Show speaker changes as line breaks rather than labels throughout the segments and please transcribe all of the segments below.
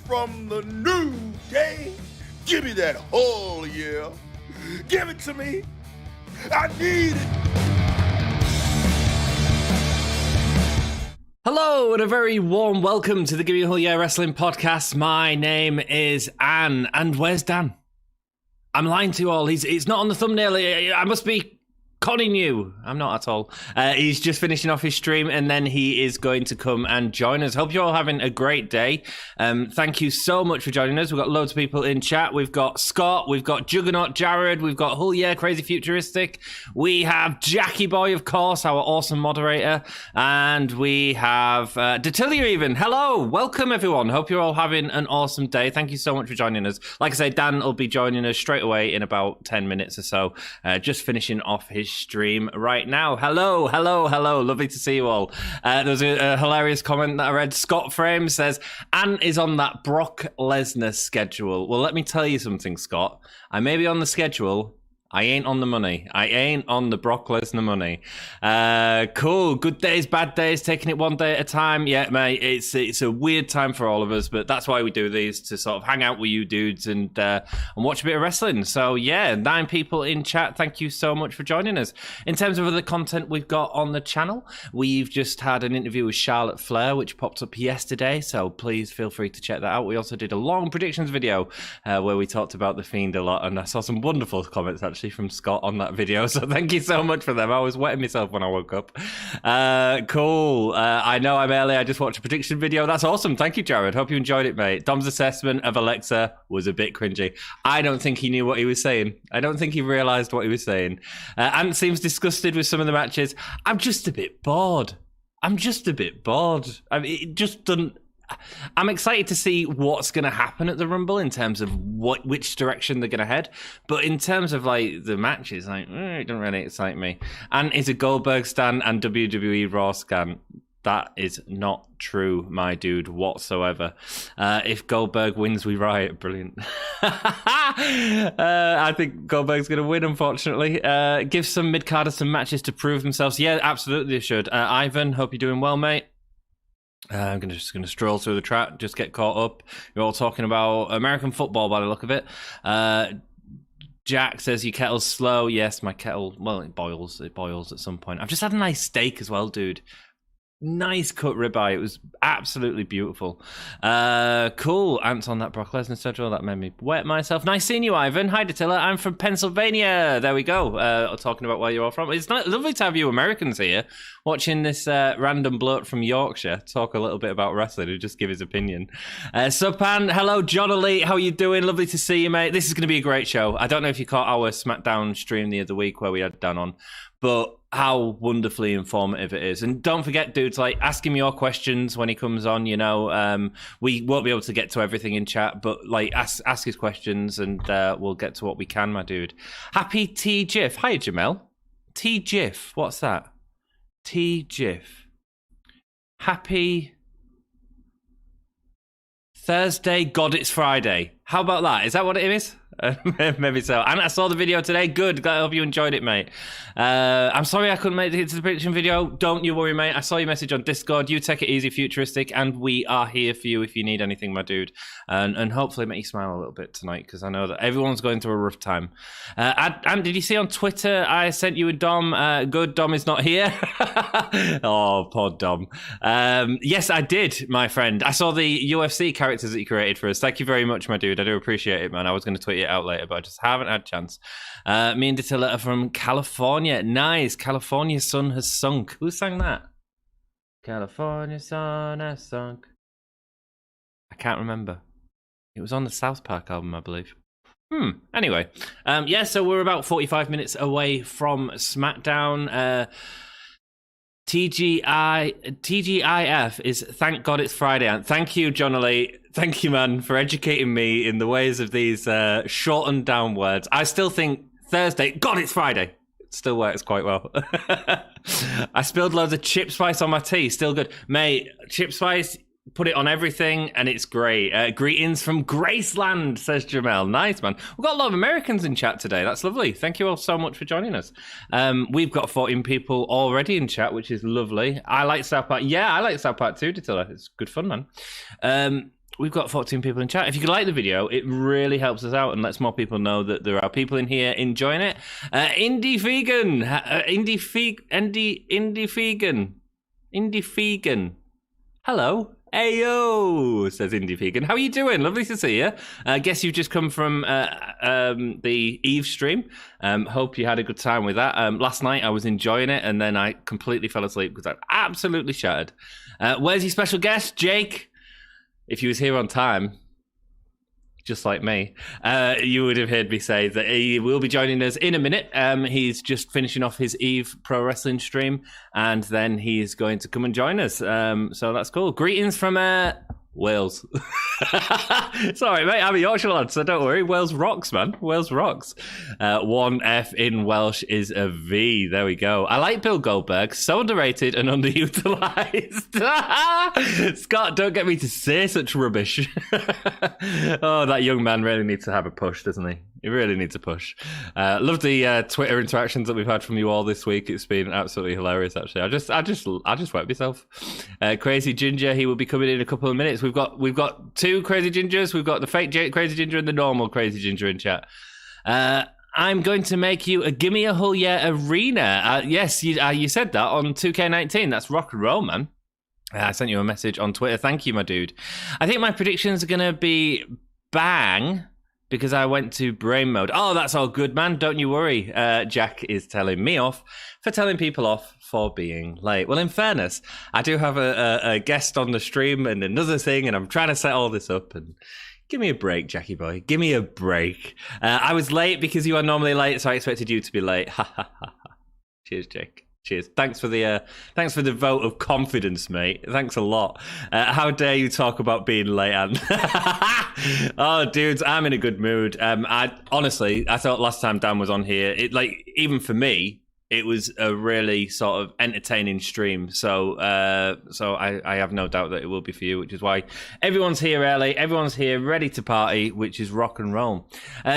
from the new day. Give me that whole yeah. Give it to me. I need it.
Hello and a very warm welcome to the Gimme a Yeah Wrestling Podcast. My name is Anne, and where's Dan? I'm lying to you all. He's not on the thumbnail. I must be conning you. I'm not at all. He's just finishing off his stream and then he is going to come and join us. Hope you're all having a great day. Thank you so much for joining us. We've got loads of people in chat. We've got Scott, we've got Juggernaut Jared, we've got Hull Yeah Crazy Futuristic, we have Jackie Boy, of course, our awesome moderator, and we have Datilia even. Hello, welcome everyone. Hope you're all having an awesome day. Thank you so much for joining us. Like I say, Dan will be joining us straight away in about 10 minutes or so. Just finishing off his stream right now. Hello. Lovely to see you all. There was a hilarious comment that I read. Scott Frame says, Anne is on that Brock Lesnar schedule. Well, let me tell you something, Scott. I may be on the schedule. I ain't on the money. I ain't on the Brock Lesnar money. Cool. Good days, bad days, taking it one day at a time. Yeah, mate, it's a weird time for all of us, but that's why we do these, to sort of hang out with you dudes and watch a bit of wrestling. So, yeah, 9 people in chat. Thank you so much for joining us. In terms of other content we've got on the channel, we've just had an interview with Charlotte Flair, which popped up yesterday, so please feel free to check that out. We also did a long predictions video where we talked about The Fiend a lot, and I saw some wonderful comments, actually, from Scott on that video, so thank you so much for them. I was wetting myself when I woke up. Cool. I know I'm early. I just watched a prediction video. That's awesome. Thank you, Jared. Hope you enjoyed it, mate. Dom's assessment of Alexa was a bit cringy. I don't think he knew what he was saying. I don't think he realised what he was saying. Ant seems disgusted with some of the matches. I'm just a bit bored. I mean, it just doesn't... I'm excited to see what's going to happen at the Rumble in terms of which direction they're going to head. But in terms of like the matches, like it doesn't really excite me. And is a Goldberg stan and WWE Raw stan. That is not true, my dude, whatsoever. If Goldberg wins, we riot. Brilliant. I think Goldberg's going to win, unfortunately. Give some mid-carders some matches to prove themselves. Yeah, absolutely they should. Ivan, hope you're doing well, mate. I'm just going to stroll through the chat, just get caught up. You're all talking about American football by the look of it. Jack says your kettle's slow. Yes, my kettle, well, it boils at some point. I've just had a nice steak as well, dude. Nice cut ribeye. It was absolutely beautiful. Cool. Ant's on that Brock Lesnar schedule. That made me wet myself. Nice seeing you, Ivan. Hi, Datilla. I'm from Pennsylvania. There we go. Talking about where you are from. It's lovely to have you Americans here watching this random bloke from Yorkshire talk a little bit about wrestling and just give his opinion. Supan, hello, John Elite. How are you doing? Lovely to see you, mate. This is going to be a great show. I don't know if you caught our Smackdown stream the other week where we had Dan on, but how wonderfully informative it is. And don't forget, dudes, like, ask him your questions when he comes on, you know. We won't be able to get to everything in chat, but, like, ask his questions and we'll get to what we can, my dude. Happy T-Jiff. Hi, Jamel. T-Jiff. What's that? T-Jiff. Happy Thursday, God, it's Friday. How about that? Is that what it is? Maybe so. And I saw the video today. Good. I hope you enjoyed it, mate. I'm sorry I couldn't make it to the prediction video. Don't you worry, mate. I saw your message on Discord. You take it easy, Futuristic, and we are here for you if you need anything, my dude. And hopefully make you smile a little bit tonight, because I know that everyone's going through a rough time. And did you see on Twitter I sent you a Dom? Good, Dom is not here. Oh, poor Dom. Yes, I did, my friend. I saw the UFC characters that you created for us. Thank you very much, my dude. I do appreciate it, man. I was going to tweet it out later, but I just haven't had a chance. Me and Datilla are from California. Nice. California sun has sunk. Who sang that? California sun has sunk. I can't remember. It was on the South Park album, I believe. Anyway. Yeah, so we're about 45 minutes away from Smackdown. TGIF is thank God it's Friday. And thank you, John Elite. Thank you, man, for educating me in the ways of these shortened down words. I still think Thursday, God, it's Friday. It still works quite well. I spilled loads of chip spice on my tea. Still good. Mate, chip spice, put it on everything and it's great. Greetings from Graceland, says Jamel. Nice, man. We've got a lot of Americans in chat today. That's lovely. Thank you all so much for joining us. We've got 14 people already in chat, which is lovely. I like South Park. Yeah, I like South Park too, Datilla. It's good fun, man. We've got 14 people in chat. If you could like the video, it really helps us out and lets more people know that there are people in here enjoying it. Indie Vegan. Indie Vegan. Hello. Ayo, says Indie Vegan. How are you doing? Lovely to see you. I guess you've just come from the Eve stream. Hope you had a good time with that. Last night I was enjoying it and then I completely fell asleep because I'm absolutely shattered. Where's your special guest, Jake? If he was here on time, just like me, you would have heard me say that he will be joining us in a minute. He's just finishing off his Eve Pro Wrestling stream, and then he's going to come and join us. So that's cool. Greetings from Wales. Sorry, mate. I'm a Yorkshire lad, so don't worry. Wales rocks, man. Wales rocks. One F in Welsh is a V. There we go. I like Bill Goldberg. So underrated and underutilized. Scott, don't get me to say such rubbish. Oh, that young man really needs to have a push, doesn't he? He really needs a push. Love the Twitter interactions that we've had from you all this week. It's been absolutely hilarious, actually. I just wet myself. Crazy Ginger, he will be coming in a couple of minutes. We've got two Crazy Gingers. We've got the fake Crazy Ginger and the normal Crazy Ginger in chat. I'm going to make you a Gimme a Whole Year arena. Yes, you said that on 2K19. That's rock and roll, man. I sent you a message on Twitter. Thank you, my dude. I think my predictions are going to be bang, because I went to brain mode. Oh, that's all good, man. Don't you worry. Jack is telling me off for telling people off for being late. Well, in fairness, I do have a guest on the stream and another thing, and I'm trying to set all this up. And give me a break, Jackie boy. Give me a break. I was late because you are normally late, so I expected you to be late. Ha ha ha ha. Cheers, Jake. Cheers. Thanks for the vote of confidence, mate. Thanks a lot. How dare you talk about being late, Anne? Oh, dudes, I'm in a good mood. I thought last time Dan was on here, even for me, it was a really sort of entertaining stream. So I have no doubt that it will be for you, which is why everyone's here early. Everyone's here ready to party, which is rock and roll.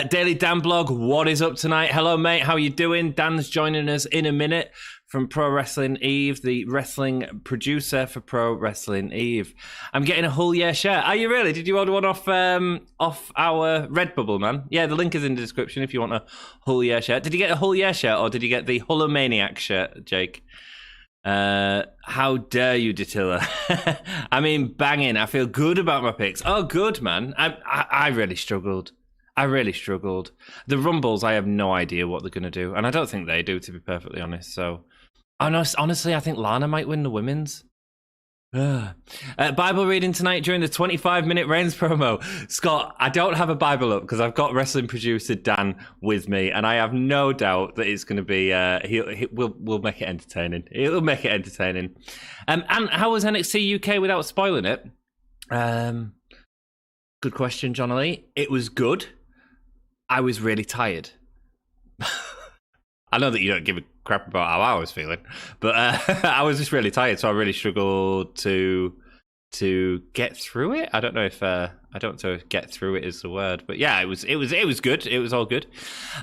Daily Dan Blog, what is up tonight? Hello, mate. How you doing? Dan's joining us in a minute from Pro Wrestling Eve, the wrestling producer for Pro Wrestling Eve. I'm getting a whole year shirt. Are you really? Did you order one off our Redbubble, man? Yeah, the link is in the description if you want a whole year shirt. Did you get a whole year shirt or did you get the Hulomaniac shirt, Jake? How dare you, Datilla? I mean, banging. I feel good about my picks. Oh, good, man. I really struggled. The Rumbles, I have no idea what they're going to do. And I don't think they do, to be perfectly honest. So, honestly, I think Lana might win the women's. Bible reading tonight during the 25-minute Reigns promo. Scott, I don't have a Bible up because I've got wrestling producer Dan with me, and I have no doubt that it's going to be. We'll make it entertaining. It'll make it entertaining. And how was NXT UK without spoiling it? Good question, John Lee. It was good. I was really tired. I know that you don't give a crap about how I was feeling, but I was just really tired, so I really struggled to get through it. I don't know if get through it is the word, but yeah, it was good. It was all good.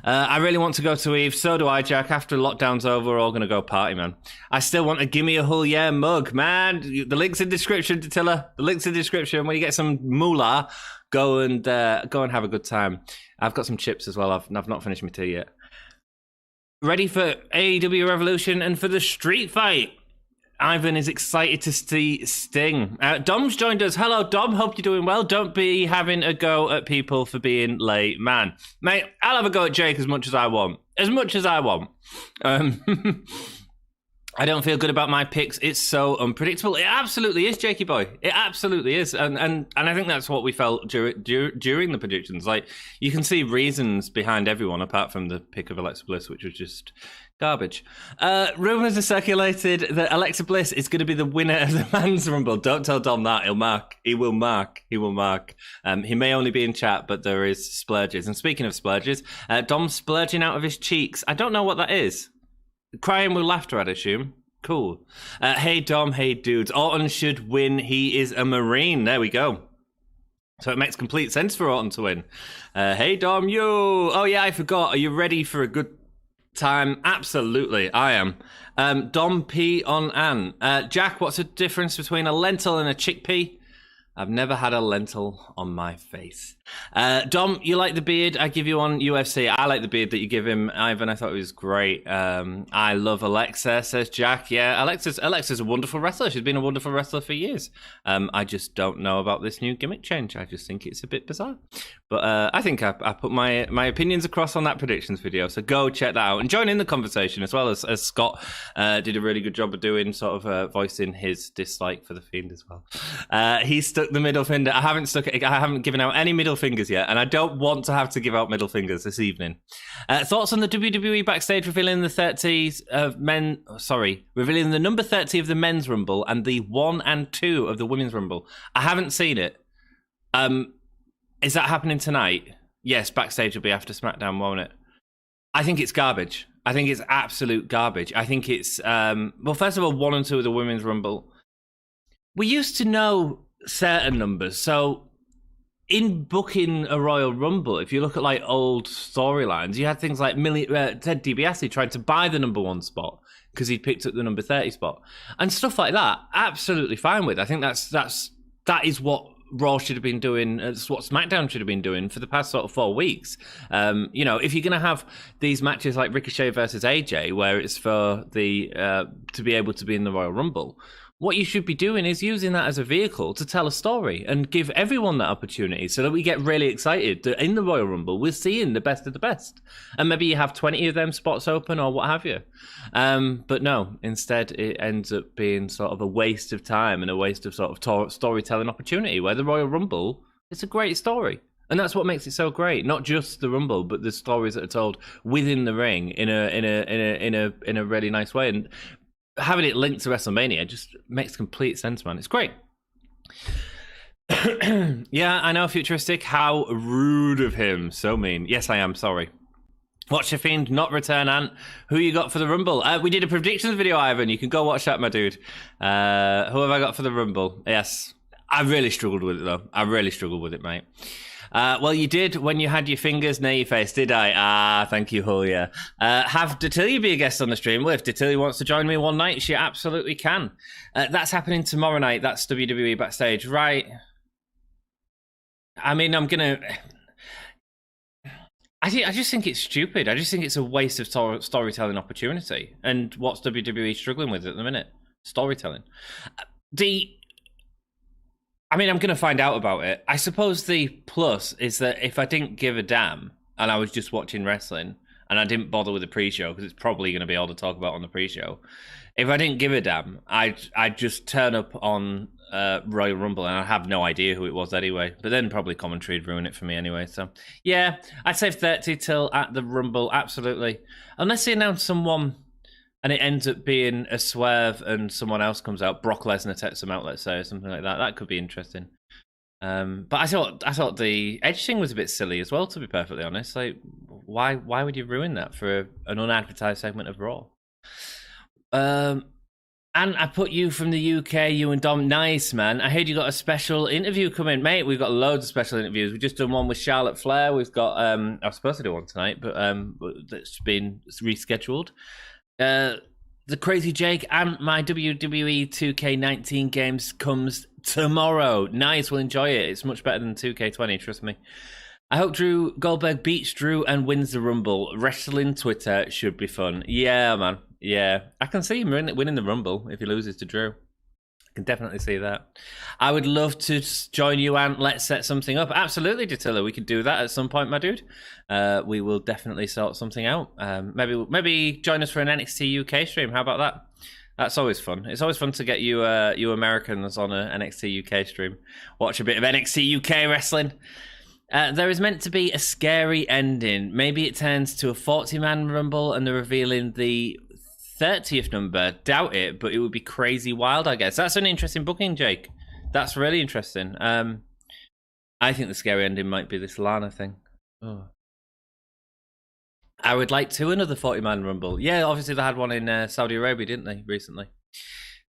I really want to go to Eve. So do I, Jack. After lockdown's over, we're all gonna go party, man. I still want to give me a whole year mug, man. The link's in the description, Datilla. The link's in the description. When you get some moolah, go and have a good time. I've got some chips as well. I've not finished my tea yet. Ready for AEW Revolution and for the street fight. Ivan is excited to see Sting. Dom's joined us. Hello, Dom. Hope you're doing well. Don't be having a go at people for being late, man. Mate, I'll have a go at Jake as much as I want. I don't feel good about my picks. It's so unpredictable. It absolutely is, Jakey boy. It absolutely is. And I think that's what we felt during the predictions. Like, you can see reasons behind everyone apart from the pick of Alexa Bliss, which was just garbage. Rumors are circulated that Alexa Bliss is going to be the winner of the Men's Rumble. Don't tell Dom that. He will mark. He may only be in chat, but there is splurges. And speaking of splurges, Dom's splurging out of his cheeks. I don't know what that is. Crying with laughter, I'd assume. Cool. Hey, Dom. Hey, dudes. Orton should win. He is a Marine. There we go. So it makes complete sense for Orton to win. Hey, Dom. Yo. Oh, yeah, I forgot. Are you ready for a good time? Absolutely. I am. Dom P on Ann. Jack, what's the difference between a lentil and a chickpea? I've never had a lentil on my face. Dom, you like the beard I give you on UFC. I like the beard that you give him, Ivan. I thought it was great. I love Alexa, says Jack. Yeah, Alexa's a wonderful wrestler. She's been a wonderful wrestler for years. I just don't know about this new gimmick change. I just think it's a bit bizarre. But I think I put my opinions across on that predictions video. So go check that out and join in the conversation, as well as Scott did a really good job of doing, sort of voicing his dislike for the Fiend as well. He stuck the middle finger. I haven't given out any middle fingers yet, and I don't want to have to give out middle fingers this evening. Thoughts on the WWE backstage revealing the 30s of men? Sorry, revealing the number 30 of the men's rumble and the 1 and 2 of the women's rumble. I haven't seen it. Is that happening tonight? Yes, backstage will be after Smackdown, won't it? I think it's garbage. I think it's absolute garbage. I think it's well, first of all, 1 and 2 of the women's rumble. We used to know certain numbers. So in booking a Royal Rumble, if you look at like old storylines, you had things like Ted DiBiase trying to buy the number 1 spot because he picked up the number 30 spot and stuff like that. Absolutely fine with. I think that is what Raw should have been doing. It's what SmackDown should have been doing for the past sort of 4 weeks. You know, if you're going to have these matches like Ricochet versus AJ, where it's for the to be able to be in the Royal Rumble, what you should be doing is using that as a vehicle to tell a story and give everyone that opportunity so that we get really excited that in the Royal Rumble we're seeing the best of the best. And maybe you have 20 of them spots open or what have you. But no, instead it ends up being sort of a waste of time and a waste of sort of storytelling opportunity, where the Royal Rumble is a great story. And that's what makes it so great. Not just the Rumble, but the stories that are told within the ring in a really nice way. And having it linked to WrestleMania just makes complete sense, man. It's great. Yeah, I know, Futuristic. How rude of him. So mean. Yes, I am. Sorry. Watch the Fiend, not return Ant. Who you got for the Rumble? We did a predictions video, Ivan. You can go watch that, my dude. Who have I got for the Rumble? Yes. I really struggled with it, though. I really struggled with it, mate. Well, you did when you had your fingers near your face, did I? Thank you, Julia. Have Datilia be a guest on the stream? Well, if Datilia wants to join me one night, she absolutely can. That's happening tomorrow night. That's WWE Backstage, right? I mean, I just think it's stupid. I just think it's a waste of storytelling opportunity. And what's WWE struggling with at the minute? Storytelling. I mean, I'm going to find out about it. I suppose the plus is that if I didn't give a damn and I was just watching wrestling and I didn't bother with the pre-show, because it's probably going to be all to talk about on the pre-show, if I didn't give a damn, I'd just turn up on Royal Rumble and I'd have no idea who it was anyway. But then probably commentary would ruin it for me anyway. So, yeah, I'd say 30 till at the Rumble, absolutely. Unless they announce someone and it ends up being a swerve and someone else comes out, Brock Lesnar takes them out, let's say, or something like that. That could be interesting. But I thought the Edge thing was a bit silly as well, to be perfectly honest. Like, why would you ruin that for an unadvertised segment of Raw? And I put you from the UK, you and Dom. Nice, man. I heard you got a special interview coming, mate. We've got loads of special interviews. We've just done one with Charlotte Flair. We've got I was supposed to do one tonight, but that's been rescheduled. The Crazy Jake and my WWE 2K19 games comes tomorrow. Nice, we'll enjoy it. It's much better than 2K20, trust me. I hope Drew Goldberg beats Drew and wins the Rumble. Wrestling Twitter should be fun. Yeah, man. Yeah, I can see him winning the Rumble if he loses to Drew. I can definitely see that. I would love to join you and let's set something up. Absolutely, Datilla. We could do that at some point, my dude. We will definitely sort something out. Maybe join us for an NXT UK stream. How about that? That's always fun. It's always fun to get you Americans on an NXT UK stream. Watch a bit of NXT UK wrestling. There is meant to be a scary ending. Maybe it turns to a 40-man Rumble and they're revealing the 30th number. Doubt it, but it would be crazy wild, I guess. That's an interesting booking, Jake. That's really interesting. I think the scary ending might be this Lana thing. Oh. I would like to another 40-man Rumble. Yeah, obviously they had one in Saudi Arabia, didn't they, recently?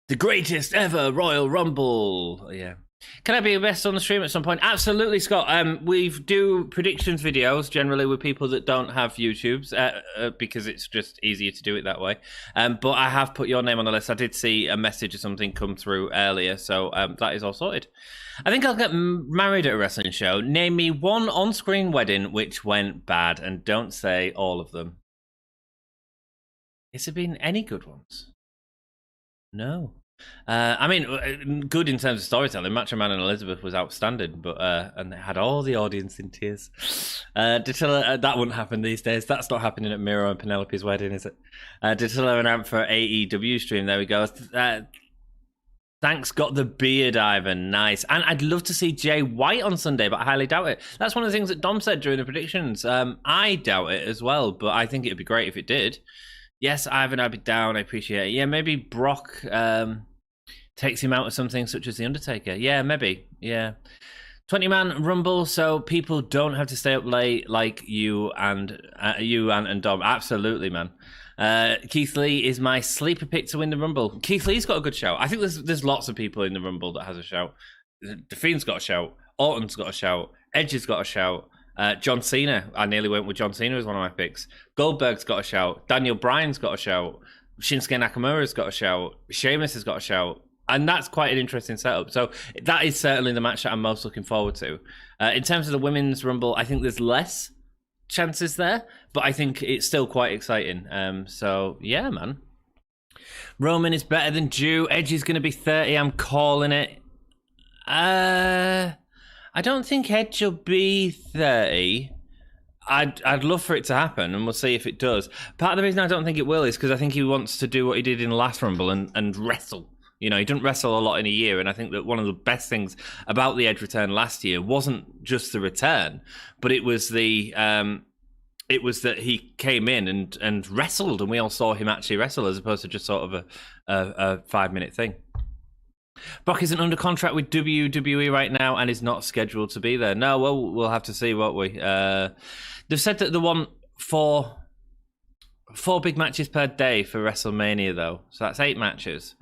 The greatest ever Royal Rumble. Yeah. Can I be a guest on the stream at some point? Absolutely, Scott. We do predictions videos generally with people that don't have YouTubes because it's just easier to do it that way. But I have put your name on the list. I did see a message or something come through earlier, so that is all sorted. I think I'll get married at a wrestling show. Name me one on-screen wedding which went bad, and don't say all of them. Has there been any good ones? No. I mean, good in terms of storytelling. Macho Man and Elizabeth was outstanding, but and they had all the audience in tears. That wouldn't happen these days. That's not happening at Miro and Penelope's wedding, is it? Datilla and Amp for AEW stream. There we go. Thanks, got the beard, Ivan. Nice. And I'd love to see Jay White on Sunday, but I highly doubt it. That's one of the things that Dom said during the predictions. I doubt it as well, but I think it'd be great if it did. Yes, Ivan, I'd be down. I appreciate it. Yeah, maybe Brock takes him out of something such as The Undertaker. Yeah, maybe. Yeah. 20-man Rumble, so people don't have to stay up late like you and Dom. Absolutely, man. Keith Lee is my sleeper pick to win the Rumble. Keith Lee's got a good shout. I think there's lots of people in the Rumble that has a shout. The Fiend's got a shout. Orton's got a shout. Edge has got a shout. John Cena, I nearly went with John Cena as one of my picks. Goldberg's got a shout. Daniel Bryan's got a shout. Shinsuke Nakamura's got a shout. Sheamus has got a shout. And that's quite an interesting setup. So that is certainly the match that I'm most looking forward to. In terms of the Women's Rumble, I think there's less chances there, but I think it's still quite exciting. So, yeah, man. Roman is better than Drew. Edge is going to be 30. I'm calling it. I don't think Edge will be 30. I'd love for it to happen, and we'll see if it does. Part of the reason I don't think it will is because I think he wants to do what he did in the last Rumble and wrestle. You know, he didn't wrestle a lot in a year, and I think that one of the best things about the Edge return last year wasn't just the return, but it was that he came in and wrestled, and we all saw him actually wrestle as opposed to just sort of a 5-minute thing. Brock isn't under contract with WWE right now and is not scheduled to be there. No, well, we'll have to see, won't we? They've said that they want four big matches per day for WrestleMania, though. So that's 8 matches.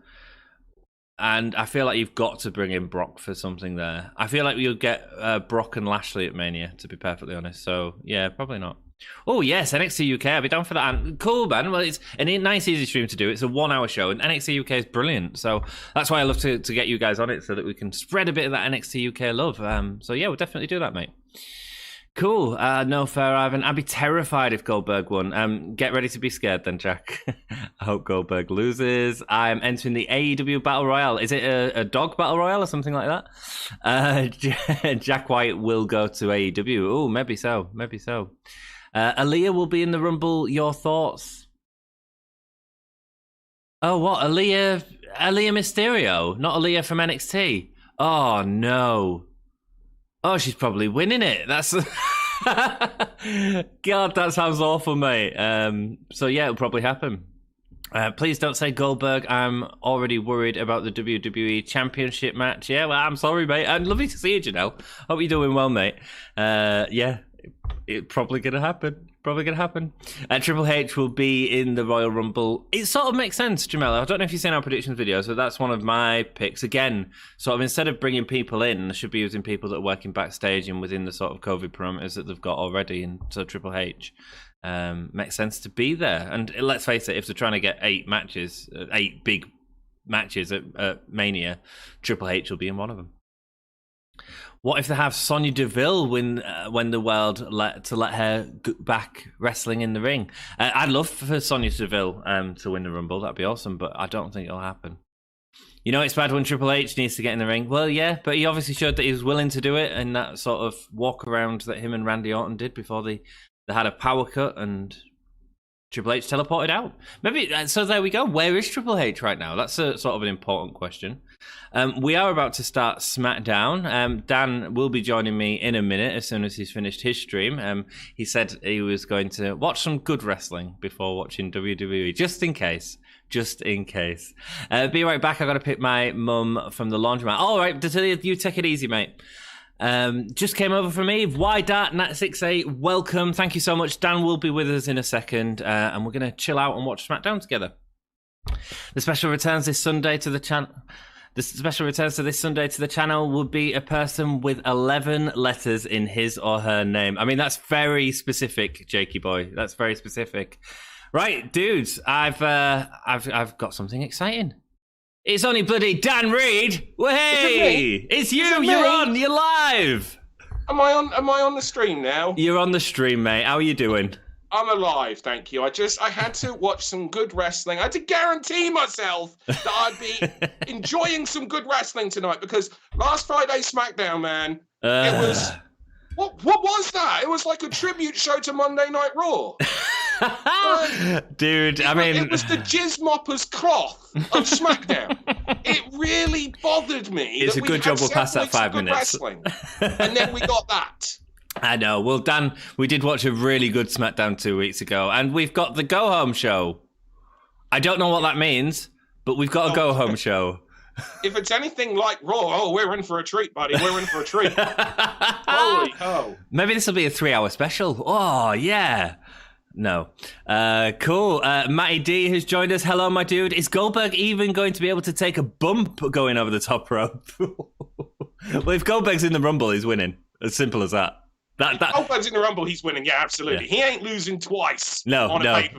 And I feel like you've got to bring in Brock for something there. I feel like you'll get Brock and Lashley at Mania, to be perfectly honest. So, yeah, probably not. Oh, yes, NXT UK. I'll be down for that. And cool, man. Well, it's a nice, easy stream to do. It's a 1-hour show, and NXT UK is brilliant. So that's why I love to get you guys on it so that we can spread a bit of that NXT UK love. So, yeah, we'll definitely do that, mate. Cool. No fair, Ivan. I'd be terrified if Goldberg won. Get ready to be scared then, Jack. I hope Goldberg loses. I'm entering the AEW Battle Royale. Is it a dog Battle Royale or something like that? Jack White will go to AEW. Oh, maybe so. Maybe so. Aaliyah will be in the Rumble. Your thoughts? Oh, what? Aaliyah Mysterio, not Aaliyah from NXT. Oh, no. Oh, she's probably winning it. That's God, that sounds awful, mate. So yeah, it'll probably happen. Please don't say Goldberg. I'm already worried about the WWE Championship match. Yeah, well, I'm sorry, mate. I'm lovely to see you, Janelle. Hope you're doing well, mate. Yeah, it's probably gonna happen. Triple H will be in the Royal Rumble. It sort of makes sense, Jamel. I don't know if you've seen our predictions videos, but that's one of my picks. Again, sort of instead of bringing people in, they should be using people that are working backstage and within the sort of COVID parameters that they've got already. And so Triple H makes sense to be there. And let's face it, if they're trying to get 8 big matches at Mania, Triple H will be in one of them. What if they have Sonya Deville win when the world let her back wrestling in the ring? I'd love for Sonya Deville to win the Rumble. That'd be awesome, but I don't think it'll happen. You know, it's bad when Triple H needs to get in the ring. Well, yeah, but he obviously showed that he was willing to do it in that sort of walk around that him and Randy Orton did before they had a power cut and Triple H teleported out. Maybe, so there we go. Where is Triple H right now? That's a sort of an important question. We are about to start Smackdown. Dan will be joining me in a minute as soon as he's finished his stream. He said he was going to watch some good wrestling before watching WWE, just in case. Be right back. I've got to pick my mum from the laundromat. All right, Datilla, you take it easy, mate. Just came over from Eve. Nat68, welcome. Thank you so much. Dan will be with us in a second, and we're going to chill out and watch SmackDown together. The special returns this Sunday to the channel. The special returns to this Sunday to the channel will be a person with 11 letters in his or her name. I mean, that's very specific, Jakey boy. That's very specific. Right, dudes, I've got something exciting. It's only bloody Dann Read. Well, hey, it's you. You're on. You're live.
Am I on the stream now?
You're on the stream, mate. How are you doing?
I'm alive, thank you. I had to watch some good wrestling. I had to guarantee myself that I'd be enjoying some good wrestling tonight because last Friday's Smackdown, man, it was what was that? It was like a tribute show to Monday Night Raw.
Dude,
it was the jizz mopper's cloth of Smackdown. It really bothered me.
It's a good job we'll pass that 5 minutes.
Wrestling, and then we got that.
I know. Well, Dan, we did watch a really good Smackdown 2 weeks ago, and we've got the go-home show. I don't know what that means, but we've got a go-home show.
If it's anything like Raw, we're in for a treat, buddy. We're in for a treat. Holy hell.
Maybe this will be a 3-hour special. Oh, yeah. No. Cool. Matty D has joined us. Hello, my dude. Is Goldberg even going to be able to take a bump going over the top rope? Well, if Goldberg's in the Rumble, he's winning. As simple as that.
Goldberg's in the Rumble, he's winning. Yeah, absolutely. Yeah. He ain't losing twice.
No.
That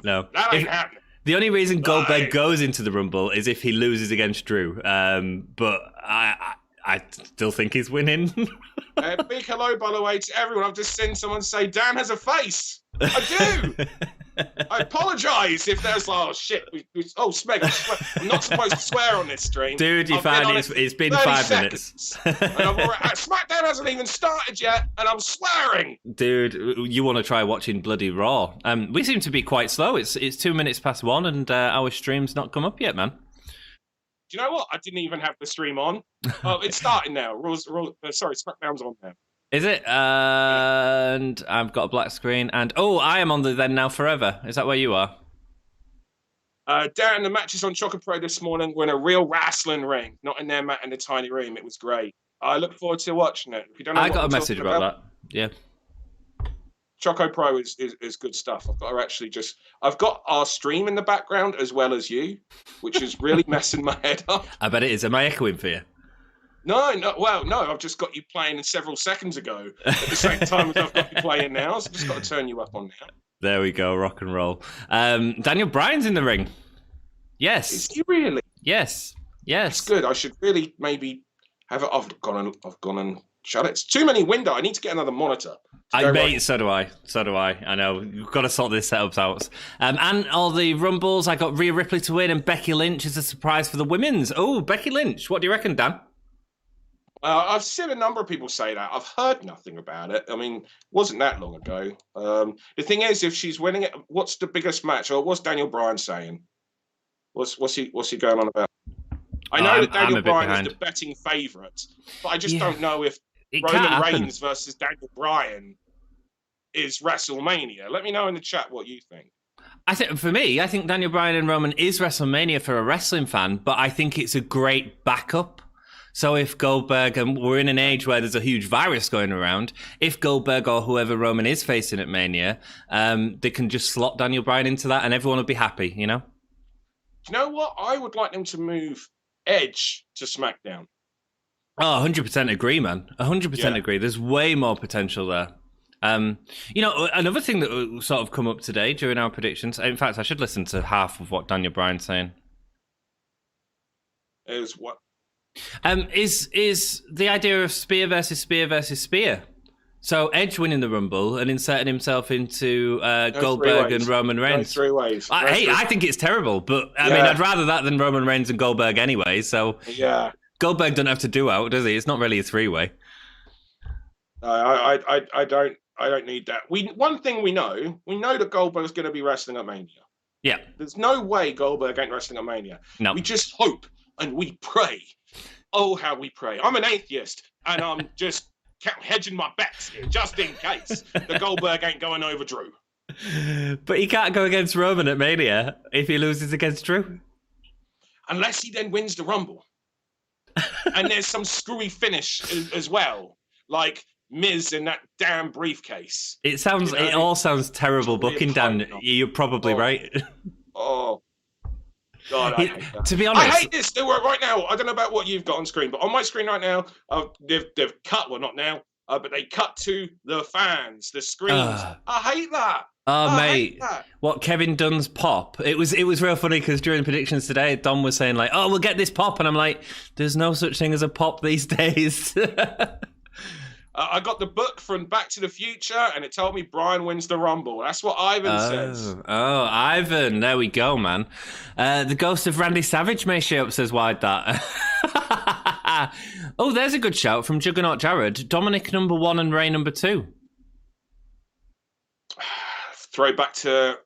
ain't happening.
The only reason Goldberg goes into the Rumble is if he loses against Drew. But I still think he's winning.
Big hello, by the way, to everyone. I've just seen someone say, Dan has a face. I do. I apologise if there's shit. Smeg. I'm not supposed to swear on this stream.
Dude, you find it's been 5 minutes.
And Smackdown hasn't even started yet, and I'm swearing.
Dude, you want to try watching bloody Raw? We seem to be quite slow. It's 2 minutes past 1, and our stream's not come up yet, man.
Do you know what? I didn't even have the stream on. Oh, it's starting now. Smackdown's on now.
Is it? And I've got a black screen. And I am on the Then Now Forever. Is that where you are?
Dan, the matches on Choco Pro this morning were in a real wrestling ring, not in their mat in a tiny room. It was great. I look forward to watching it. If you don't know
I got a message about that. Yeah.
Choco Pro is good stuff. I've got our stream in the background as well as you, which is really messing my head up.
I bet it is. Am I echoing for you?
No. Well, no. I've just got you playing several seconds ago at the same time as I've got you playing now. So I've just got to turn you up on now.
There we go. Rock and roll. Daniel Bryan's in the ring. Yes.
Is he really?
Yes.
That's good. I should really maybe have it. I've gone and shut it. It's too many windows. I need to get another monitor.
So do I. I know. You've got to sort this setup out. And all the Rumbles, I got Rhea Ripley to win and Becky Lynch as a surprise for the women's. Oh, Becky Lynch. What do you reckon, Dan?
I've seen a number of people say that. I've heard nothing about it. I mean, it wasn't that long ago. The thing is, if she's winning it, what's the biggest match? Or what's Daniel Bryan saying? What's he going on about? I know that Daniel Bryan is the betting favourite, but I just don't know if Roman Reigns versus Daniel Bryan is WrestleMania. Let me know in the chat what you think.
I think Daniel Bryan and Roman is WrestleMania for a wrestling fan, but I think it's a great backup. So if Goldberg, and we're in an age where there's a huge virus going around, if Goldberg or whoever Roman is facing at Mania, they can just slot Daniel Bryan into that and everyone will be happy, you know?
Do you know what? I would like them to move Edge to SmackDown.
Oh, 100% agree, man. 100% agree. There's way more potential there. Another thing that will sort of come up today during our predictions, in fact, I should listen to half of what Daniel Bryan's saying.
Is what?
Is the idea of spear versus spear versus spear. So Edge winning the Rumble and inserting himself into Goldberg and Roman Reigns.
3 ways.
I think it's terrible, but I mean, I'd rather that than Roman Reigns and Goldberg anyway. So Goldberg doesn't have to do out, does he? It's not really a 3-way.
I don't need that. One thing we know that Goldberg's going to be wrestling at Mania.
Yeah.
There's no way Goldberg ain't wrestling at Mania.
No.
We just hope and we pray. Oh, how we pray. I'm an atheist, and I'm just hedging my bets here, just in case the Goldberg ain't going over Drew.
But he can't go against Roman at Mania if he loses against Drew.
Unless he then wins the Rumble. And there's some screwy finish as well, like Miz in that damn briefcase.
It all sounds terrible booking, Dan. You're probably right.
God, I hate that.
To be honest,
I hate this. Do it right now. I don't know about what you've got on screen, but on my screen right now, they've cut. Well, not now, but they cut to the fans, the screens. I hate that.
Oh, mate, what Kevin Dunn's pop? It was real funny because during predictions today, Don was saying like, "Oh, we'll get this pop," and I'm like, "There's no such thing as a pop these days."
I got the book from Back to the Future, and it told me Brian wins the Rumble. That's what Ivan says.
Oh, Ivan, there we go, man. The ghost of Randy Savage may show up, says Wide That. Oh, there's a good shout from Juggernaut Jared. Dominic number 1 and Ray number 2.
Throw back to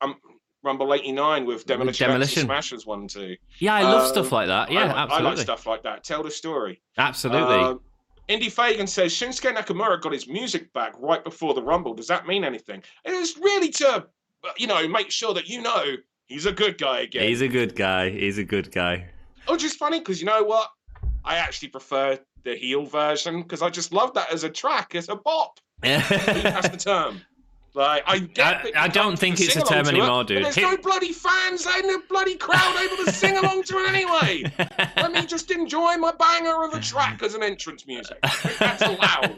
Rumble 89 with Demolition. Smashers 1 and 2.
Yeah, I love stuff like that. Yeah, absolutely.
I like stuff like that. Tell the story.
Absolutely.
Indy Fagan says, Shinsuke Nakamura got his music back right before the Rumble. Does that mean anything? It is really to, make sure that he's a good guy again.
He's a good guy. He's a good guy.
Oh, just funny, because you know what? I actually prefer the heel version, because I just love that as a track, as a bop. That's the term. Like, I
don't think it's a term anymore, dude.
There's no bloody fans and no bloody crowd able to sing along to it anyway. Let me just enjoy my banger of a track as an entrance music. I think that's allowed.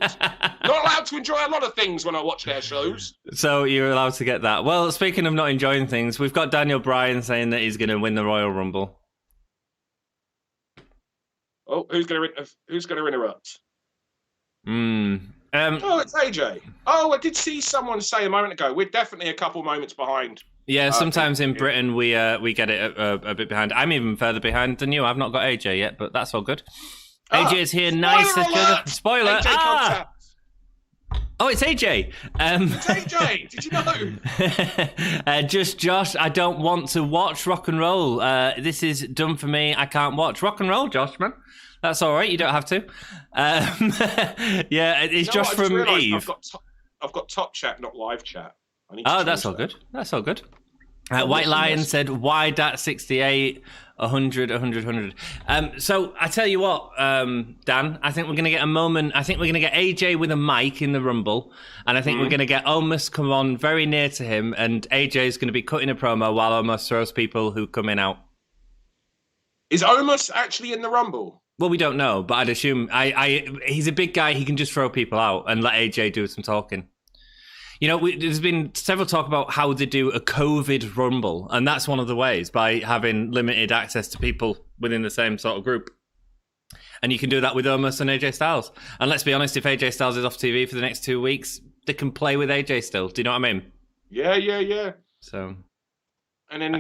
Not allowed to enjoy a lot of things when I watch their shows.
So you're allowed to get that. Well, speaking of not enjoying things, we've got Daniel Bryan saying that he's going to win the Royal Rumble.
Oh, who's going to interrupt? It's AJ. Oh, I did see someone say a moment ago, we're definitely a couple moments behind.
Yeah, sometimes in Britain we get it a bit behind. I'm even further behind than you. I've not got AJ yet, but that's all good. AJ is here, nice. Spoiler!
AJ
Oh, it's AJ.
It's AJ. Did you know?
Just Josh, I don't want to watch rock and roll. This is done for me. I can't watch rock and roll, Josh, man. That's all right. You don't have to. Yeah, it's Josh from Eve.
I've got top chat, not live chat.
That's all good. That's all good. White Lion said, why dat 68, 100, 100, 100. So I tell you what, Dan, I think we're going to get a moment. I think we're going to get AJ with a mic in the Rumble. And I think we're going to get Omos come on very near to him. And AJ is going to be cutting a promo while Omos throws people who come in out.
Is Omos actually in the Rumble?
Well, we don't know, but I'd assume he's a big guy. He can just throw people out and let AJ do some talking. You know, there's been several talk about how they do a COVID Rumble, and that's one of the ways, by having limited access to people within the same sort of group. And you can do that with Omos and AJ Styles. And let's be honest, if AJ Styles is off TV for the next 2 weeks, they can play with AJ still. Do you know what I mean?
Yeah.
So...
And then,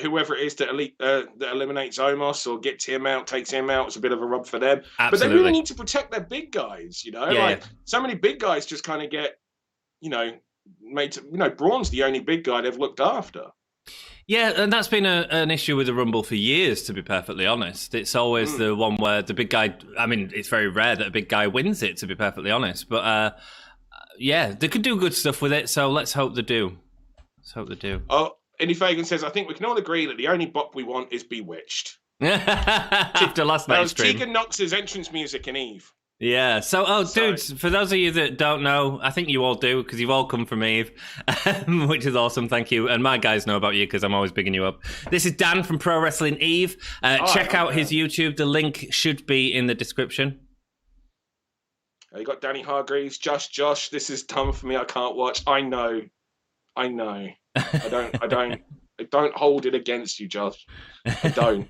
whoever it is that eliminates Omos or gets him out, takes him out, it's a bit of a rub for them.
Absolutely.
But they really need to protect their big guys, so many big guys just kind of get, made to, Braun's the only big guy they've looked after.
Yeah, and that's been an issue with the Rumble for years, to be perfectly honest. It's always the one where the big guy, it's very rare that a big guy wins it, to be perfectly honest. But, they could do good stuff with it, so let's hope they do. Oh,
Indy Fagan says, I think we can all agree that the only bop we want is Bewitched.
After last night's stream.
Tegan Knox's entrance music in Eve.
Yeah. So, dudes, for those of you that don't know, I think you all do, because you've all come from Eve, which is awesome. Thank you. And my guys know about you, because I'm always bigging you up. This is Dan from Pro Wrestling Eve. Check out his YouTube. The link should be in the description.
You got Danny Hargreaves. Josh, this is dumb for me. I can't watch. I know. I don't hold it against you, Josh. I don't.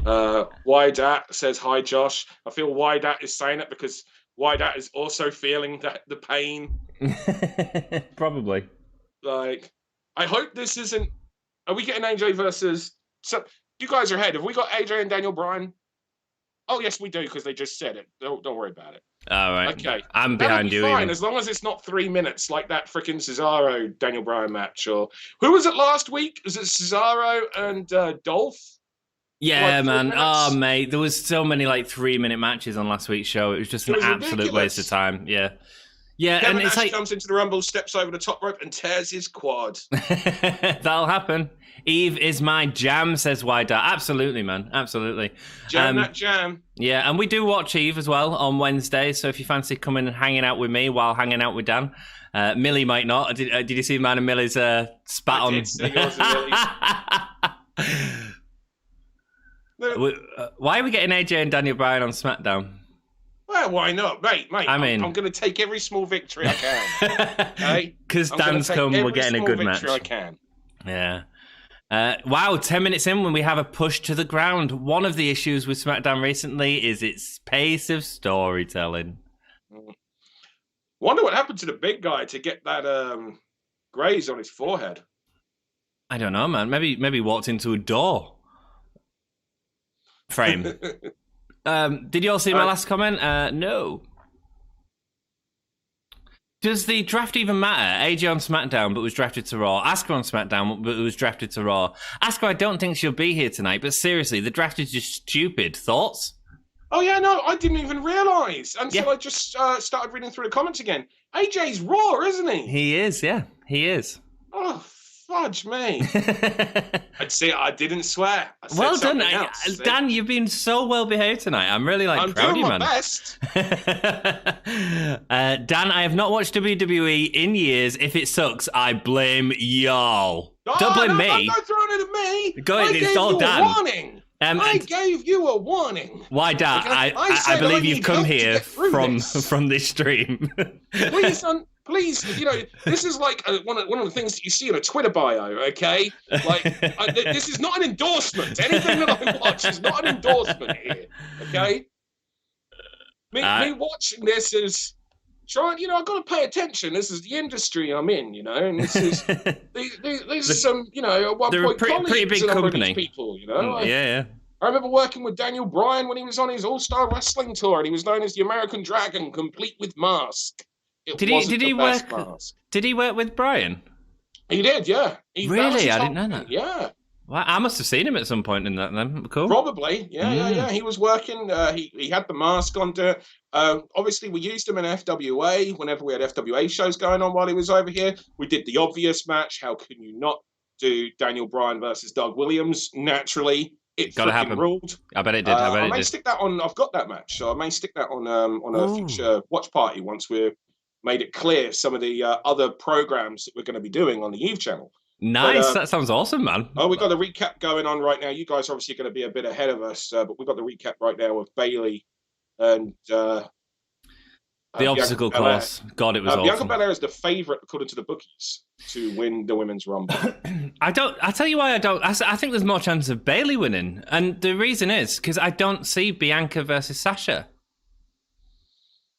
Wydat says, hi, Josh. I feel Wydat is saying it because Wydat is also feeling the pain.
Probably.
Like, I hope this isn't... Are we getting AJ versus... So, you guys are ahead. Have we got AJ and Daniel Bryan? Oh, yes, we do, because they just said it. Don't worry about it.
All right.
Okay.
I'm behind you.
Fine, as long as it's not 3 minutes like that freaking Cesaro Daniel Bryan match. Or who was it last week? Was it Cesaro and Dolph?
Yeah, man. Oh, mate. There was so many 3-minute matches on last week's show. It was just an absolute waste of time. Yeah. Yeah,
Kevin
and it's
Nash comes into the Rumble, steps over the top rope, and tears his quad.
That'll happen. Eve is my jam, says Wydad. Absolutely, man. Absolutely.
Jam that jam.
Yeah, and we do watch Eve as well on Wednesday, so if you fancy coming and hanging out with me while hanging out with Dan. Millie might not. Did you see mine and Millie's spat on?
I did see yours and Millie's.
Why are we getting AJ and Daniel Bryan on SmackDown?
Well, why not, mate?
I mean,
I'm going to take every small victory I can. Okay?
Because Dan's come, we're getting a good match.
I can.
Yeah. Wow, 10 minutes in when we have a push to the ground. One of the issues with SmackDown recently is its pace of storytelling.
Wonder what happened to the big guy to get that graze on his forehead.
I don't know, man. Maybe walked into a door frame. Did you all see my last comment? No. Does the draft even matter? AJ on SmackDown, but was drafted to Raw. Asuka on SmackDown, but was drafted to Raw. Asuka, I don't think she'll be here tonight, but seriously, the draft is just stupid. Thoughts?
Oh, yeah, no, I didn't even realise until I just started reading through the comments again. AJ's Raw, isn't he?
He is, yeah. He is.
Oh, fudge me. I'd say I didn't swear.
Well done. Dan, you've been so well behaved tonight. I'm really proud of you, man.
I'm doing my best.
Dan, I have not watched WWE in years. If it sucks, I blame y'all. Don't blame me.
Don't throw it at me.
Go ahead, it's all Dan.
Warning. I gave you a warning.
Why, Dan? I believe you've come here from this stream.
Please, please, this is like one of the things that you see in a Twitter bio, okay? This is not an endorsement. Anything that I watch is not an endorsement here, okay? Me watching this is trying, I've got to pay attention. This is the industry I'm in, and this is these are some, at one point
pretty big company.
People,
Yeah.
I remember working with Daniel Bryan when he was on his All-Star Wrestling tour, and he was known as the American Dragon, complete with mask. Did he work with Bryan? He did, yeah.
Really? I didn't know that.
Yeah.
Well, I must have seen him at some point in that then. Cool.
Probably. Yeah. He was working. He had the mask on. Obviously, we used him in FWA whenever we had FWA shows going on while he was over here. We did the obvious match. How can you not do Daniel Bryan versus Doug Williams? Naturally, it fucking ruled.
I bet it did. I
may stick that on. I've got that match, so I may stick that on a future watch party once we're made it clear some of the other programs that we're going to be doing on the Eve channel.
Nice, that sounds awesome, man.
Oh, we've got the recap going on right now. You guys are obviously going to be a bit ahead of us, but we've got the recap right now of Bayley and
the obstacle course. God, it was awesome.
Bianca Belair is the favourite, according to the bookies, to win the Women's Rumble.
I tell you why I don't. I think there's more chance of Bayley winning, and the reason is because I don't see Bianca versus Sasha.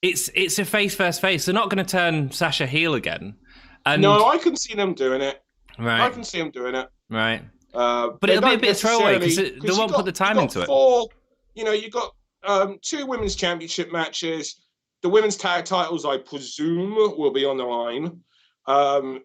It's a face versus face. They're not going to turn Sasha heel again. And
no, I can see them doing it.
Right.
I can see them doing it.
Right. But it'll be a bit of throwaway because they won't put the time into it.
You've got 2 women's championship matches. The women's tag titles, I presume, will be on the line. And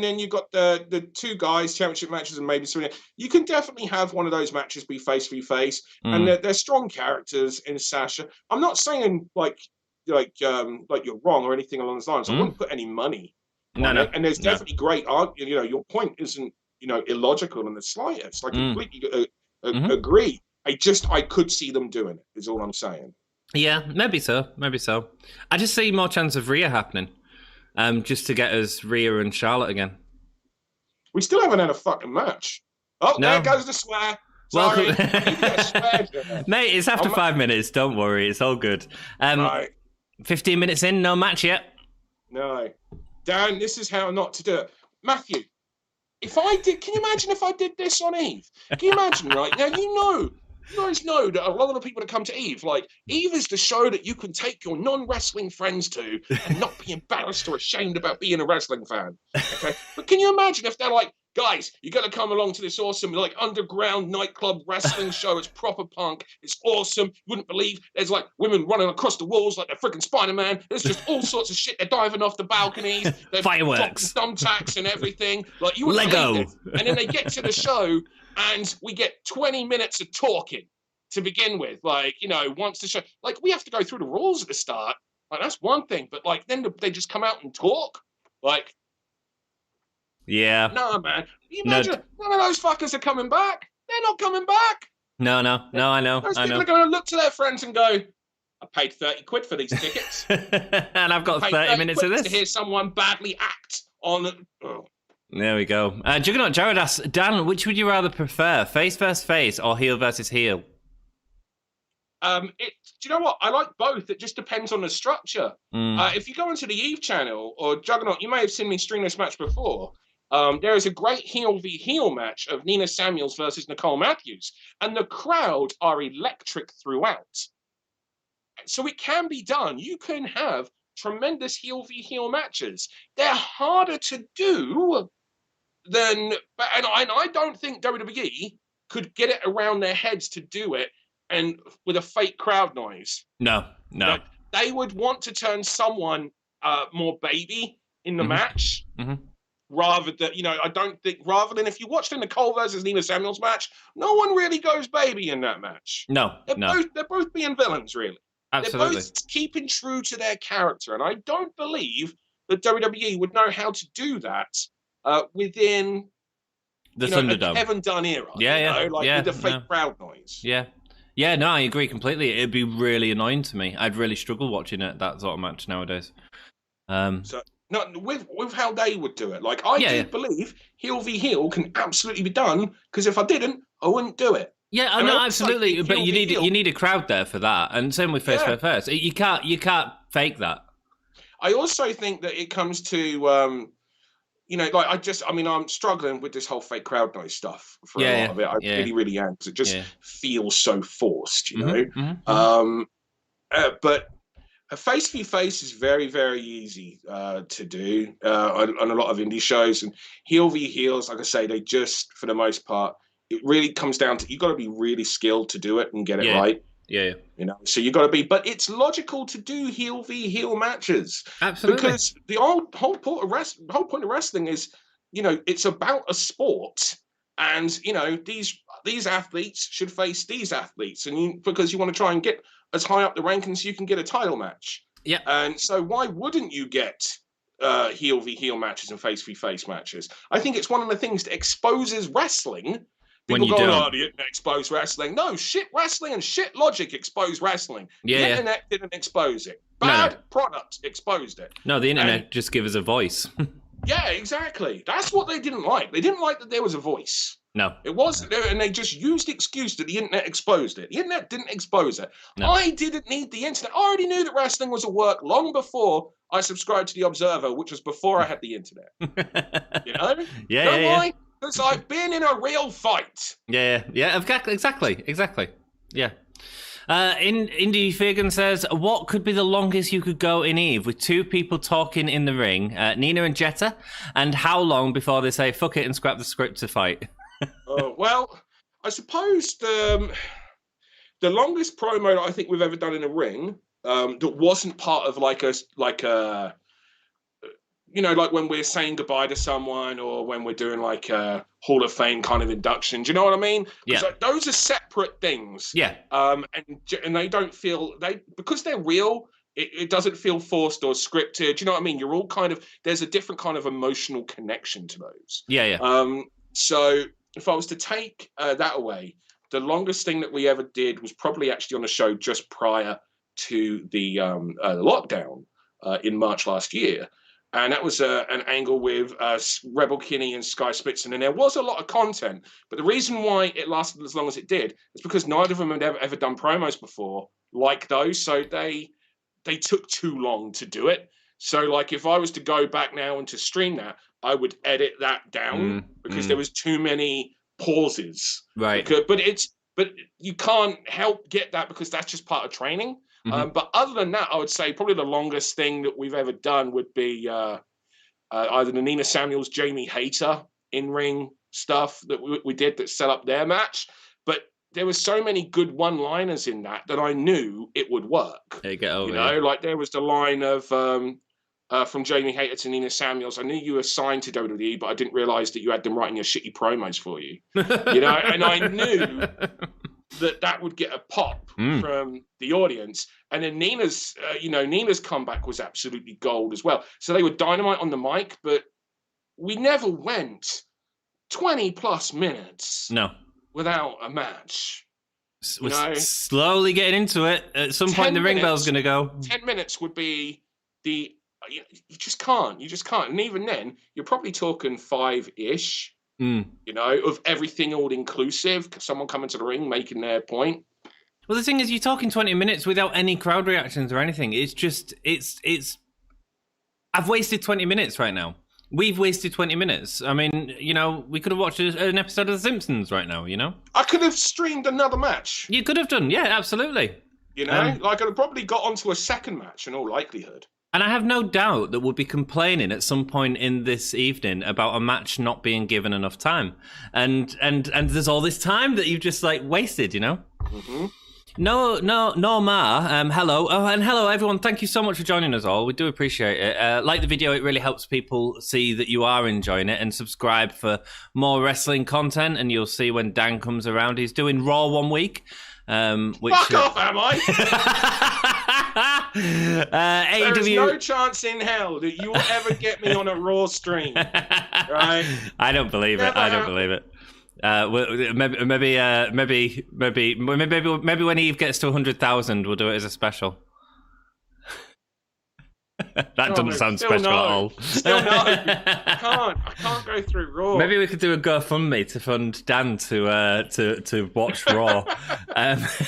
then you've got the 2 guys championship matches and maybe something. You can definitely have one of those matches be face v face, and they're strong characters in Sasha. I'm not saying like you're wrong or anything along those lines. I wouldn't put any money. No. And there's definitely great argument. Your point isn't illogical in the slightest. I completely agree. I could see them doing it. Is all I'm saying.
Yeah, maybe so. I just see more chance of Rhea happening. Just to get us Rhea and Charlotte again.
We still haven't had a fucking match. Oh, no. There goes the swear. Sorry.
Mate, it's after 5 minutes. Don't worry. It's all good.
Right.
15 minutes in, no match yet.
No. Dan, this is how not to do it. Matthew, can you imagine if I did this on Eve? Can you imagine, right? Now, you guys know that a lot of the people that come to Eve, Eve is the show that you can take your non-wrestling friends to and not be embarrassed or ashamed about being a wrestling fan. Okay? But can you imagine if they're like, guys, you got to come along to this awesome underground nightclub wrestling show. It's proper punk. It's awesome. You wouldn't believe there's women running across the walls like they're freaking Spider-Man. There's just all sorts of shit. They're diving off the balconies. They're
fireworks,
thumbtacks and everything. You wouldn't
Lego.
And then they get to the show and we get 20 minutes of talking to begin with. Once the show, we have to go through the rules at the start. That's one thing. But then they just come out and talk.
Yeah.
No, man. You imagine none of those fuckers are coming back. They're not coming back.
No, I know.
Those people are going to look to their friends and go, I paid 30 quid for these tickets.
And I've got 30 minutes of this.
To hear someone badly act on...
There we go. Juggernaut Jared asks, Dan, which would you rather prefer, face versus face or heel versus heel?
Do you know what? I like both. It just depends on the structure. If you go onto the Eve channel or Juggernaut, you may have seen me stream this match before. There is a great heel v heel match of Nina Samuels versus Nicole Matthews, and the crowd are electric throughout. So it can be done. You can have tremendous heel v heel matches. They're harder to do than, and I don't think WWE could get it around their heads to do it and with a fake crowd noise.
No.
Like, they would want to turn someone more baby in the match. Rather than, I don't think, rather than if you watch the Nicole versus Nina Samuels match, no one really goes baby in that match. They're both being villains, really.
Absolutely.
They're both keeping true to their character. And I don't believe that WWE would know how to do that within
the Thunderdome.
A Kevin Dunn era. With the fake crowd noise.
Yeah, no, I agree completely. It'd be really annoying to me. I'd really struggle watching that sort of match nowadays.
No, with how they would do it. Like, I do believe heel v heel can absolutely be done, because if I didn't, I wouldn't do it.
Yeah, no, absolutely. But you need a crowd there for that, and same with face versus face. You can't fake that. I
also think that it comes to I'm struggling with this whole fake crowd noise stuff for a lot of it. I really am, because it just feels so forced, But a face v face is very, very easy to do on a lot of indie shows, and heel v heels, like I say, they just, for the most part, it really comes down to, you got to be really skilled to do it and get it right. So you got to be, but it's logical to do heel v heel matches.
Absolutely,
because the whole point of wrestling is, it's about a sport, and these athletes should face these athletes, and because you want to try and get as high up the rankings you can get a title match. Yeah. And so why wouldn't you get heel v heel matches and face v face matches? I think it's one of the things that exposes wrestling. People go, the internet exposed wrestling. No, shit wrestling and shit logic exposed wrestling. The internet didn't expose it. Bad product exposed it.
No, the internet just gives us a voice.
Yeah, exactly. That's what they didn't like. They didn't like that there was a voice.
No.
It wasn't there, and they just used the excuse that the internet exposed it. The internet didn't expose it. No. I didn't need the internet. I already knew that wrestling was a work long before I subscribed to The Observer, which was before I had the internet. Why? Because I've been in a real fight.
Yeah, exactly. Yeah. Indy Fagan says, what could be the longest you could go in Eve with two people talking in the ring, Nina and Jetta, and how long before they say, fuck it and scrap the script to fight?
Well, I suppose the longest promo that I think we've ever done in a ring that wasn't part of like when we're saying goodbye to someone, or when we're doing like a Hall of Fame kind of induction. Do you know what I mean?
Yeah.
Like, those are separate things.
Yeah.
And they don't feel, because they're real, it doesn't feel forced or scripted. Do you know what I mean? You're all there's a different kind of emotional connection to those.
Yeah.
So if I was to take that away, the longest thing that we ever did was probably actually on a show just prior to the lockdown in March last year. And that was an angle with Rebel Kinney and Sky Spitzen. And there was a lot of content. But the reason why it lasted as long as it did is because neither of them had ever done promos before like those. So they took too long to do it. So, like, if I was to go back now and to stream that, I would edit that down because there was too many pauses.
Right.
But you can't help get that, because that's just part of training. But other than that, I would say probably the longest thing that we've ever done would be either the Nina Samuels, Jamie Hayter in-ring stuff that we did that set up their match. But there were so many good one-liners in that I knew it would work.
There you go.
Like there was the line of from Jamie Hayter to Nina Samuels. I knew you were signed to WWE, but I didn't realize that you had them writing your shitty promos for you. And I knew that would get a pop from the audience. And then Nina's comeback was absolutely gold as well. So they were dynamite on the mic, but we never went 20 plus minutes without a match.
We're slowly getting into it. At some point, the ring bell's going to go.
10 minutes would be the You just can't. You just can't. And even then, you're probably talking 5-ish.
Mm.
You know, of everything all inclusive. Someone coming to the ring making their point.
Well, the thing is, you're talking 20 minutes without any crowd reactions or anything. It's just, it's. I've wasted 20 minutes right now. We've wasted 20 minutes. I mean, you know, we could have watched an episode of The Simpsons right now, you know?
I could have streamed another match.
You could have done, yeah, absolutely.
You know, like I'd have probably got onto a second match in all likelihood.
And I have no doubt that we'll be complaining at some point in this evening about a match not being given enough time. And there's all this time that you've just, like, wasted, you know?
Mm-hmm.
No, Ma. Hello. Oh, and hello, everyone. Thank you so much for joining us all. We do appreciate it. Like the video, it really helps people see that you are enjoying it, and subscribe for more wrestling content. And you'll see when Dan comes around. He's doing Raw one week. Which,
Fuck off, am I?
AEW...
There's no chance in hell that you will ever get me on a Raw stream. Right?
I don't believe it. I don't believe it. Maybe when Eve gets to 100,000, we'll do it as a special. That doesn't sound special at all.
Still no. I can't go through Raw.
Maybe we could do a GoFundMe to fund Dan to watch Raw. Says,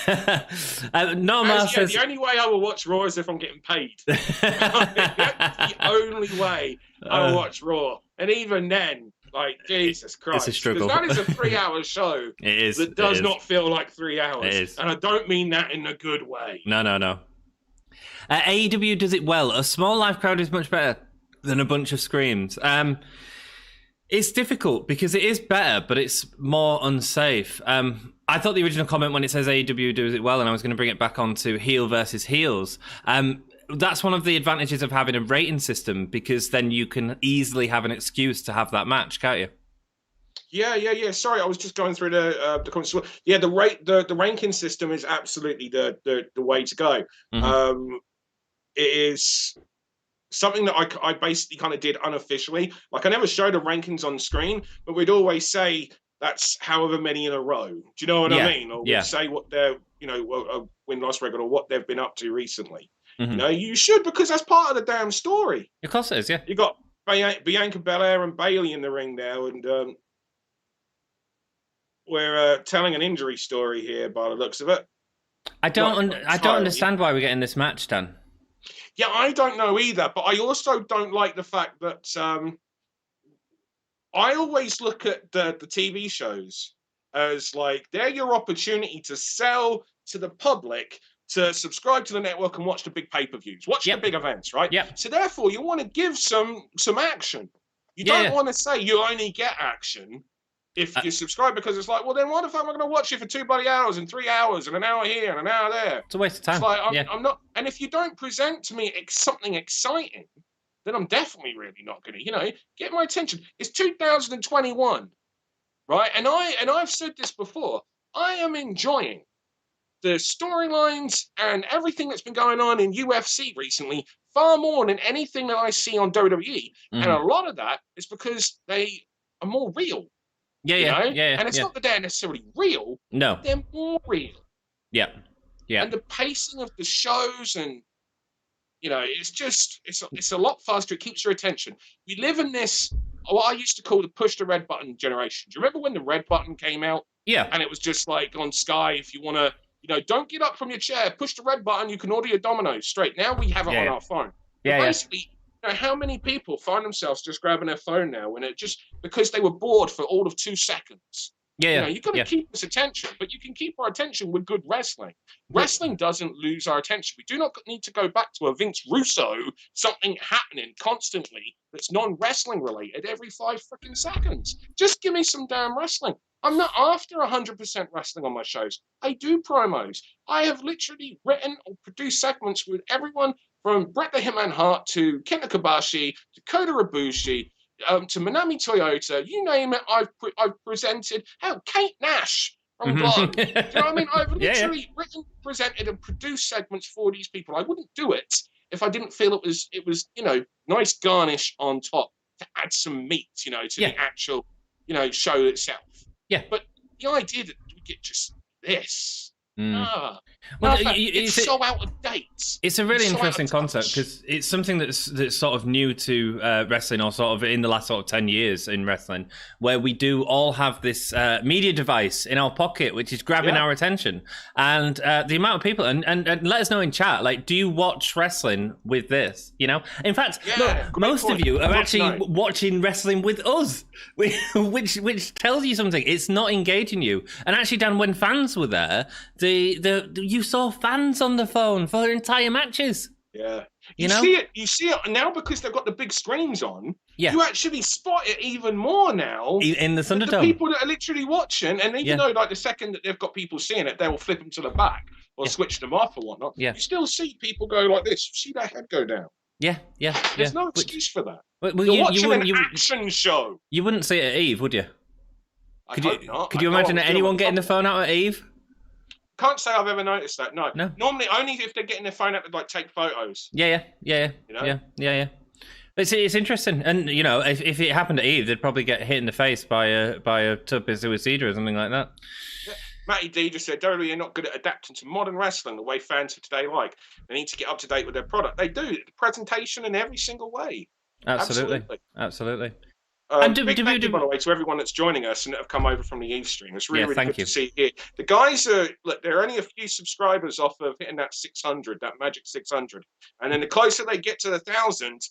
the only way I will watch Raw is if I'm getting paid. That's the only way I will watch Raw, and even then, like, Jesus Christ,
it's a struggle.
Because that is a 3-hour show.
It is.
That does not feel like 3 hours.
It is.
And I don't mean that in a good way.
No. AEW does it well. A small live crowd is much better than a bunch of screams. It's difficult because it is better, but it's more unsafe. I thought the original comment when it says AEW does it well, and I was going to bring it back onto heel versus heels. That's one of the advantages of having a rating system, because then you can easily have an excuse to have that match, can't you?
Yeah. Sorry, I was just going through the comments. Yeah, the ranking system is absolutely the way to go.
Mm-hmm.
It is something that I basically kind of did unofficially. Like, I never showed the rankings on screen, but we'd always say that's however many in a row. Do you know what I mean? Or we'd say what their, a win-loss record, or what they've been up to recently.
Mm-hmm.
You know, you should, because that's part of the damn story.
Of course it is, yeah.
You got Bianca Belair and Bayley in the ring now, and we're telling an injury story here by the looks of it.
I don't understand why we're getting this match, Dan.
Yeah, I don't know either, but I also don't like the fact that I always look at the TV shows as like they're your opportunity to sell to the public to subscribe to the network and watch the big pay-per-views, watch the big events, right?
Yep.
So therefore, you want to give some action. You don't want to say you only get action if you subscribe, because it's like, well, then what if I'm going to watch it for 2 bloody hours and 3 hours and an hour here and an hour there?
It's a waste of time.
It's like, I'm not. And if you don't present to me something exciting, then I'm definitely really not going to, get my attention. It's 2021, right? And I've said this before. I am enjoying the storylines and everything that's been going on in UFC recently far more than anything that I see on WWE. Mm-hmm. And a lot of that is because they are more real.
Yeah.
And it's not that they're necessarily real.
No.
They're more real.
Yeah.
And the pacing of the shows, and it's a lot faster. It keeps your attention. We live in this, what I used to call the push the red button generation. Do you remember when the red button came out?
Yeah.
And it was just like on Sky, if you want to, don't get up from your chair, push the red button, you can order your Domino's straight. Now we have it on our phone. Basically, how many people find themselves just grabbing their phone now when it just because they were bored for all of 2 seconds? You've got to keep this attention, but you can keep our attention with good wrestling. Wrestling doesn't lose our attention. We do not need to go back to a Vince Russo, something happening constantly that's non-wrestling related every 5 freaking seconds. Just give me some damn wrestling. I'm not after 100% wrestling on my shows. I do promos. I have literally written or produced segments with everyone from Bret the Hitman Hart to Kenta Kobashi to Kota Ibushi, to Manami Toyota, you name it, I've presented. Hell, Kate Nash from Glow. Do you know what I mean? I've literally written, presented, and produced segments for these people. I wouldn't do it if I didn't feel it was nice garnish on top to add some meat, to the actual, show itself.
Yeah.
But the idea that we get just this, Ah,
Well,
no, it's so out of date.
It's a really
It's so
interesting
out of touch.
concept because it's something that's sort of new to wrestling, or sort of in the last sort of 10 years in wrestling, where we do all have this media device in our pocket, which is grabbing our attention. And the amount of people, and let us know in chat, like, do you watch wrestling with this? You know, in fact, look, most of you are actually watching wrestling with us, which tells you something. It's not engaging you. And actually, Dan, when fans were there, you saw fans on the phone for entire matches.
Yeah.
You
see it now because they've got the big screens on.
Yeah.
You actually spot it even more now.
In the Thunderdome.
The people that are literally watching, and even though like the second that they've got people seeing it, they will flip them to the back or switch them off or whatnot.
Yeah.
You still see people go like this. See their head go down.
Yeah.
There's no excuse for that.
Well,
You're watching an action show.
You wouldn't see it at Eve, would you?
I hope not.
Could you imagine anyone getting the phone out at Eve?
Can't say I've ever noticed that. No. Normally, only if they're getting their phone out to like take photos.
Yeah.
You know?
Yeah. It's interesting, and you know, if it happened at Eve, they'd probably get hit in the face by a tub of suicida or something like that.
Yeah. Matty D just said, "WWE, you're not good at adapting to modern wrestling the way fans of today like. They need to get up to date with their product. They do. The presentation in every single way.
Absolutely.
And big thank you, by the way, to everyone that's joining us and that have come over from the Eve stream. It's really good to see here. The guys they're only a few subscribers off of hitting that 600, that magic 600. And then the closer they get to the 1,000,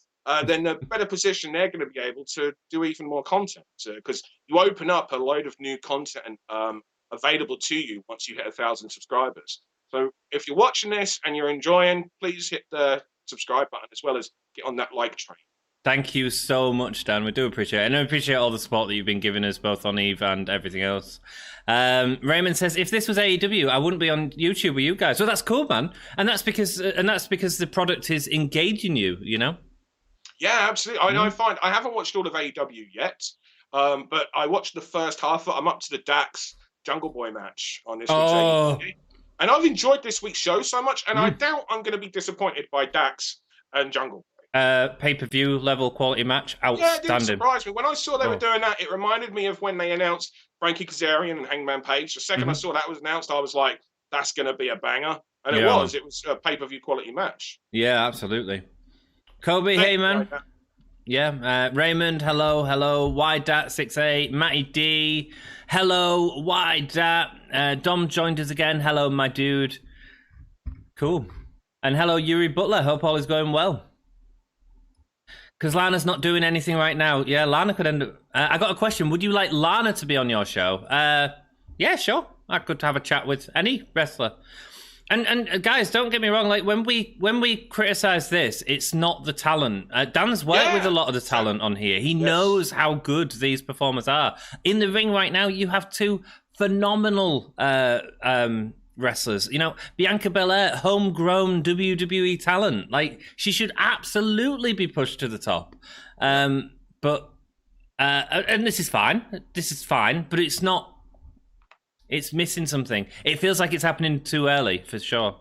then the better position they're going to be able to do even more content. Because you open up a load of new content available to you once you hit 1,000 subscribers. So if you're watching this and you're enjoying, please hit the subscribe button as well as get on that like train.
Thank you so much, Dan. We do appreciate it. And I appreciate all the support that you've been giving us, both on Eve and everything else. Raymond says, if this was AEW, I wouldn't be on YouTube with you guys. Well, that's cool, man. And that's because the product is engaging you, you know?
Yeah, absolutely. I find I haven't watched all of AEW yet, but I watched the first half. I'm up to the Dax Jungle Boy match on this week's AEW. And I've enjoyed this week's show so much, and I doubt I'm going to be disappointed by Dax and Jungle Boy.
Pay-per-view level quality match, outstanding.
Yeah, it didn't surprise me. When I saw they were doing that, it reminded me of when they announced Frankie Kazarian and Hangman Page. The second I saw that was announced, I was like, that's going to be a banger. And it was. It was a pay-per-view quality match.
Yeah, absolutely. Kobe, hey, man. Yeah, Raymond, hello. YDat68, Matty D, hello. YDat, Dom joined us again. Hello, my dude. Cool. And hello, Yuri Butler. Hope all is going well. Because Lana's not doing anything right now. Yeah, Lana could end up... I got a question. Would you like Lana to be on your show? Yeah, sure. I could have a chat with any wrestler. And guys, don't get me wrong. Like when we criticize this, it's not the talent. Dan's worked with a lot of the talent on here. He knows how good these performers are. In the ring right now, you have two phenomenal wrestlers. You know, Bianca Belair, homegrown WWE talent. Like, she should absolutely be pushed to the top. But this is fine. But it's not. It's missing something. It feels like it's happening too early, for sure.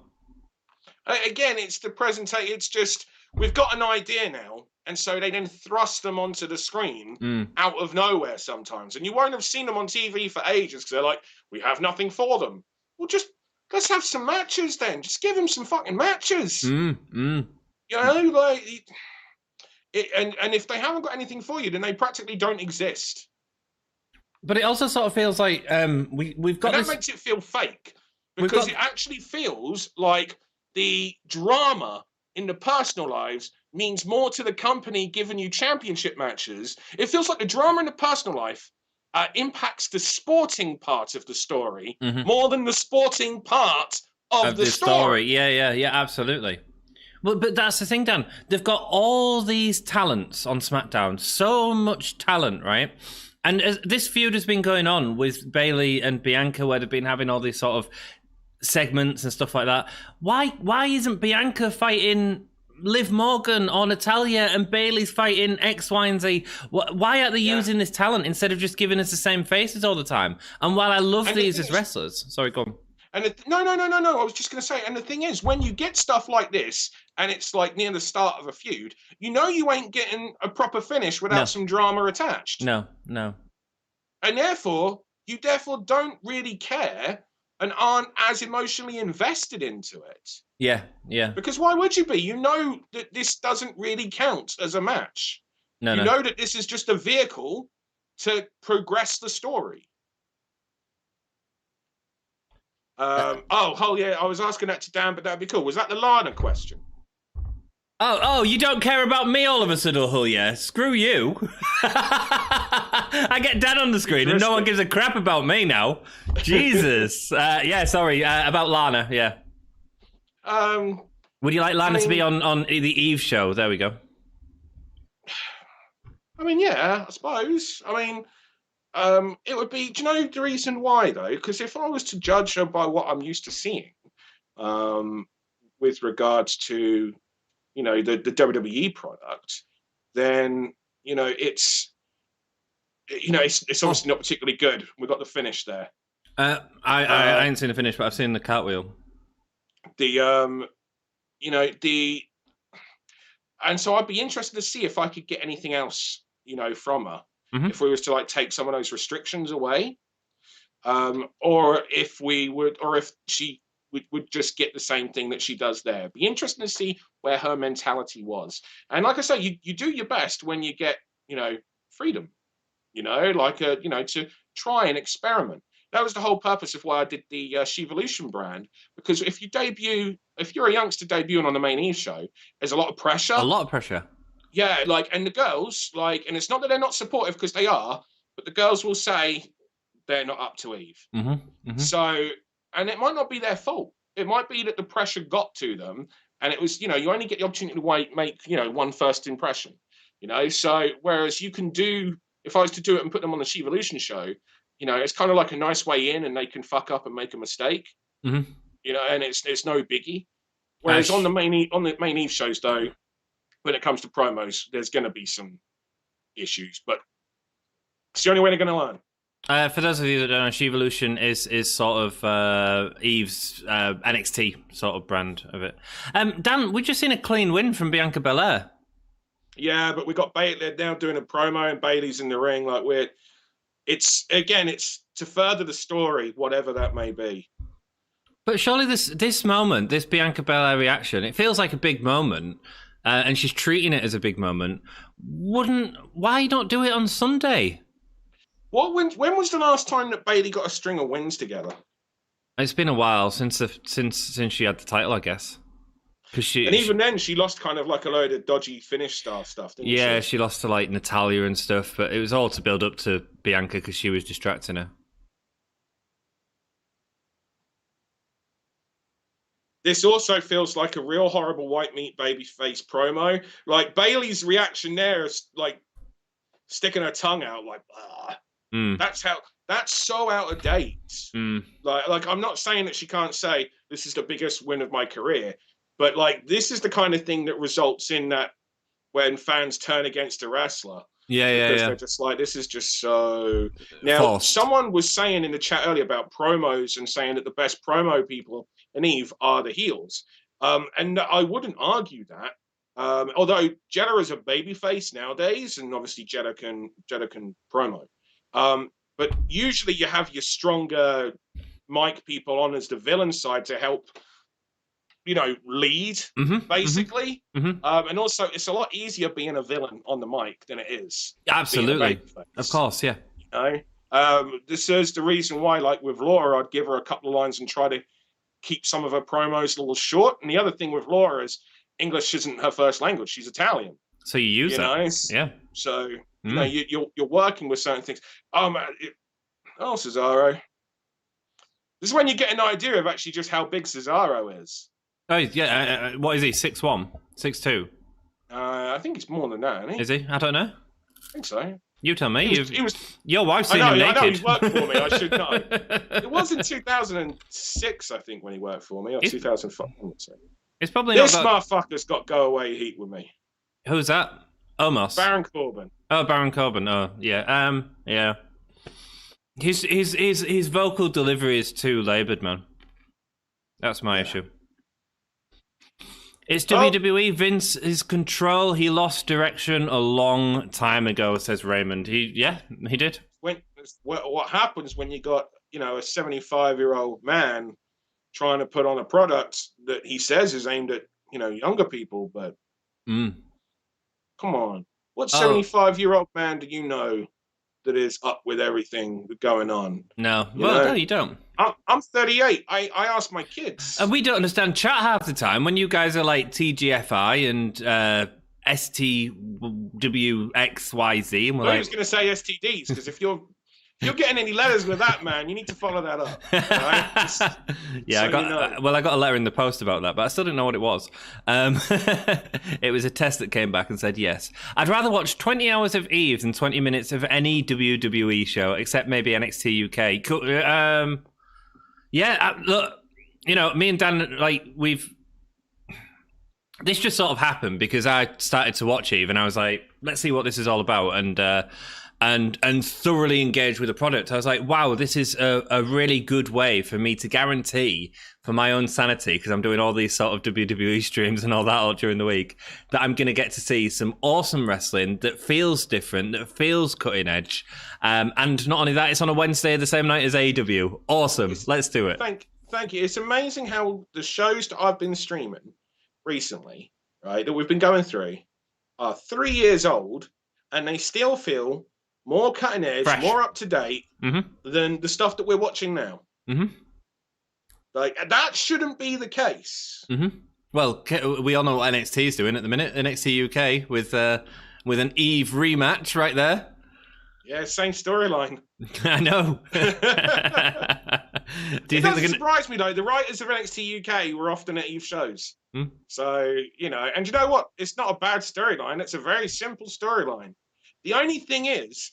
Again, it's the presentation. It's just, we've got an idea now, and so they then thrust them onto the screen out of nowhere sometimes. And you won't have seen them on TV for ages because they're like, we have nothing for them. Well, just let's have some matches then. Just give them some fucking matches. You know, like, and if they haven't got anything for you, then they practically don't exist.
But it also sort of feels like we've got.
And that makes it feel fake because it actually feels like the drama in the personal lives means more to the company giving you championship matches. It feels like the drama in the personal life impacts the sporting part of the story more than the sporting part of the story.
Yeah, absolutely. But that's the thing, Dan. They've got all these talents on SmackDown, so much talent, right? And as this feud has been going on with Bayley and Bianca, where they've been having all these sort of segments and stuff like that. Why isn't Bianca fighting Liv Morgan or Natalya and Bayley's fighting X, Y, and Z? Why aren't they using this talent instead of just giving us the same faces all the time? And while I love these as wrestlers, sorry, go on.
And no. I was just going to say, and the thing is, when you get stuff like this, and it's like near the start of a feud, you know you ain't getting a proper finish without some drama attached.
No.
And therefore, you don't really care and aren't as emotionally invested into it.
Yeah, yeah.
Because why would you be? You know that this doesn't really count as a match.
No,
you
no.
know that this is just a vehicle to progress the story. Oh yeah, I was asking that to Dan, but that'd be cool. Was that the Lana question?
Oh, you don't care about me all of a sudden, Hull, yeah? Screw you. I get Dan on the screen and no one gives a crap about me now. Jesus. Yeah, sorry, about Lana, yeah. Would you like Lana to be on the Eve show? There we go.
I mean, yeah, I suppose. I mean, it would be, do you know the reason why, though? Because if I was to judge her by what I'm used to seeing, with regards to, you know, the WWE product, then, you know, it's obviously not particularly good. We got the finish there.
I ain't seen the finish, but I've seen the cartwheel.
And so I'd be interested to see if I could get anything else, you know, from her. If we was to like take some of those restrictions away, or if she would just get the same thing that she does there. It'd be interesting to see where her mentality was. And like I say, you do your best when you get, you know, freedom, you know, like to try and experiment. That was the whole purpose of why I did the Shevolution brand, because if you're a youngster debuting on the main Eve show, there's a lot of pressure.
A lot of pressure.
Yeah, like, and the girls, like, and it's not that they're not supportive, because they are, but the girls will say they're not up to Eve. So, and it might not be their fault. It might be that the pressure got to them, and it was, you know, you only get the opportunity to make, you know, one first impression, you know. So, whereas you can do, if I was to do it and put them on the Shevolution show, you know, it's kind of like a nice way in, and they can fuck up and make a mistake, you know, and it's no biggie. Whereas on the main Eve shows, though, when it comes to promos, there's going to be some issues, but it's the only way they're going to learn.
For those of you that don't know, Shevolution is sort of Eve's NXT sort of brand of it. Dan, we just seen a clean win from Bianca Belair.
Yeah, but we got Bayley now doing a promo, and Bayley's in the ring. Like, it's to further the story, whatever that may be.
But surely this moment, this Bianca Belair reaction, it feels like a big moment. And she's treating it as a big moment. Why not do it on Sunday?
When was the last time that Bayley got a string of wins together?
It's been a while since she had the title, I guess.
Even then, she lost kind of like a load of dodgy finish stuff, didn't she?
She lost to like Natalia and stuff, but it was all to build up to Bianca because she was distracting her.
This also feels like a real horrible white meat babyface promo. Like, Bayley's reaction there is like sticking her tongue out, like, that's so out of date. Like I'm not saying that she can't say this is the biggest win of my career, but like, this is the kind of thing that results in that when fans turn against a wrestler. Because they're just like, this is just so. Now,
Forced.
Someone was saying in the chat earlier about promos and saying that the best promo people in Eve are the heels. And I wouldn't argue that. Although Jeddah is a babyface nowadays, and obviously Jeddah can promo. But usually you have your stronger mic people on as the villain side to help, you know, lead, basically. And also, it's a lot easier being a villain on the mic than it is.
Absolutely. Of course, yeah.
You know? This is the reason why, like with Laura, I'd give her a couple of lines and try to keep some of her promos a little short. And the other thing with Laura is English isn't her first language. She's Italian.
So you use that. Yeah.
So, you know, you're working with certain things. Cesaro. This is when you get an idea of actually just how big Cesaro is.
Oh, yeah. What is he? 6'1"? 6'2"?
I think it's more than that, isn't he?
Is he? I don't know.
I think so.
You tell me.
He was,
your wife's seen him naked.
I know, he's worked for me. I should know. It was in 2006, I think, when he worked for me, or 2005.
It's probably
this
not
motherfucker's got go-away heat with me.
Who's that? Omos.
Baron Corbin.
Oh, Baron Corbin. Oh, yeah. Yeah. His vocal delivery is too laboured, man. That's my issue. It's WWE. Vince, his control. He lost direction a long time ago, says Raymond. He did.
What happens when you got you know, a 75-year-old man trying to put on a product that he says is aimed at, you know, younger people. But come on, what 75-year-old man do you know that is up with everything going on?
No, no, you don't.
I'm 38. I ask my kids,
and we don't understand chat half the time when you guys are like TGFI and STWXYZ, and we're
I was going to say STDs, because if you're getting any letters with that, man, you need to follow that up. Right?
Yeah, I got a letter in the post about that, but I still didn't know what it was. It was a test that came back and said yes. I'd rather watch 20 hours of Eve than 20 minutes of any WWE show, except maybe NXT UK. Cool. Look, you know, me and Dan, like, this just sort of happened because I started to watch Eve and I was like, let's see what this is all about, and thoroughly engaged with the product. I was like, wow, this is a really good way for me to guarantee for my own sanity, because I'm doing all these sort of WWE streams and all that all during the week, that I'm going to get to see some awesome wrestling that feels different, that feels cutting edge. And not only that, it's on a Wednesday, the same night as AEW. Awesome. Let's do it.
Thank you. It's amazing how the shows that I've been streaming recently, right, that we've been going through, are 3 years old, and they still feel more cutting edge, fresh, more up to date than the stuff that we're watching now. Like, that shouldn't be the case.
Well, we all know what NXT is doing at the minute. NXT UK with an Eve rematch right there.
Yeah, same storyline.
I know.
It doesn't surprise me, though. The writers of NXT UK were often at Eve shows. So, you know, and you know what? It's not a bad storyline. It's a very simple storyline. The only thing is,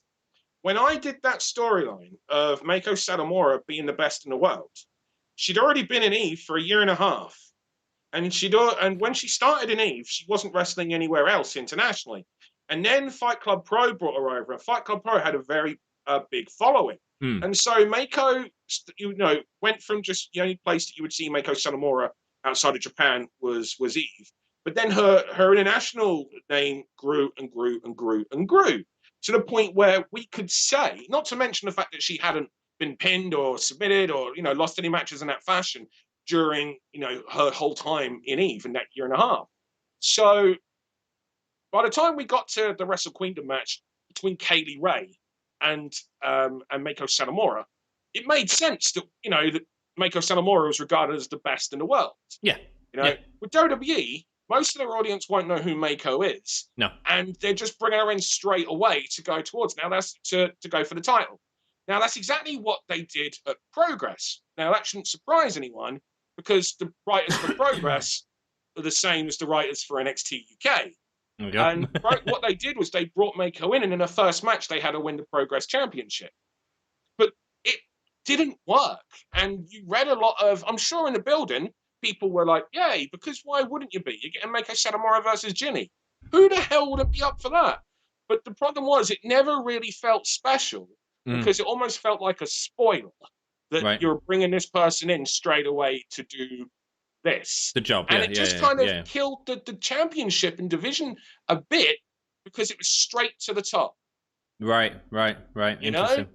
when I did that storyline of Meiko Satomura being the best in the world, she'd already been in Eve for a year and a half. And when she started in Eve, she wasn't wrestling anywhere else internationally. And then Fight Club Pro brought her over, and Fight Club Pro had a very big following. And so Meiko, you know, went from just the only place that you would see Meiko Satomura outside of Japan was Eve. But then her international name grew and grew and grew and grew, to the point where we could say, not to mention the fact that she hadn't been pinned or submitted or, you know, lost any matches in that fashion during, you know, her whole time in Eve in that year and a half. So by the time we got to the Wrestle Queendom match between Kaylee Ray and Meiko Satomura, it made sense that, you know, that Meiko Satomura was regarded as the best in the world.
Yeah.
You know, with WWE, most of their audience won't know who Meiko is.
No.
And they're just bringing her in straight away to go towards. Now, that's to go for the title. Now, that's exactly what they did at Progress. Now, that shouldn't surprise anyone, because the writers for Progress are the same as the writers for NXT UK.
Okay.
And what they did was they brought Meiko in, and in the first match, they had her win the Progress Championship. But it didn't work. And you read a lot of, I'm sure in the building, people were like, yay, because why wouldn't you be? You're getting Meiko Satomura versus Gimme. Who the hell would be up for that? But the problem was, it never really felt special, because it almost felt like a spoiler that you're bringing this person in straight away to do this.
The job.
And it just kind of killed the championship and division a bit, because it was straight to the top.
Right. Interesting.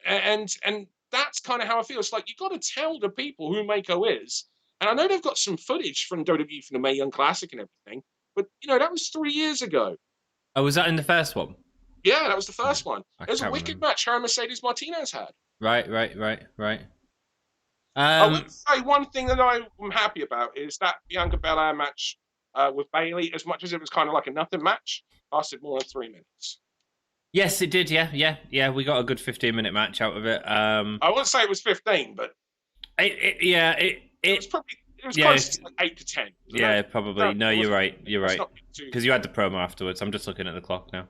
And that's kind of how I feel. It's like, you got to tell the people who Meiko is. And I know they've got some footage from WWE from the Mae Young Classic and everything, but, you know, that was 3 years ago.
Oh, was that in the first one?
Yeah, that was the first one. It was a wicked match her and Mercedes Martinez had.
Right.
I would say one thing that I'm happy about is that Bianca Belair match with Bayley, as much as it was kind of like a nothing match, lasted more than 3 minutes.
Yes, it did. Yeah. We got a good 15-minute match out of it.
I wouldn't say it was 15, but it was probably close to like 8 to 10.
Yeah,
it?
Probably. No, you're right. Because you had the promo afterwards. I'm just looking at the clock now.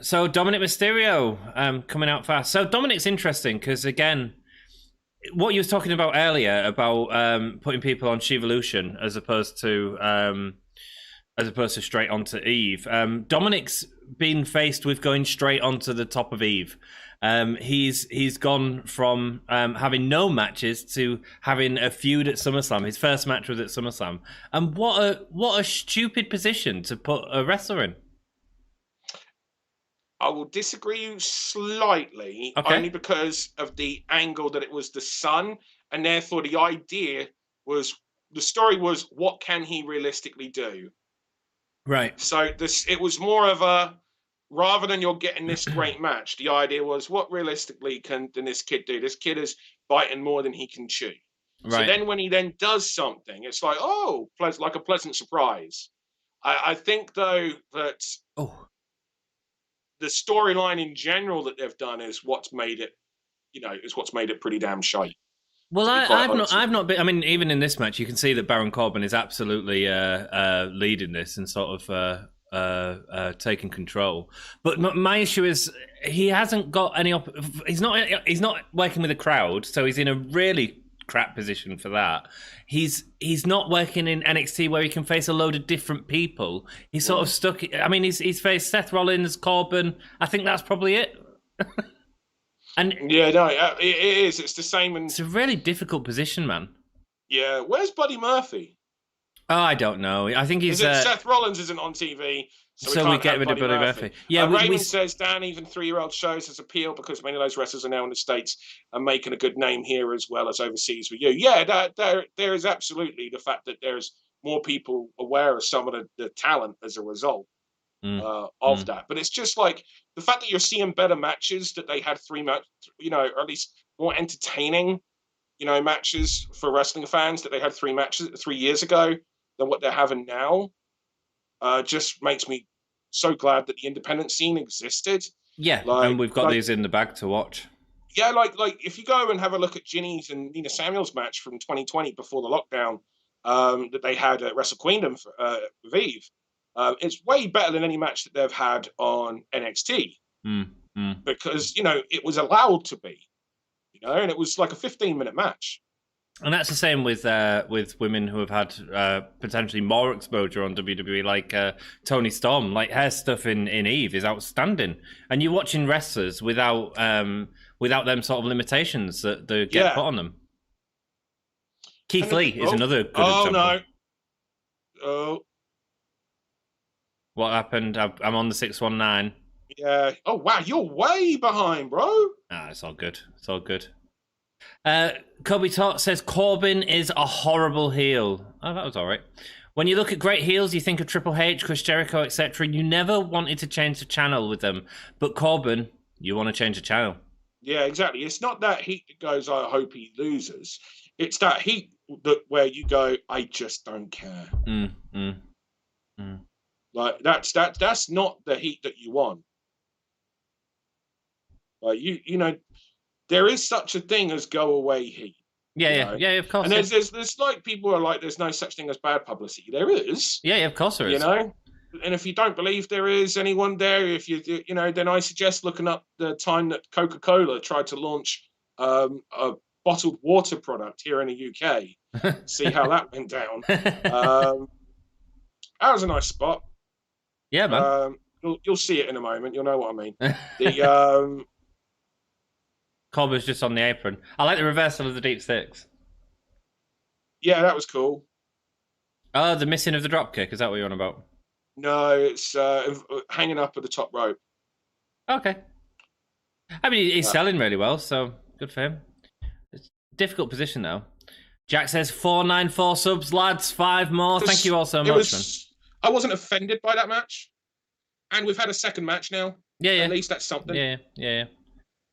So Dominic Mysterio coming out fast. So Dominic's interesting because, again, what you were talking about earlier about putting people on Shevolution as opposed to straight onto Eve. Dominic's been faced with going straight onto the top of Eve. He's gone from having no matches to having a feud at SummerSlam. His first match was at SummerSlam. And what a stupid position to put a wrestler in.
I will disagree slightly,
Okay.
only because of the angle that it was the son, and therefore the idea was the story was what can he realistically do.
Right.
So it was more of a rather than you're getting this great match, the idea was what realistically can this kid do? This kid is biting more than he can chew. So
Right.
then when he then does something, it's like, oh, like a pleasant surprise. I think though that
Oh.
the storyline in general that they've done is what's made it, is what's made it pretty damn shite.
Well,
To be quite honest with
I've not been. I mean, even in this match, you can see that Baron Corbin is absolutely leading this and sort of taking control. But my issue is he hasn't got any. He's not working with a crowd, so he's in a really crap position for that. He's not working in NXT where he can face a load of different people. He's sort of stuck. I mean, he's faced Seth Rollins, Corbin. I think that's probably it. And
yeah, no, it is. It's the same. And
it's a really difficult position, man.
yeah, where's Buddy Murphy?
Oh, I don't know. I think he's.
Seth Rollins isn't on TV,
so we get rid of Buddy Murphy. Yeah,
Raymond says, Dan, even 3-year-old shows his appeal because many of those wrestlers are now in the States and making a good name here as well as overseas with you. Yeah, there is absolutely the fact that there's more people aware of some of the talent as a result of that. But it's just like the fact that you're seeing better matches, that they had 3 matches, or at least more entertaining, matches for wrestling fans, that they had 3 matches 3 years ago than what they're having now. Just makes me so glad that the independent scene existed.
Yeah, and we've got these in the bag to watch.
Yeah, like if you go and have a look at Ginny's and Nina Samuels match from 2020 before the lockdown that they had at Wrestle Queendom for Vive, it's way better than any match that they've had on NXT because it was allowed to be, and it was like a 15-minute match.
And that's the same with women who have had potentially more exposure on WWE, like Toni Storm. Like her stuff in Eve is outstanding, and you're watching wrestlers without them sort of limitations that get put on them. Keith Lee is another good example.
No! Oh,
what happened? I'm on the 619.
Yeah. Oh wow, you're way behind, bro.
Ah, it's all good. It's all good. Kobe Tot says Corbin is a horrible heel. Oh, that was all right. When you look at great heels, you think of Triple H, Chris Jericho, etc. You never wanted to change the channel with them, but Corbin, you want to change the channel.
Yeah, exactly. It's not that heat that goes, I hope he loses. It's that heat that where you go, I just don't care. Like that's not the heat that you want. Like there is such a thing as go away heat.
Yeah, of course.
And there's like people are like, there's no such thing as bad publicity. There is.
Yeah, of course there is.
And if you don't believe there is anyone there, if then I suggest looking up the time that Coca-Cola tried to launch a bottled water product here in the UK. See how that went down. That was a nice spot.
Yeah, man.
You'll see it in a moment. You'll know what I mean. The
Corbin's just on the apron. I like the reversal of the deep six.
Yeah, that was cool.
Oh, the missing of the dropkick. Is that what you're on about?
No, it's hanging up at the top rope.
Okay. I mean, he's selling really well, so good for him. It's a difficult position, though. Jack says 494 subs, lads. 5 more. Thank you all so much, man.
I wasn't offended by that match. And we've had a second match now.
Yeah.
At least that's something.
Yeah.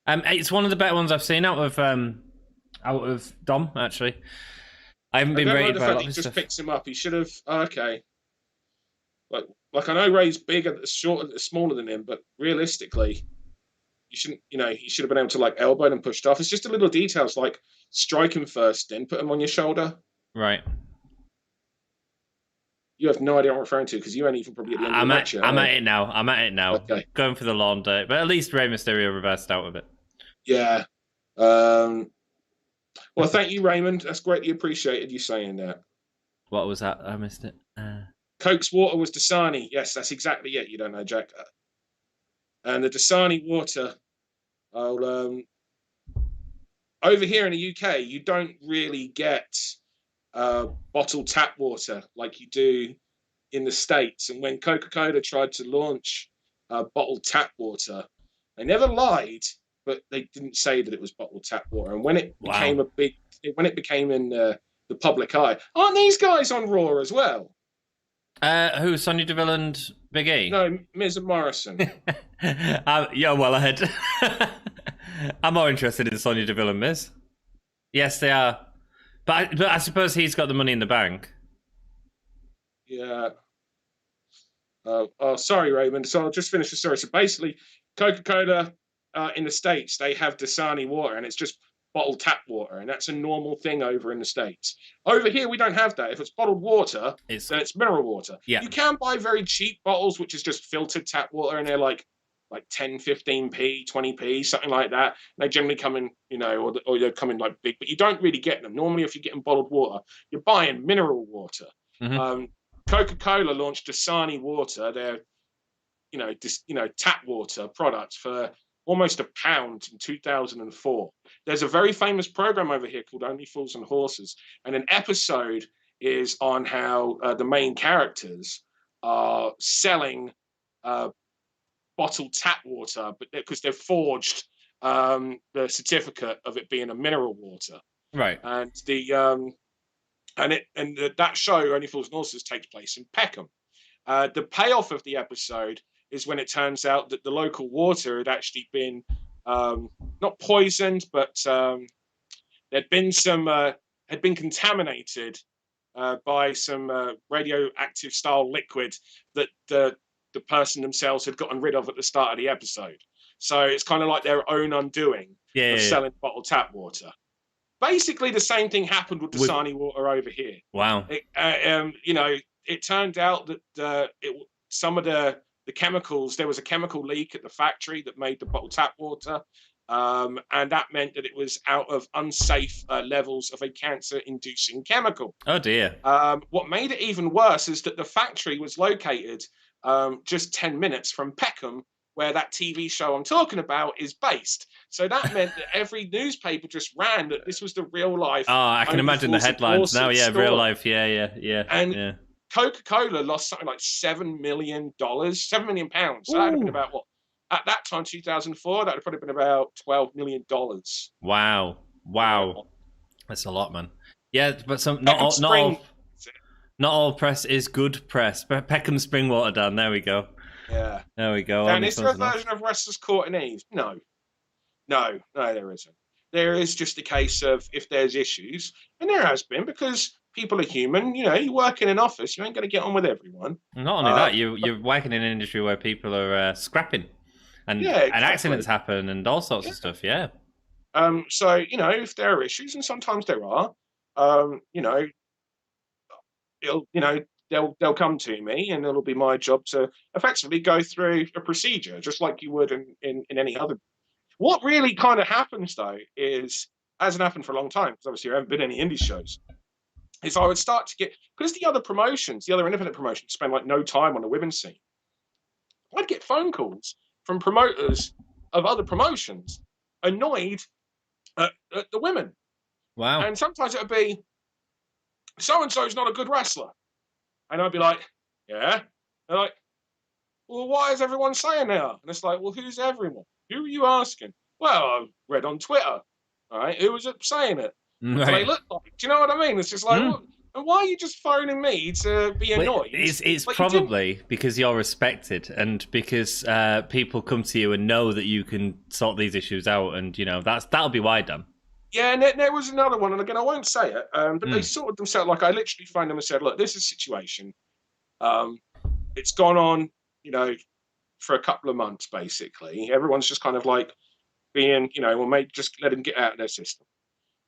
It's one of the better ones I've seen out of Dom, actually. I haven't been rated by a lot of
he just
stuff.
picks him up. He should have. Okay. Like I know Ray's bigger, smaller than him, but realistically, you shouldn't. He should have been able to like elbow and pushed off. It's just the little details, like strike him first, then put him on your shoulder.
Right.
You have no idea what I'm referring to because you ain't even probably at the end of the match yet.
I'm at it now.
Okay.
Going for the lawn date, but at least Rey Mysterio reversed out of it.
Yeah. Well, thank you, Raymond. That's greatly appreciated you saying that.
What was that? I missed it.
Coke's water was Dasani. Yes, that's exactly it. You don't know, Jack. And the Dasani water, over here in the UK, you don't really get bottled tap water like you do in the States. And when Coca-Cola tried to launch bottled tap water. They never lied, but they didn't say that it was bottled tap water. And when it became when it became in the public eye, aren't these guys on Raw as well?
Who? Sonya Deville and Big E?
No, Miz and Morrison.
You're well ahead. I'm more interested in Sonya Deville and Miz. Yes, they are. But I suppose he's got the money in the bank.
Yeah. Oh, sorry, Raymond. So I'll just finish the story. So basically, Coca-Cola in the States, they have Dasani water, and it's just bottled tap water, and that's a normal thing over in the States. Over here, we don't have that. If it's bottled water, then it's mineral water.
Yeah.
You can buy very cheap bottles, which is just filtered tap water, and they're like 10, 15p, 20p, something like that. They generally come in, or they come in like big, but you don't really get them. Normally, if you're getting bottled water, you're buying mineral water.
Mm-hmm.
Coca-Cola launched Dasani water, their, tap water product for almost £1 in 2004. There's a very famous program over here called Only Fools and Horses, and an episode is on how the main characters are selling bottled tap water, but because they've forged the certificate of it being a mineral water,
right?
And that show, Only Fools and Horses, takes place in Peckham. The payoff of the episode is when it turns out that the local water had actually been not poisoned, but had been contaminated by some radioactive style liquid that the person themselves had gotten rid of at the start of the episode. So it's kind of like their own undoing of selling bottled tap water. Basically, the same thing happened with Dasani water over here.
Wow.
It turned out that some of the chemicals, there was a chemical leak at the factory that made the bottled tap water. And that meant that it was out of unsafe levels of a cancer-inducing chemical.
Oh, dear.
What made it even worse is that the factory was located just 10 minutes from Peckham, where that TV show I'm talking about is based. So that meant that every newspaper just ran that this was the real life.
Oh, I can imagine the headlines now. Yeah,
story.
Real life. Yeah.
And Coca-Cola lost something like £7 million, £7 million. So that would have been about what? At that time, 2004, that would have probably been about $12 million.
Wow. That's a lot, man. Yeah, but not all press is good press. Peckham Springwater, Dan. There we go.
Yeah.
There we go.
And is there a version of Wrestlers Court in Eve? No, there isn't. There is just a case of if there's issues, and there has been, because people are human. You work in an office, you ain't going to get on with everyone.
Not only that, you're working in an industry where people are scrapping, and accidents happen, and all sorts of stuff. Yeah.
So if there are issues, and sometimes there are, they'll come to me, and it'll be my job to effectively go through a procedure, just like you would in any other. What really kind of happens, though, is, hasn't happened for a long time, because obviously there haven't been any indie shows, is I would start to get, because the other independent promotions spend like no time on the women's scene, I'd get phone calls from promoters of other promotions annoyed at the women.
Wow.
And sometimes it would be, so-and-so's not a good wrestler. And I'd be like, yeah. They're like, well, why is everyone saying that? And it's like, well, who's everyone? Who are you asking? Well, I read on Twitter. All right, who was it saying it?
Right.
What do they look like? Do you know what I mean? It's just like, and why are you just phoning me to be annoyed?
It's probably because you're respected, and because people come to you and know that you can sort these issues out, and that'll be why, Dan.
Yeah, and there was another one, and again, I won't say it, but they sorted themselves. Like, I literally phoned them and said, look, this is a situation. It's gone on, for a couple of months, basically. Everyone's just kind of like being, well, maybe just let them get out of their system.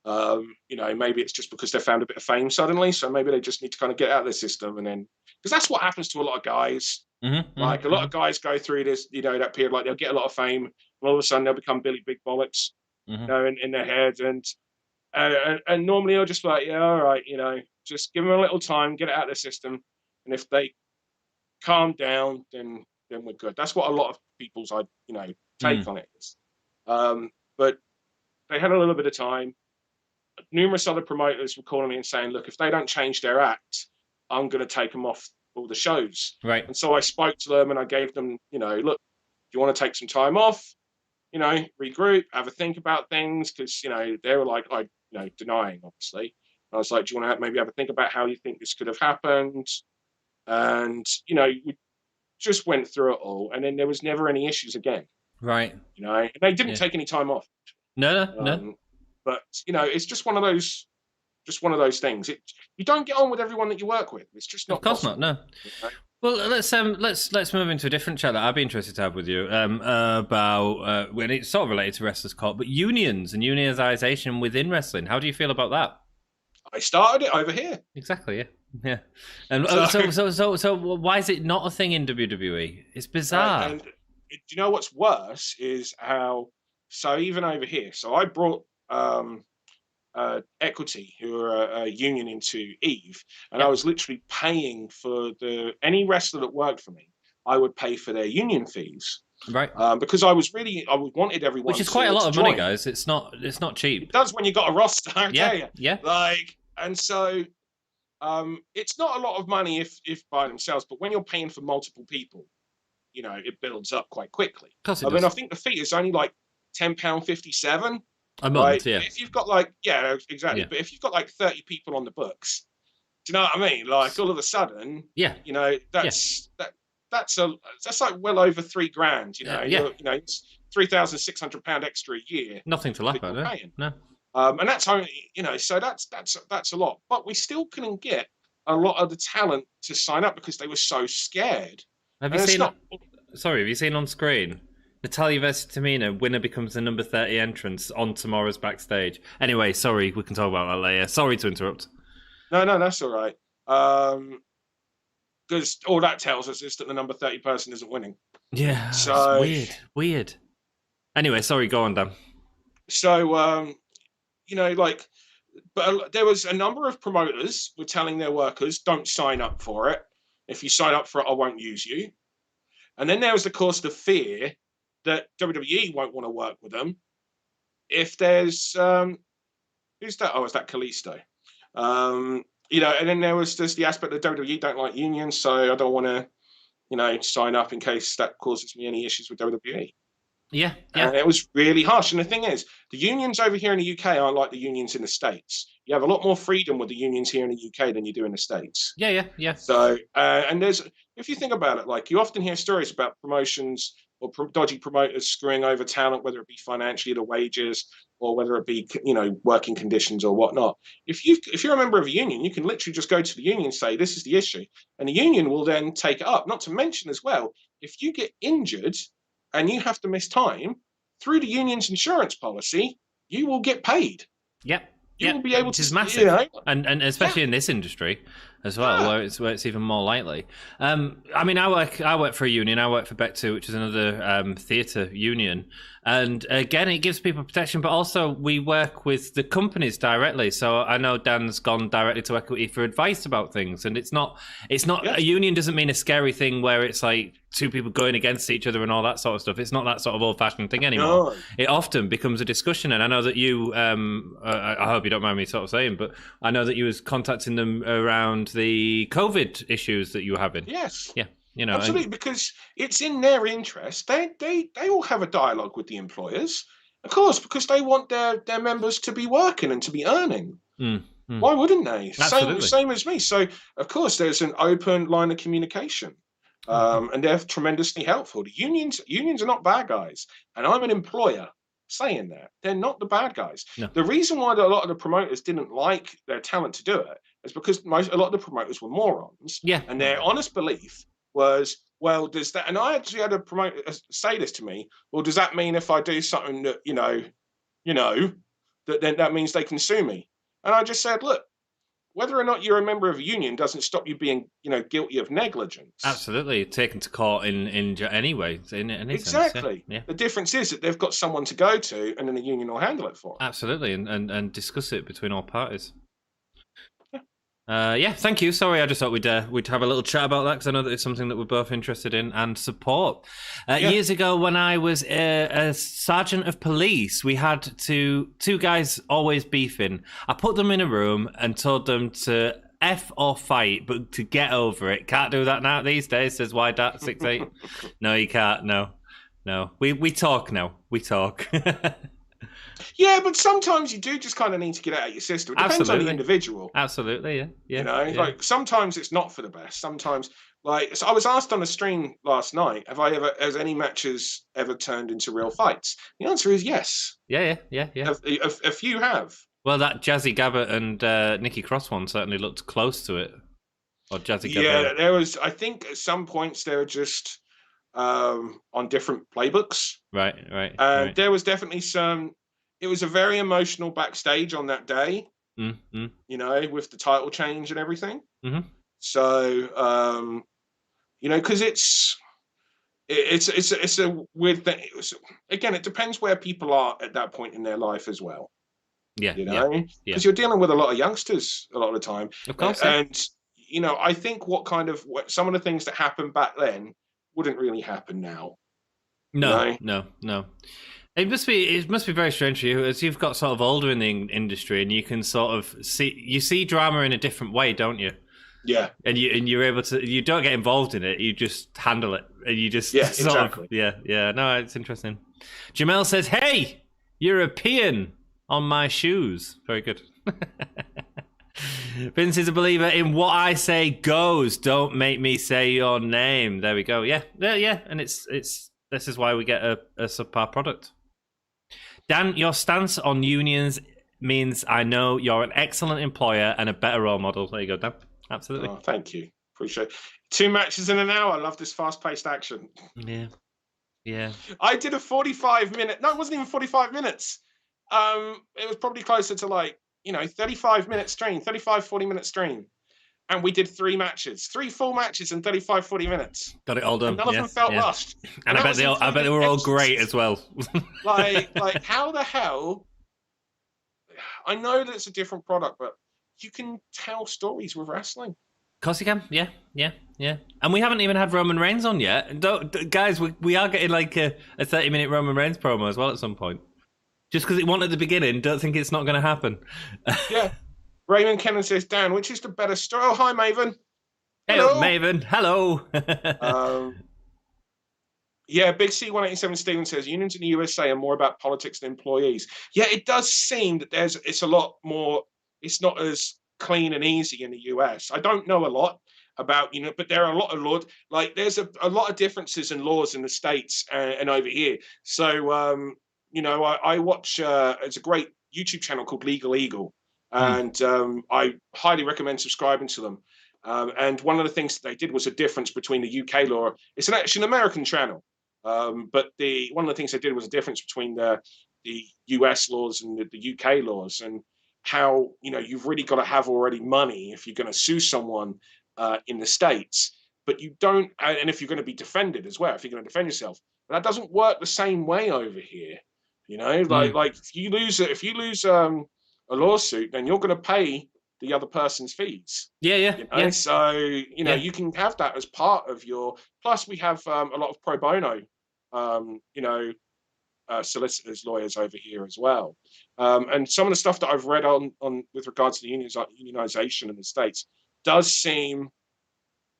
Maybe it's just because they found a bit of fame suddenly, so maybe they just need to kind of get out of their system, and then, because that's what happens to a lot of guys. A lot of guys go through this, that period, like they'll get a lot of fame, and all of a sudden they'll become Billy Big Bollocks, in their head, and normally they'll just be like, yeah, all right, just give them a little time, get it out of their system, and if they calm down, then we're good. That's what a lot of people's take on it is. But they had a little bit of time. Numerous other promoters were calling me and saying, look, if they don't change their act, I'm going to take them off all the shows.
Right.
And so I spoke to them and I gave them, look, do you want to take some time off? Regroup, have a think about things, because they were like, denying, obviously. I was like, do you want to maybe have a think about how you think this could have happened? And we just went through it all, and then there was never any issues again.
Right.
And they didn't take any time off.
No.
But it's just one of those things. You don't get on with everyone that you work with. It's just not.
Of course
possible.
not. No. Well, let's move into a different chat that I'd be interested to have with you about when it's sort of related to Wrestlers Court, but unions and unionization within wrestling. How do you feel about that?
I started it over here.
Exactly. Yeah. And so why is it not a thing in WWE? It's bizarre.
And do you know what's worse is how? So even over here, so I brought Equity, who are a union, into Eve, and I was literally paying for any wrestler that worked for me. I would pay for their union fees,
right?
Because I wanted everyone,
which is quite a lot of money, guys. It's not cheap.
It does when you got a roster, I tell you.
Yeah.
And so it's not a lot of money if by themselves, but when you're paying for multiple people, it builds up quite quickly.
Of course it does.
I think the fee is only like £10.57.
A month, yeah.
If you've got exactly.
Yeah.
But if you've got 30 people on the books, do you know what I mean? Like all of a sudden, that's like well over $3,000. It's £3,600 extra a year.
Nothing to laugh at, no.
And that's only so that's a lot. But we still couldn't get a lot of the talent to sign up because they were so scared.
Have you seen on screen? Natalya versus Tamina, winner becomes the number 30 entrance on tomorrow's backstage. Anyway, sorry, we can talk about that later. Sorry to interrupt.
No, that's all right. Because all that tells us is that the number 30 person isn't winning.
Yeah,
so
weird. Anyway, sorry, go on, Dan.
So, but there was a number of promoters were telling their workers, don't sign up for it. If you sign up for it, I won't use you. And then there was, of course, the fear that WWE won't want to work with them if there's who's that? Oh, is that Kalisto? And then there's the aspect that WWE don't like unions, so I don't want to, sign up in case that causes me any issues with WWE.
Yeah.
And it was really harsh. And the thing is, the unions over here in the UK aren't like the unions in the States. You have a lot more freedom with the unions here in the UK than you do in the States.
Yeah.
So, and if you think about it, you often hear stories about promotions or dodgy promoters screwing over talent, whether it be financially, the wages, or whether it be, working conditions or whatnot. If you're a member of a union, you can literally just go to the union and say, this is the issue. And the union will then take it up. Not to mention as well, if you get injured and you have to miss time, through the union's insurance policy, you will get paid.
Yep.
You will be able to.
Which is massive, and especially in this industry as well, where it's even more likely. I work for a union. I work for BEC2, which is another theatre union, and again, it gives people protection. But also, we work with the companies directly. So I know Dan's gone directly to Equity for advice about things, and it's not a union doesn't mean a scary thing where it's like two people going against each other and all that sort of stuff. It's not that sort of old-fashioned thing anymore. No. It often becomes a discussion, and I know that you, I hope you don't mind me sort of saying, but I know that you was contacting them around the COVID issues that you were having.
Yes.
Yeah.
Absolutely, because it's in their interest. They all have a dialogue with the employers, of course, because they want their members to be working and to be earning. Why wouldn't they? Same as me. So, of course, there's an open line of communication. And they're tremendously helpful. The unions are not bad guys, and I'm an employer saying that they're not the bad guys. No. The reason why a lot of the promoters didn't like their talent to do it is because a lot of the promoters were morons.
Yeah,
and their honest belief was, well, does that? And I actually had a promoter say this to me. Well, does that mean if I do something that that then that means they can sue me? And I just said, look, whether or not you're a member of a union doesn't stop you being, guilty of negligence.
Absolutely, taken to court in any way. In any
exactly.
Sense, yeah.
The difference is that they've got someone to go to, and then the union will handle it for them.
Absolutely, and discuss it between all parties. Thank you. Sorry, I just thought we'd have a little chat about that because I know that it's something that we're both interested in and support. Years ago, when I was a sergeant of police, we had two guys always beefing. I put them in a room and told them to F or fight, but to get over it. Can't do that now these days, says Why Dat 68. No, you can't. No. We talk now. We talk.
Yeah, but sometimes you do just kind of need to get it out of your system. It depends on the individual.
Absolutely, yeah.
You know, like sometimes it's not for the best. Sometimes, like, so I was asked on a stream last night, has any matches ever turned into real fights? The answer is yes.
Yeah.
A few have.
Well, that Jazzy Gabbert and Nikki Cross one certainly looked close to it. Or Jazzy Gabbert.
Yeah, there was. I think at some points they were just on different playbooks.
Right.
There was definitely some. It was a very emotional backstage on that day.
Mm-hmm.
You know, with the title change and everything.
Mm-hmm.
So, you know, because it's a weird thing. Again, it depends where people are at that point in their life as well.
Yeah,
you know, because you're dealing with a lot of youngsters a lot of the time.
Of course,
and you know, I think some of the things that happened back then wouldn't really happen now.
No. It must be very strange for you, as you've got sort of older in the industry, and you can sort of see drama in a different way, don't you?
Yeah.
And you're able to, you don't get involved in it, you just handle it, and you just
exactly.
No, it's interesting. Jamel says, "Hey, European on my shoes." Very good. Vince is a believer in what I say goes. Don't make me say your name. There we go. Yeah. And it's this is why we get a subpar product. Dan, your stance on unions means I know you're an excellent employer and a better role model. There you go, Dan. Absolutely.
Oh, thank you. Appreciate it. 2 matches in an hour. I love this fast-paced action.
Yeah.
I did a 45-minute. No, it wasn't even 45 minutes. It was probably closer to 35-minute stream, 40-minute stream. And we did 3 matches, 3 full matches in 35, 40 minutes.
Got it all done.
And none of them felt rushed.
And I bet they were all great as well.
like how the hell? I know that it's a different product, but you can tell stories with wrestling.
Of course you can. Yeah. And we haven't even had Roman Reigns on yet. Guys, we are getting like a 30-minute Roman Reigns promo as well at some point. Just because it won at the beginning, don't think it's not going to happen.
Yeah. Raymond Kennan says, Dan, which is the better story? Oh, hi, Maven.
Hello, Maven. Hello.
Yeah, Big C187 Steven says, unions in the USA are more about politics than employees. Yeah, it does seem that it's a lot more, it's not as clean and easy in the US. I don't know a lot about, but there are a lot of laws. Like, there's a lot of differences in laws in the States and over here. So, I watch, it's a great YouTube channel called Legal Eagle. And I highly recommend subscribing to them. And one of the things that they did was a difference between the UK law. It's actually an American channel. But one of the things they did was a difference between the US laws and the UK laws, and how, you've really got to have already money if you're going to sue someone in the States. But you don't, and if you're going to be defended as well, if you're going to defend yourself. But that doesn't work the same way over here. Like if you lose a lawsuit, then you're going to pay the other person's fees.
Yeah.
So, you can have that as part of your, plus we have a lot of pro bono, solicitors, lawyers over here as well. And some of the stuff that I've read on with regards to the unionization in the States does seem,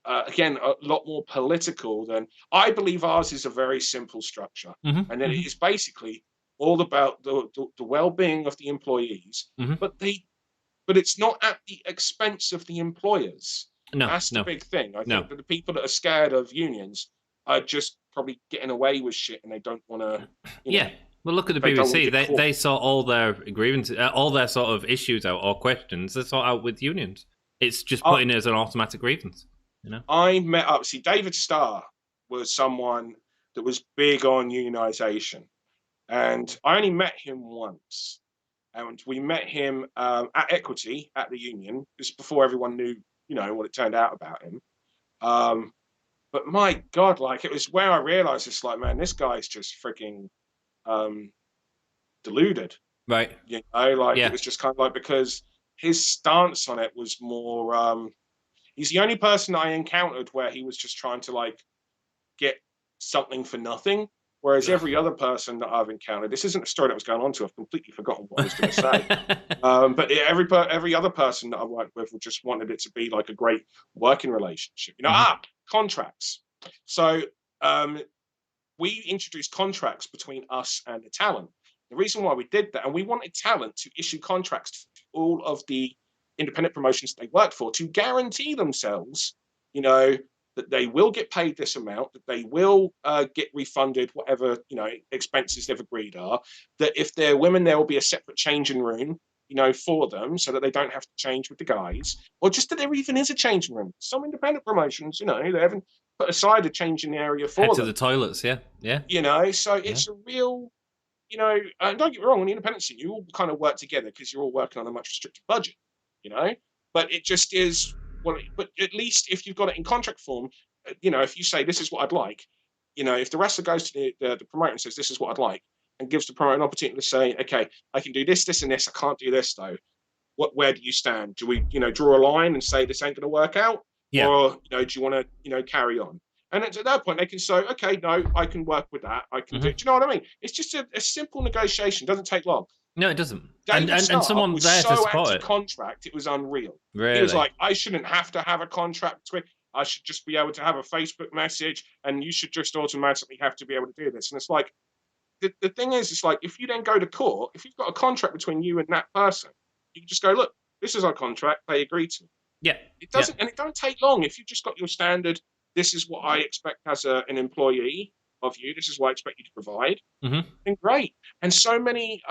again, a lot more political than, I believe ours is a very simple structure. And then it is basically all about the well-being of the employees, but it's not at the expense of the employers. That's the big thing. I think that the people that are scared of unions are just probably getting away with shit, and they don't want to.
Well, look at the BBC. They sort all their grievances, all their sort of issues out or questions. They sort out with unions. It's just putting it as an automatic grievance.
I met up. See, David Starr was someone that was big on unionization. And I only met him once. And we met him at Equity, at the union, just before everyone knew, what it turned out about him. But my God, it was where I realized it's like, man, this guy's just freaking deluded.
Right.
It was just kind of like, because his stance on it was more, he's the only person I encountered where he was just trying to get something for nothing. Whereas every other person that I've encountered, this isn't a story that was going on to. I've completely forgotten what I was going to say. But every other person that I've worked with just wanted it to be like a great working relationship. Contracts. So we introduced contracts between us and the talent. The reason why we did that, and we wanted talent to issue contracts to all of the independent promotions they worked for to guarantee themselves, that they will get paid this amount, that they will get refunded whatever, expenses they've agreed are, that if they're women, there will be a separate changing room, for them so that they don't have to change with the guys, or just that there even is a changing room. Some independent promotions, they haven't put aside a changing area for
Head
them.
to the toilets, yeah.
So it's a real, and don't get me wrong, on the independent scene, you all kind of work together because you're all working on a much restricted budget, but it just is, but at least if you've got it in contract form, if you say, this is what I'd like, if the wrestler goes to the promoter and says, this is what I'd like, and gives the promoter an opportunity to say, okay, I can do this, this, and this, I can't do this though. Where do you stand? Do we, draw a line and say this ain't going to work out?
Yeah.
Or, do you want to, carry on? And at that point, they can say, okay, no, I can work with that. I can do it. Do you know what I mean? It's just a simple negotiation. It doesn't take long.
No, it doesn't.
David
And someone
was
there to support it.
Contract, it was unreal.
Really?
He was like, I shouldn't have to have a contract. I should just be able to have a Facebook message, and you should just automatically have to be able to do this. And it's like, the thing is, it's like, if you then go to court, if you've got a contract between you and that person, you can just go, look, this is our contract. They agree to it.
Yeah.
It doesn't, and it don't take long. If you've just got your standard, this is what I expect as an employee of you. This is what I expect you to provide. Then great. And so many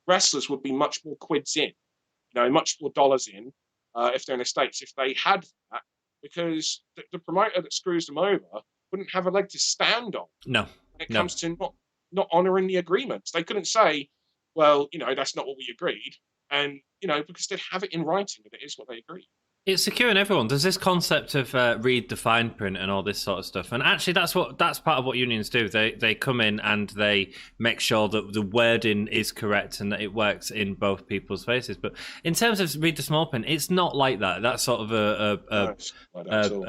wrestlers would be much more quids in, much more dollars in, if they're in the States, if they had that, because the promoter that screws them over wouldn't have a leg to stand on.
No.
When it comes to not honouring the agreements. They couldn't say, well, that's not what we agreed. And, because they'd have it in writing that it is what they agreed.
It's securing everyone. There's this concept of read the fine print and all this sort of stuff. And actually, that's part of what unions do. They come in and they make sure that the wording is correct and that it works in both people's faces. But in terms of read the small print, it's not like that. That's sort of a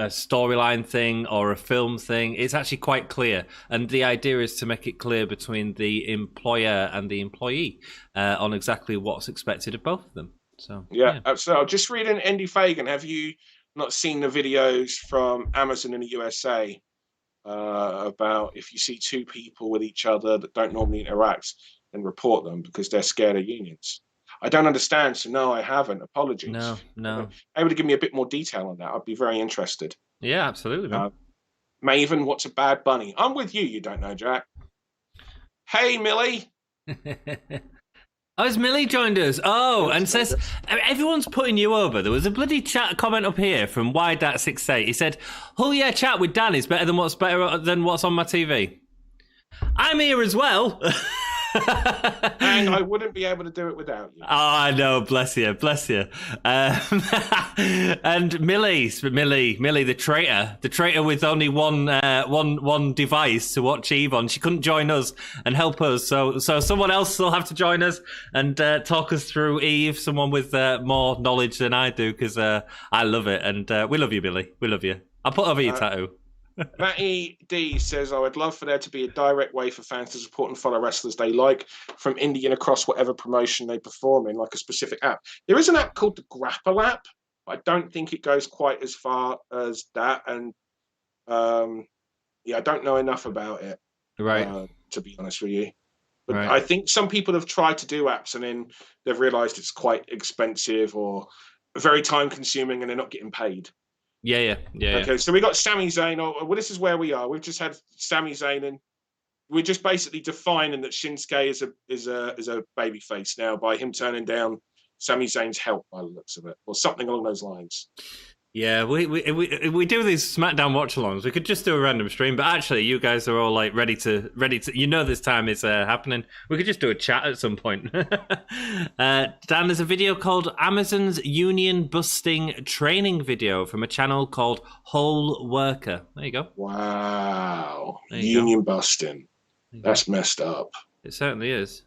storyline thing or a film thing. It's actually quite clear. And the idea is to make it clear between the employer and the employee on exactly what's expected of both of them. So
yeah. So I'll just read an Andy Fagan. Have you not seen the videos from Amazon in the USA about if you see two people with each other that don't normally interact, then report them because they're scared of unions? I don't understand, so no, I haven't. Apologies.
No.
Able to give me a bit more detail on that? I'd be very interested.
Yeah, absolutely.
Maven, what's a bad bunny? I'm with you. You don't know, Jack. Hey, Millie.
Oh, has Millie joined us? Oh, and says, everyone's putting you over. There was a bloody chat comment up here from YDat68. He said, oh yeah, chat with Dan is better than what's on my TV. I'm here as well.
And I wouldn't be able to do it without you.
Oh, I know, bless you. And Millie, the traitor with only one device to watch Eve on. She couldn't join us and help us, so someone else will have to join us and talk us through Eve. Someone with more knowledge than I do, because I love it, and we love you, Millie. We love you. I'll put over your tattoo.
Matty D says, I would love for there to be a direct way for fans to support and follow wrestlers they like from indie and across whatever promotion they perform in, like a specific app. There is an app called the Grapple app. I don't think it goes quite as far as that. And I don't know enough about it,
right?
To be honest with you. But
right.
I think some people have tried to do apps and then they've realized it's quite expensive or very time consuming and they're not getting paid.
Yeah.
Okay, so we got Sami Zayn. Well, this is where we are. We've just had Sami Zayn, and we're just basically defining that Shinsuke is a baby face now by him turning down Sami Zayn's help by the looks of it, or something along those lines.
Yeah, we do these Smackdown watch-alongs. We could just do a random stream, but actually, you guys are all like ready to. This time is happening. We could just do a chat at some point. Dan, there's a video called Amazon's Union Busting Training Video from a channel called Whole Worker. There you go.
Wow, union busting. That's messed up.
It certainly is.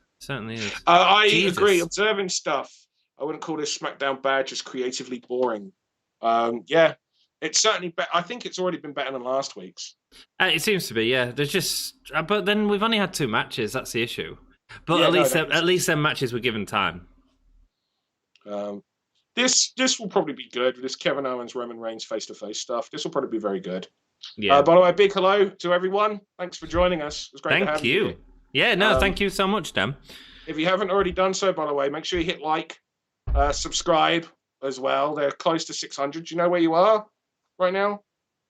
I
Jesus.
agree. Observing stuff. I wouldn't call this Smackdown bad, just creatively boring. Yeah, It's certainly better. I think it's already been better than last week's.
It seems to be, yeah. There's just, but then we've only had 2 matches. That's the issue. But
Yeah,
at least them matches were given time.
This will probably be good. This Kevin Owens, Roman Reigns face-to-face stuff. This will probably be very good.
Yeah.
By the way, big hello to everyone. Thanks for joining us. It was great to have you.
Thank you. Yeah, no, thank you so much, Dan.
If you haven't already done so, by the way, make sure you hit like, subscribe as well. They're close to 600. Do you know where you are right now?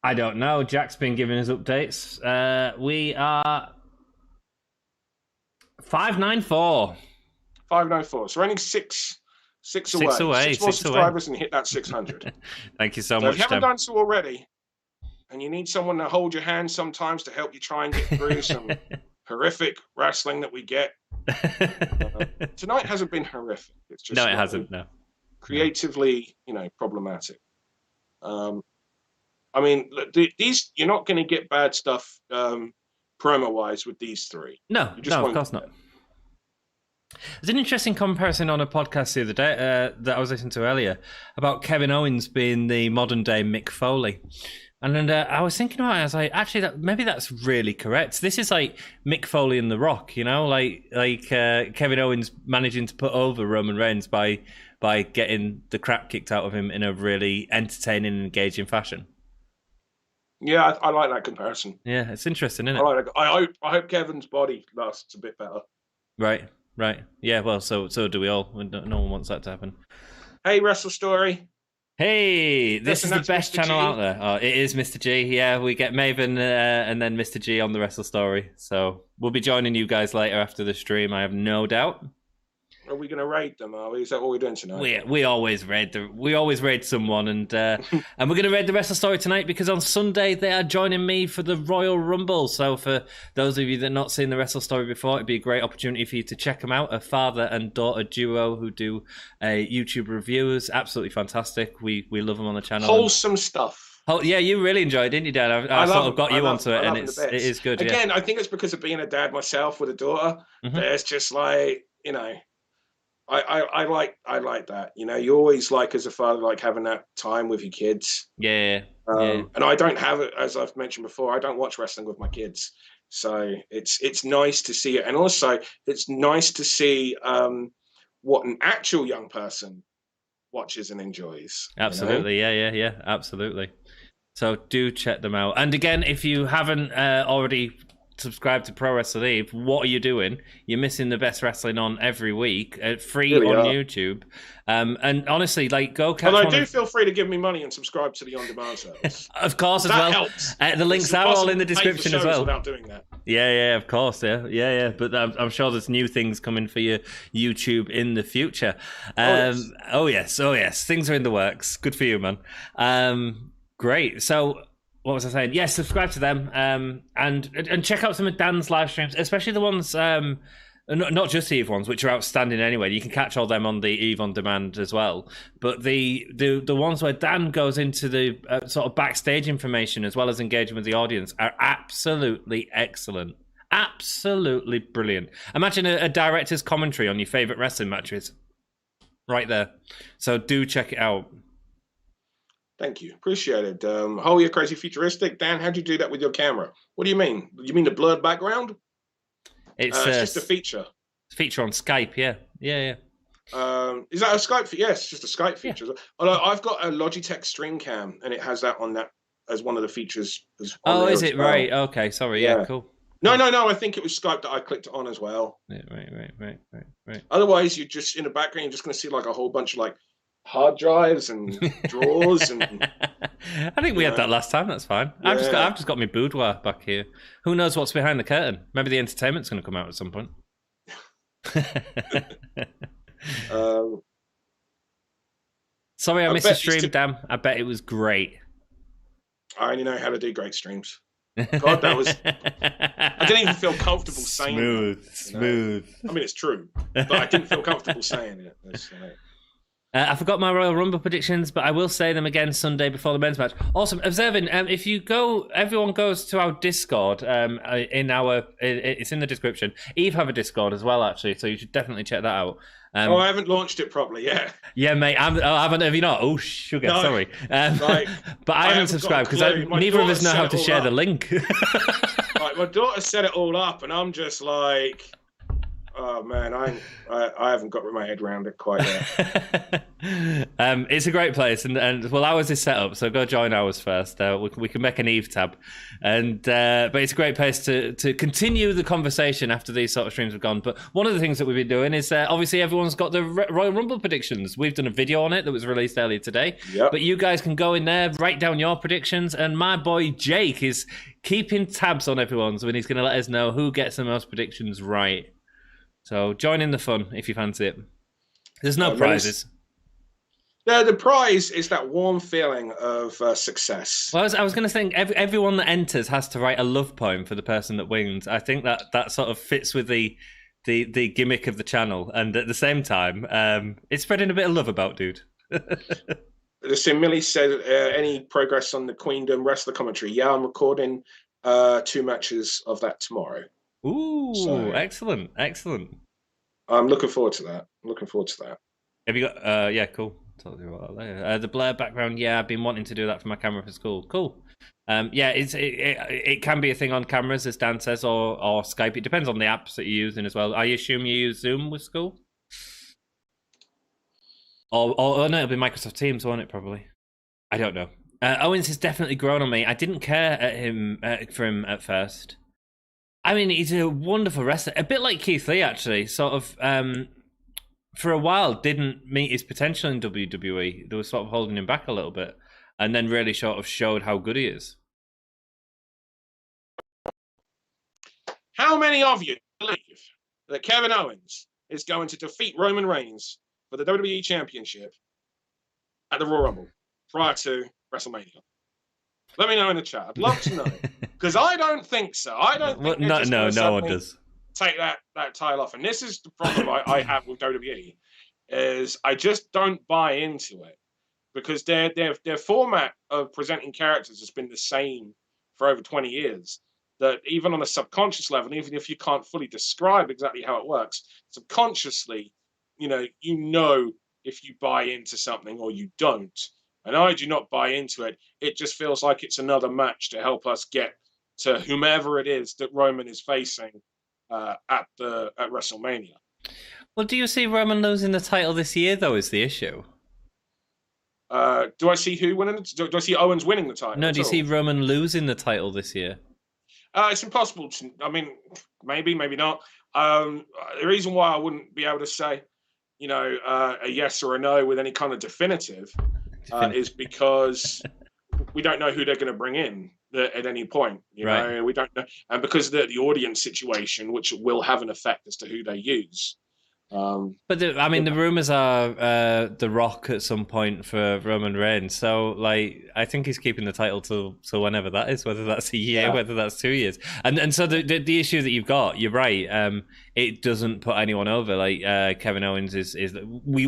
I don't know. Jack's been giving us updates. We are 594.
594. So we're only six away.
6 away.
6 more
6
subscribers and hit that 600.
Thank you so
So
much,
if you haven't
Dan.
done so already, and you need someone to hold your hand sometimes to help you try and get through some horrific wrestling that we get, tonight hasn't been horrific. It's just
No, it hasn't. No.
creatively, problematic. I mean, these you're not going to get bad stuff promo-wise with these 3.
No, of course not. There's an interesting comparison on a podcast the other day that I was listening to earlier about Kevin Owens being the modern day Mick Foley. And then I was thinking about it, I was like, actually, maybe that's really correct. This is like Mick Foley and The Rock, like Kevin Owens managing to put over Roman Reigns by getting the crap kicked out of him in a really entertaining and engaging fashion.
Yeah, I like that comparison.
Yeah, it's interesting, isn't it?
I like that. I hope Kevin's body lasts a bit better.
Right. Yeah, well, so do we all. No one wants that to happen.
Hey, Wrestle Story.
Hey, this is the best
Mr.
channel
G.
out there. Oh, it is Mr. G. Yeah, we get Maven and then Mr. G on the Wrestle Story. So we'll be joining you guys later after the stream, I have no doubt.
Are we going to raid them? Are we? Is that what we're doing tonight?
We always raid someone, and and we're going to raid the Wrestle Story tonight because on Sunday they are joining me for the Royal Rumble. So for those of you that have not seen the Wrestle Story before, it'd be a great opportunity for you to check them out. A father and daughter duo who do YouTube reviews, absolutely fantastic. We love them on the channel.
Wholesome stuff.
Oh yeah, you really enjoyed it, didn't you, Dad? I sort of got you onto it, and it is good.
Again,
yeah.
I think it's because of being a dad myself with a daughter. There's just like I like that. You always like as a father like having that time with your kids.
Yeah.
And I don't have it, as I've mentioned before. I don't watch wrestling with my kids, so it's nice to see it, and also it's nice to see what an actual young person watches and enjoys.
Absolutely, yeah, absolutely. So do check them out. And again, if you haven't already subscribed to Pro Wrestling Eve, what are you doing? You're missing the best wrestling on every week, free
really
on
are.
YouTube. And honestly, like, go catch.
But I do feel free to give me money and subscribe to the on-demand service.
Of course, as
that
well.
Helps.
The links are all in the description as well.
Without doing that.
Yeah, of course, yeah. But I'm sure there's new things coming for your YouTube in the future. Oh yes, things are in the works. Good for you, man. Great. So, what was I saying? Yes, subscribe to them and check out some of Dan's live streams, especially the ones, not just the Eve ones, which are outstanding anyway. You can catch all them on the Eve on demand as well. But the ones where Dan goes into the sort of backstage information as well as engaging with the audience are absolutely excellent. Absolutely brilliant. Imagine a director's commentary on your favourite wrestling matches right there. So do check it out.
Thank you. Appreciate it. Oh, you're crazy futuristic. Dan, how'd you do that with your camera? What do you mean? You mean the blurred background?
It's
just a feature.
Feature on Skype, yeah.
Is that a Skype? Yes, it's just a Skype feature. Yeah. Although I've got a Logitech Stream Cam, and it has that on that as one of the features.
Is it? Well. Right. Okay, sorry. Yeah, cool.
No. I think it was Skype that I clicked it on as well.
Yeah, right.
Otherwise, you're just in the background. You're just going to see like a whole bunch of like hard drives and drawers and.
I think we had that last time. That's fine. Yeah. I've just got my boudoir back here. Who knows what's behind the curtain? Maybe the entertainment's going to come out at some point. Sorry, I missed the stream, Dan. I bet it was great.
I only know how to do great streams. God, that was. I didn't even feel comfortable saying it.
Smooth.
I mean, it's true, but I didn't feel comfortable saying it.
I forgot my Royal Rumble predictions, but I will say them again Sunday before the men's match. Awesome. Observing, if you go, everyone goes to our Discord. It's in the description. Eve have a Discord as well, actually, so you should definitely check that out.
I haven't launched it properly yet.
Yeah, mate. Have you not? Oh, sugar.
No,
sorry.
like,
but I haven't subscribed because neither of us know how to share the link.
Like, my daughter set it all up, and I'm just like, oh man, I haven't got my head around it quite yet.
It's a great place, and well, ours is set up, so go join ours first. We can make an Eve tab, but it's a great place to continue the conversation after these sort of streams have gone. But one of the things that we've been doing is obviously everyone's got the Royal Rumble predictions. We've done a video on it that was released earlier today.
Yep.
But you guys can go in there, write down your predictions, and my boy Jake is keeping tabs on everyone's, and he's going to let us know who gets the most predictions right. So join in the fun if you fancy it. There's no prizes.
The prize is that warm feeling of success.
Well, I was going to think everyone that enters has to write a love poem for the person that wins. I think that sort of fits with the gimmick of the channel, and at the same time, it's spreading a bit of love about, dude.
Millie said, any progress on the Queendom wrestler commentary? Yeah, I'm recording 2 matches of that tomorrow.
Ooh,
so,
excellent.
I'm looking forward to that.
Have you got? Yeah, cool. Talk to you about that later. The blur background. Yeah, I've been wanting to do that for my camera for school. Cool. Yeah, it can be a thing on cameras, as Dan says, or Skype. It depends on the apps that you're using as well. I assume you use Zoom with school. Or no, it'll be Microsoft Teams, won't it? Probably. I don't know. Owens has definitely grown on me. I didn't care for him at first. I mean, he's a wonderful wrestler. A bit like Keith Lee, actually. Sort of, for a while, didn't meet his potential in WWE. They were sort of holding him back a little bit. And then really sort of showed how good he is.
How many of you believe that Kevin Owens is going to defeat Roman Reigns for the WWE Championship at the Royal Rumble prior to WrestleMania? Let me know in the chat. I'd love to know. Because I don't think so. I don't think
no one does.
Take that title off. And this is the problem I have with WWE, is I just don't buy into it. Because their format of presenting characters has been the same for over 20 years. That even on a subconscious level, even if you can't fully describe exactly how it works, subconsciously, you know if you buy into something or you don't. And I do not buy into it. It just feels like it's another match to help us get to whomever it is that Roman is facing at WrestleMania.
Well, do you see Roman losing the title this year, though, is the issue?
Do I see who winning? Do I see Owens winning the title?
No, do you see Roman losing the title this year?
It's impossible to. I mean, maybe not. The reason why I wouldn't be able to say, a yes or a no with any kind of definitive is because we don't know who they're going to bring in at any point.
Right.
We don't know, and because of the audience situation, which will have an effect as to who they use.
But the rumors are The Rock at some point for Roman Reigns. So, I think he's keeping the title till whenever that is, whether that's a year, whether that's 2 years. And so the issue that you've got, you're right. It doesn't put anyone over. Kevin Owens is we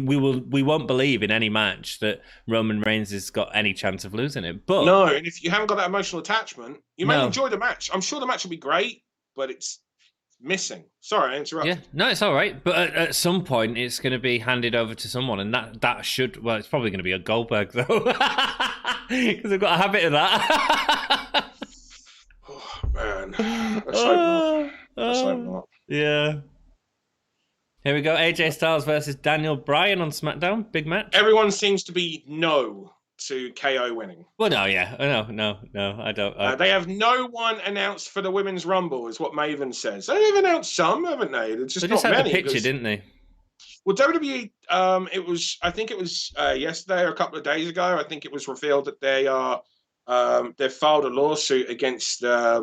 won't believe in any match that Roman Reigns has got any chance of losing it. But
no, and if you haven't got that emotional attachment, you may enjoy the match. I'm sure the match will be great, but it's missing. Sorry, I interrupted.
Yeah, no, it's all right. But at some point, it's going to be handed over to someone, and that should. Well, it's probably going to be a Goldberg though, because I've got a habit of that.
Oh man, let's hope not.
Yeah. Here we go. AJ Styles versus Daniel Bryan on SmackDown. Big match.
Everyone seems to be no to KO winning.
Well, no, yeah. No, I don't.
They have no one announced for the Women's Rumble, is what Maven says. They've announced some, haven't they? It's just not
had
many.
The picture, didn't they?
Well, WWE, I think it was yesterday or a couple of days ago, I think it was revealed that they've filed a lawsuit against, I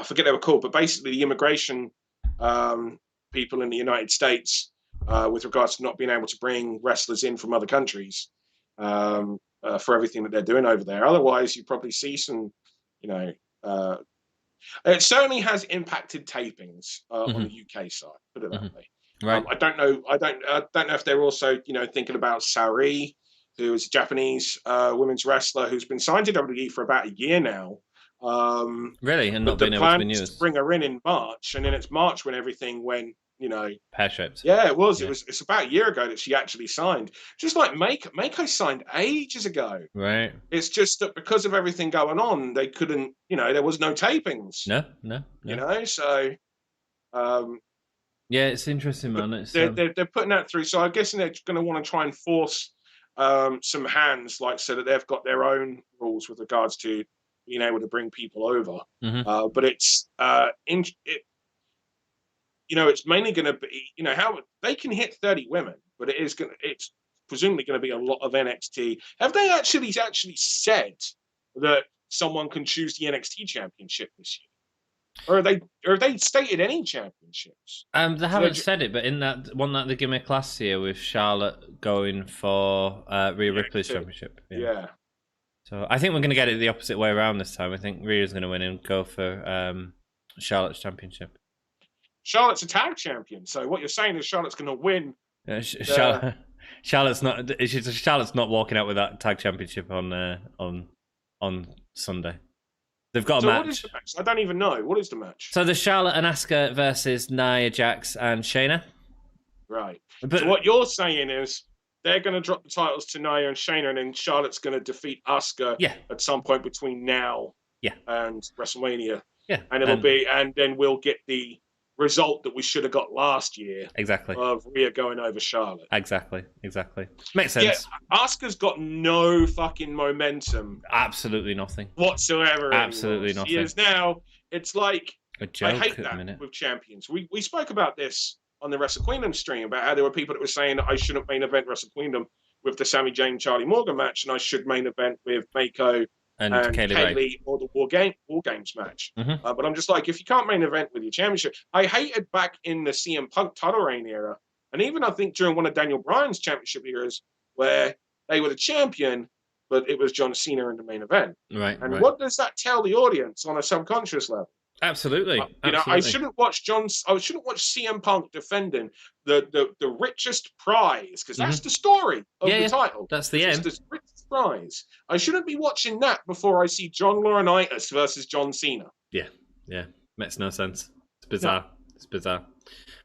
forget they were called, but basically the immigration people in the United States with regards to not being able to bring wrestlers in from other countries. For everything that they're doing over there. Otherwise, you probably see some, it certainly has impacted tapings on the UK side, put it that way.
Right.
I don't know. I don't know if they're also, thinking about Saori, who is a Japanese women's wrestler who's been signed to WWE for about a year now.
Really, and
But
not
the
being able to be
plan is to
used.
bring her in March, and then it's March when everything went,
Pear-shaped.
Yeah, it was.
Yeah.
It's about a year ago that she actually signed. Just like Mako signed ages ago.
Right.
It's just that because of everything going on, they couldn't. There was no tapings.
No.
So.
Yeah, it's interesting, man. It's
They're putting that through. So I'm guessing they're going to want to try and force some hands, like so that they've got their own rules with regards to being able to bring people over. But it's it's mainly going to be how they can hit 30 women, but it's presumably going to be a lot of NXT. Have they actually said that someone can choose the NXT championship this year? Or have they stated any championships?
they haven't said it, but in that one that the Gimme class here with Charlotte going for Rhea Ripley's championship.
Yeah.
So I think we're going to get it the opposite way around this time. I think Rhea's going to win and go for Charlotte's championship.
Charlotte's a tag champion, so what you're saying is Charlotte's going to win.
Charlotte's not walking out with that tag championship on Sunday. They've got a match.
What is the match? I don't even know. What is the match?
So there's Charlotte and Asuka versus Nia Jax and Shayna.
Right.
But
so what you're saying is they're going to drop the titles to Nia and Shayna, and then Charlotte's going to defeat Asuka at some point between now and WrestleMania.
Yeah.
And and then we'll get the result that we should have got last year.
Exactly.
Of Rhea going over Charlotte.
Exactly. Makes sense.
Yeah, Asuka's got no fucking momentum.
Absolutely nothing.
Whatsoever.
Absolutely nothing.
She is now, it's like,
a joke.
I hate that with champions. We spoke about this on the Wrestle Queendom stream, about how there were people that were saying that I shouldn't main event Wrestle Queendom with the Sami Zayn Charlie Morgan match, and I should main event with Mako and Kaylee or the War Games match. But I'm just like, if you can't main event with your championship, I hated back in the CM Punk title reign era, and even I think during one of Daniel Bryan's championship eras, where they were the champion, but it was John Cena in the main event.
Right.
And what does that tell the audience on a subconscious level?
Absolutely.
I shouldn't watch CM Punk defending the richest prize, because that's the story of the title.
That's the end.
The richest prize. I shouldn't be watching that before I see John Laurinaitis versus John Cena.
Yeah. Makes no sense. It's bizarre. It's bizarre.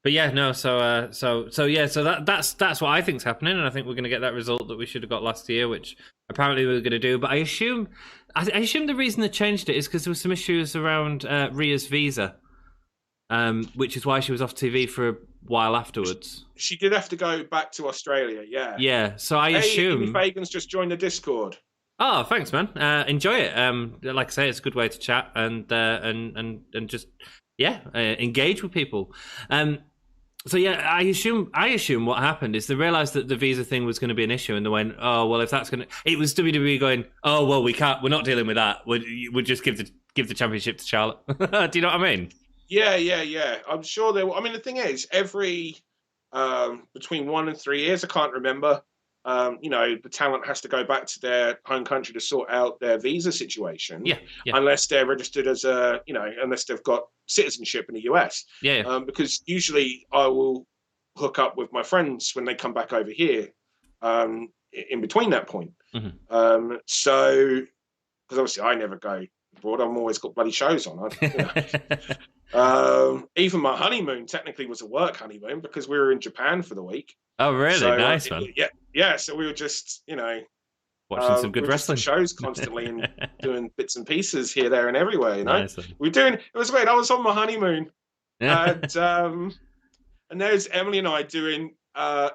But yeah, no. So that's what I think's happening, and I think we're going to get that result that we should have got last year, which apparently we were going to do. But I assume the reason they changed it is because there were some issues around Rhea's visa, which is why she was off TV for a while afterwards.
She did have to go back to Australia. Yeah.
Yeah. So I assume
Amy Fagan's just joined the Discord.
Oh, thanks, man. Enjoy it. Like I say, it's a good way to chat and just engage with people. So yeah, I assume what happened is they realised that the visa thing was going to be an issue, and they went, "Oh well, if that's going to," it was WWE going, "Oh well, we're not dealing with that. We'll just give the championship to Charlotte." Do you know what I mean?
Yeah. I'm sure they will. I mean, the thing is, every between 1 and 3 years, I can't remember. The talent has to go back to their home country to sort out their visa situation.
Yeah.
Unless they're registered as unless they've got citizenship in the US.
Yeah.
Because usually I will hook up with my friends when they come back over here. In between that point. So, because obviously I never go abroad. I'm always got bloody shows on. Even my honeymoon technically was a work honeymoon because we were in Japan for the week.
Oh, really?
So,
nice, man.
Yeah. So we were just,
watching some good wrestling
shows constantly and doing bits and pieces here, there, and everywhere.
Nice.
It was great. I was on my honeymoon, and there's Emily and I doing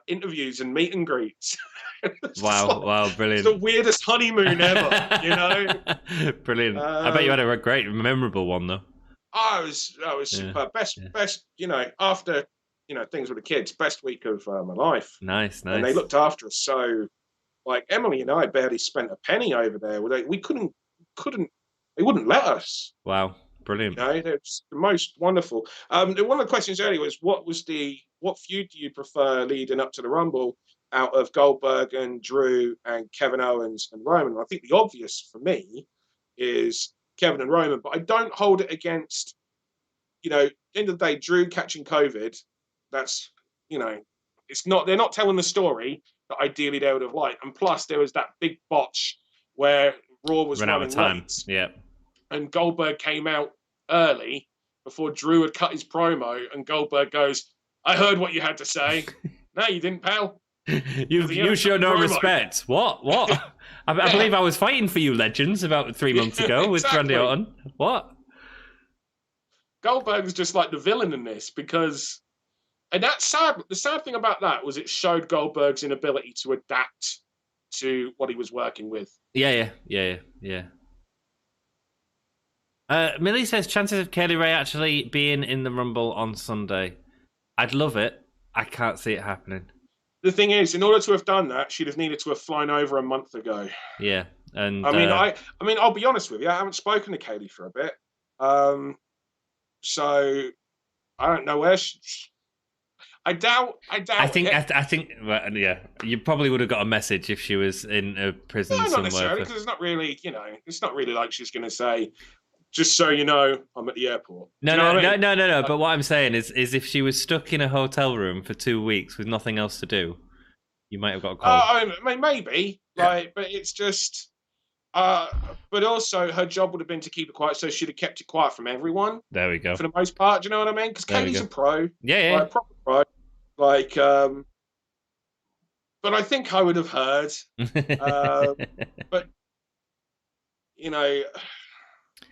interviews and meet and greets.
Wow, brilliant!
It's the weirdest honeymoon ever,
Brilliant. I bet you had a great, memorable one though.
I was super. Best, after things with the kids, best week of my life.
Nice.
And they looked after us so. Like Emily and I barely spent a penny over there. We couldn't. They wouldn't let us.
Wow, brilliant!
It's the most wonderful. One of the questions earlier was what feud do you prefer leading up to the Rumble out of Goldberg and Drew and Kevin Owens and Roman? I think the obvious for me is Kevin and Roman, but I don't hold it against. At the end of the day, Drew catching COVID. That's they're not telling the story that ideally they would have liked. And plus, there was that big botch where Raw was
Ran out
running
of time.
late,
Yeah.
and Goldberg came out early before Drew had cut his promo, and Goldberg goes, "I heard what you had to say." No, you didn't, pal.
You show no respect. What? I believe I was fighting for you, legends, about 3 months ago with Randy Orton. What?
Goldberg was just like the villain in this because, and that's sad. The sad thing about that was it showed Goldberg's inability to adapt to what he was working with.
Yeah. Millie says, chances of Kaylee Ray actually being in the Rumble on Sunday. I'd love it. I can't see it happening.
The thing is, in order to have done that, she'd have needed to have flown over a month ago.
Yeah, and
I mean, I'll be honest with you. I haven't spoken to Kaylee for a bit, so I don't know where she. I doubt.
I think. Well, yeah, you probably would have got a message if she was in a prison somewhere.
Not necessarily, because it's not really. It's not really like she's going to say, "Just so you know, I'm at the airport."
No. But what I'm saying is if she was stuck in a hotel room for 2 weeks with nothing else to do, you might have got a call.
I mean, maybe, but it's just. But also, her job would have been to keep it quiet, so she'd have kept it quiet from everyone.
There we go.
For the most part, do you know what I mean? Because Kaylee's a pro.
Yeah.
Like, proper pro. Like, but I think I would have heard. But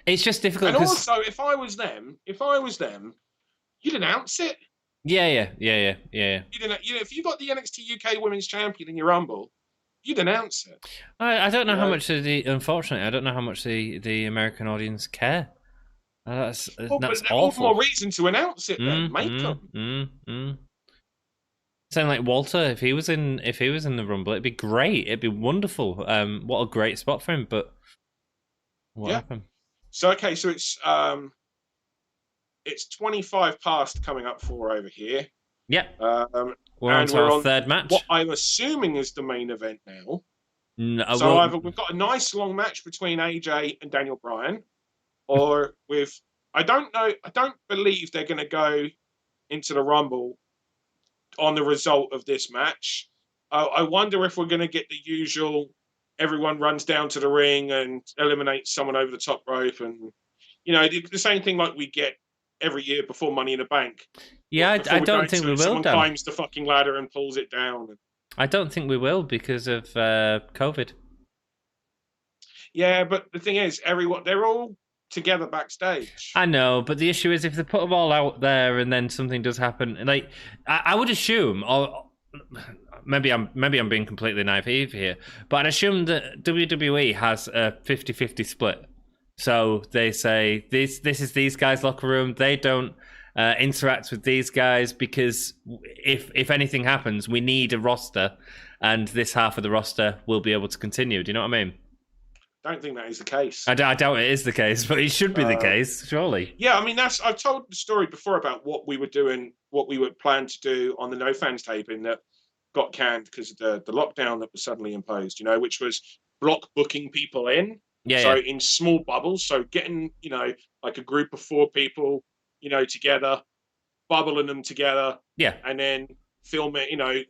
it's just difficult.
And also, if I was them, you'd announce it.
Yeah.
You'd if you got the NXT UK Women's Champion in your Rumble, you'd announce it.
I don't know how much unfortunately, I don't know how much the American audience care. That's awful.
All the more reason to announce it then. Make them.
Sound like Walter, if he was in the Rumble, it'd be great. It'd be wonderful. What a great spot for him. But what happened?
So it's 25 past coming up for over here.
Yep. We're on to our third match.
What I'm assuming is the main event now. We've got a nice long match between AJ and Daniel Bryan, or I don't believe they're going to go into the Rumble on the result of this match. I wonder if we're going to get the usual everyone runs down to the ring and eliminates someone over the top rope, and the same thing like we get every year before Money in the Bank.
Yeah, I don't think we will.
Someone climbs the fucking ladder and pulls it down.
I don't think we will because of COVID.
Yeah, but the thing is, they're all together backstage.
I know, but the issue is if they put them all out there and then something does happen, like I would assume, or maybe I'm being completely naive here, but I'd assume that WWE has a 50-50 split. So they say this is these guys' locker room. They don't interact with these guys because if anything happens, we need a roster, and this half of the roster will be able to continue. Do you know what I mean?
I don't think that is the case.
I doubt it is the case, but it should be the case, surely.
Yeah, I mean, I've told the story before about what we were doing, what we would plan to do on the No Fans taping that got canned because of the lockdown that was suddenly imposed, which was block booking people in. In small bubbles. So getting, like a group of 4 people, together, bubbling them together. Yeah. And then film it,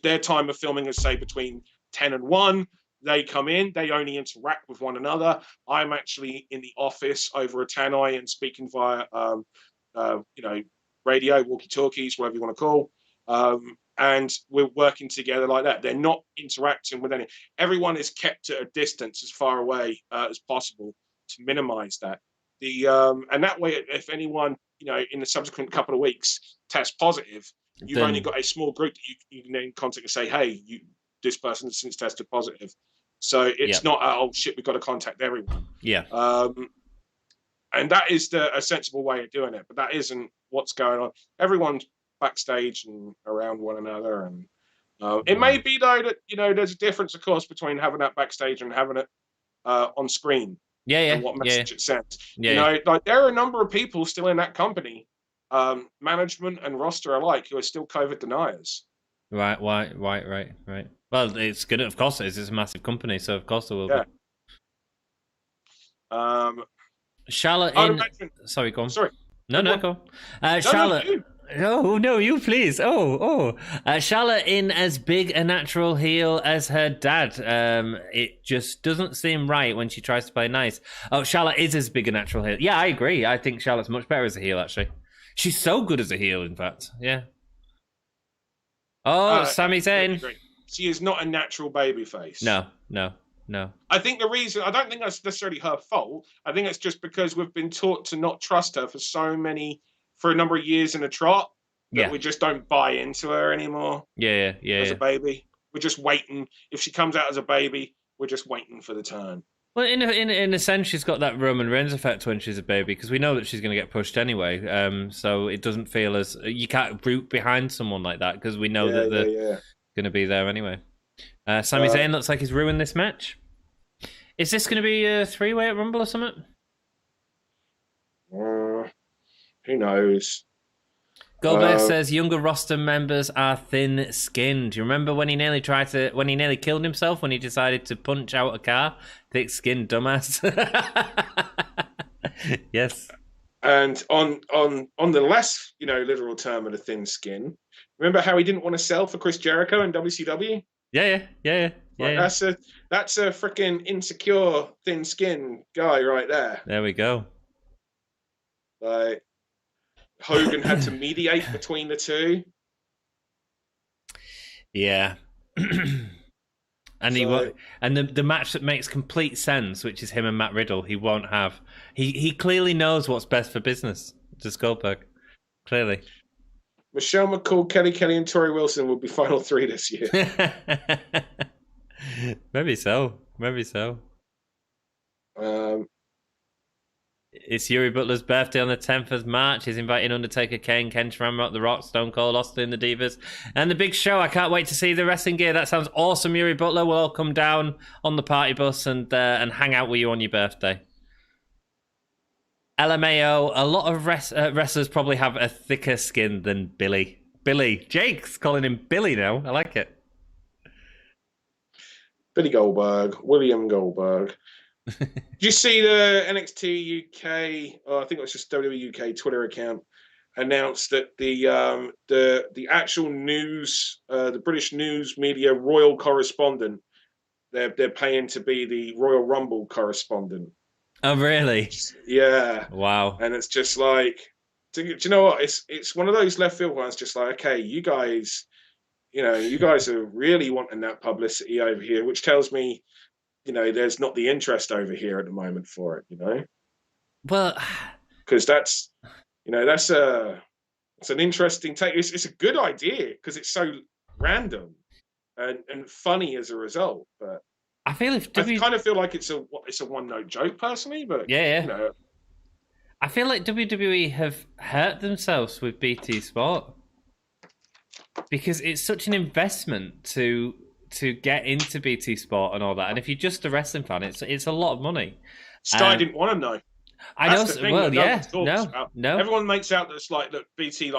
their time of filming is say between 10 and 1. They come in, they only interact with one another. I'm actually in the office over a tannoy and speaking via, radio, walkie-talkies, whatever you want to call. And we're working together like that. They're not interacting with any. Everyone is kept at a distance as far away as possible to minimize that. And that way, if anyone, in the subsequent couple of weeks tests positive, you've only got a small group that you can then contact and say, hey, this person has since tested positive. So it's not, oh shit, we've got to contact everyone. Yeah. And that is a sensible way of doing it, but that isn't what's going on. Everyone's backstage and around one another, and it may be though that there's a difference, of course, between having that backstage and having it on screen. And what message it sends. Like there are a number of people still in that company, management and roster alike, who are still COVID deniers.
Right. Well, it's good. Of course, it is. It's a massive company, so of course there will be.
Charlotte
sorry, go on.
Sorry.
No, go. Charlotte. Oh, no, you please. Charlotte in as big a natural heel as her dad. It just doesn't seem right when she tries to play nice. Oh, Charlotte is as big a natural heel. Yeah, I agree. I think Charlotte's much better as a heel, actually. She's so good as a heel, in fact. Yeah. Oh, Sami Zayn.
She is not a natural babyface.
No.
I think the reason, I don't think that's necessarily her fault. I think it's just because we've been taught to not trust her for a number of years in a trot, that we just don't buy into her anymore.
Yeah.
As a baby. We're just waiting. If she comes out as a baby, we're just waiting for the turn.
Well, in a sense, she's got that Roman Reigns effect when she's a baby, because we know that she's going to get pushed anyway. So it doesn't feel as... You can't root behind someone like that, because we know that they're going to be there anyway. Sami Zayn looks like he's ruined this match. Is this going to be a three-way at Rumble or something?
Who knows?
Goldberg says younger roster members are thin-skinned. Do you remember when he nearly killed himself when he decided to punch out a car? Thick-skinned dumbass. Yes.
And on the less, literal term of the thin skin, remember how he didn't want to sell for Chris Jericho in WCW?
Yeah.
That's a freaking insecure thin skin guy right there.
There we go.
Like, Hogan had to mediate between the two.
Yeah. And the match that makes complete sense, which is him and Matt Riddle, he won't have. He clearly knows what's best for business. Just Goldberg. Clearly.
Michelle McCool, Kelly, and Tori Wilson will be final three this year.
Maybe so. It's Yuri Butler's birthday on the 10th of March. He's inviting Undertaker, Kane, Ken Shamrock, The Rock, Stone Cold, Austin, the Divas, and the Big Show. I can't wait to see the wrestling gear. That sounds awesome, Yuri Butler. We'll all come down on the party bus and hang out with you on your birthday. LMAO, a lot of wrestlers probably have a thicker skin than Billy. Jake's calling him Billy now. I like it.
Billy Goldberg, William Goldberg. Did you see the NXT UK? I think it was just WWE UK Twitter account announced that the actual news, the British news media royal correspondent, they're paying to be the Royal Rumble correspondent.
Oh, really?
Yeah.
Wow.
And it's just like, do you know what? It's one of those left field ones. Just like, okay, you guys are really wanting that publicity over here, which tells me, there's not the interest over here at the moment for it,
Well,
because that's it's an interesting take. It's a good idea because it's so random and funny as a result. But
I feel
I kind of feel like it's a one note joke personally. But
yeah. I feel like WWE have hurt themselves with BT Sport because it's such an investment to get into BT Sport and all that. And if you're just a wrestling fan, it's a lot of money.
Sky didn't want to know.
I know. Well, yeah. No.
Everyone makes out that it's like, look, BT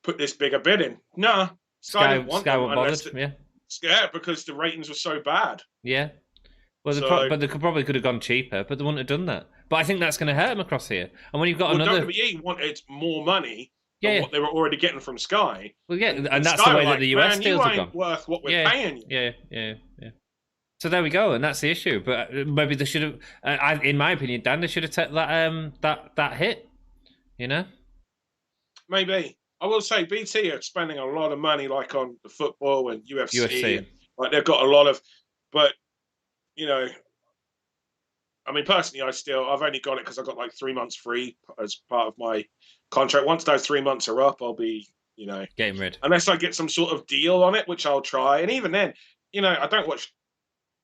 put this bigger bid in. Nah, Sky didn't want them unless because the ratings were so bad.
Yeah. Well, but they probably could have gone cheaper, but they wouldn't have done that. But I think that's going to hurt them across here. And when you've got another,
WWE wanted more money. What they were already getting from Sky.
Well, yeah, and that's the way that the US deals have gone.
Worth what we're paying
you. Yeah. So there we go, and that's the issue. But maybe they should have, in my opinion, Dan, they should have taken that hit. Maybe.
I will say BT are spending a lot of money, like on the football and UFC. Like they've got a lot of, but I mean, personally, I've only got it because I got like 3 months free as part of my contract. Once those 3 months are up, I'll be,
getting rid.
Unless I get some sort of deal on it, which I'll try. And even then, I don't watch.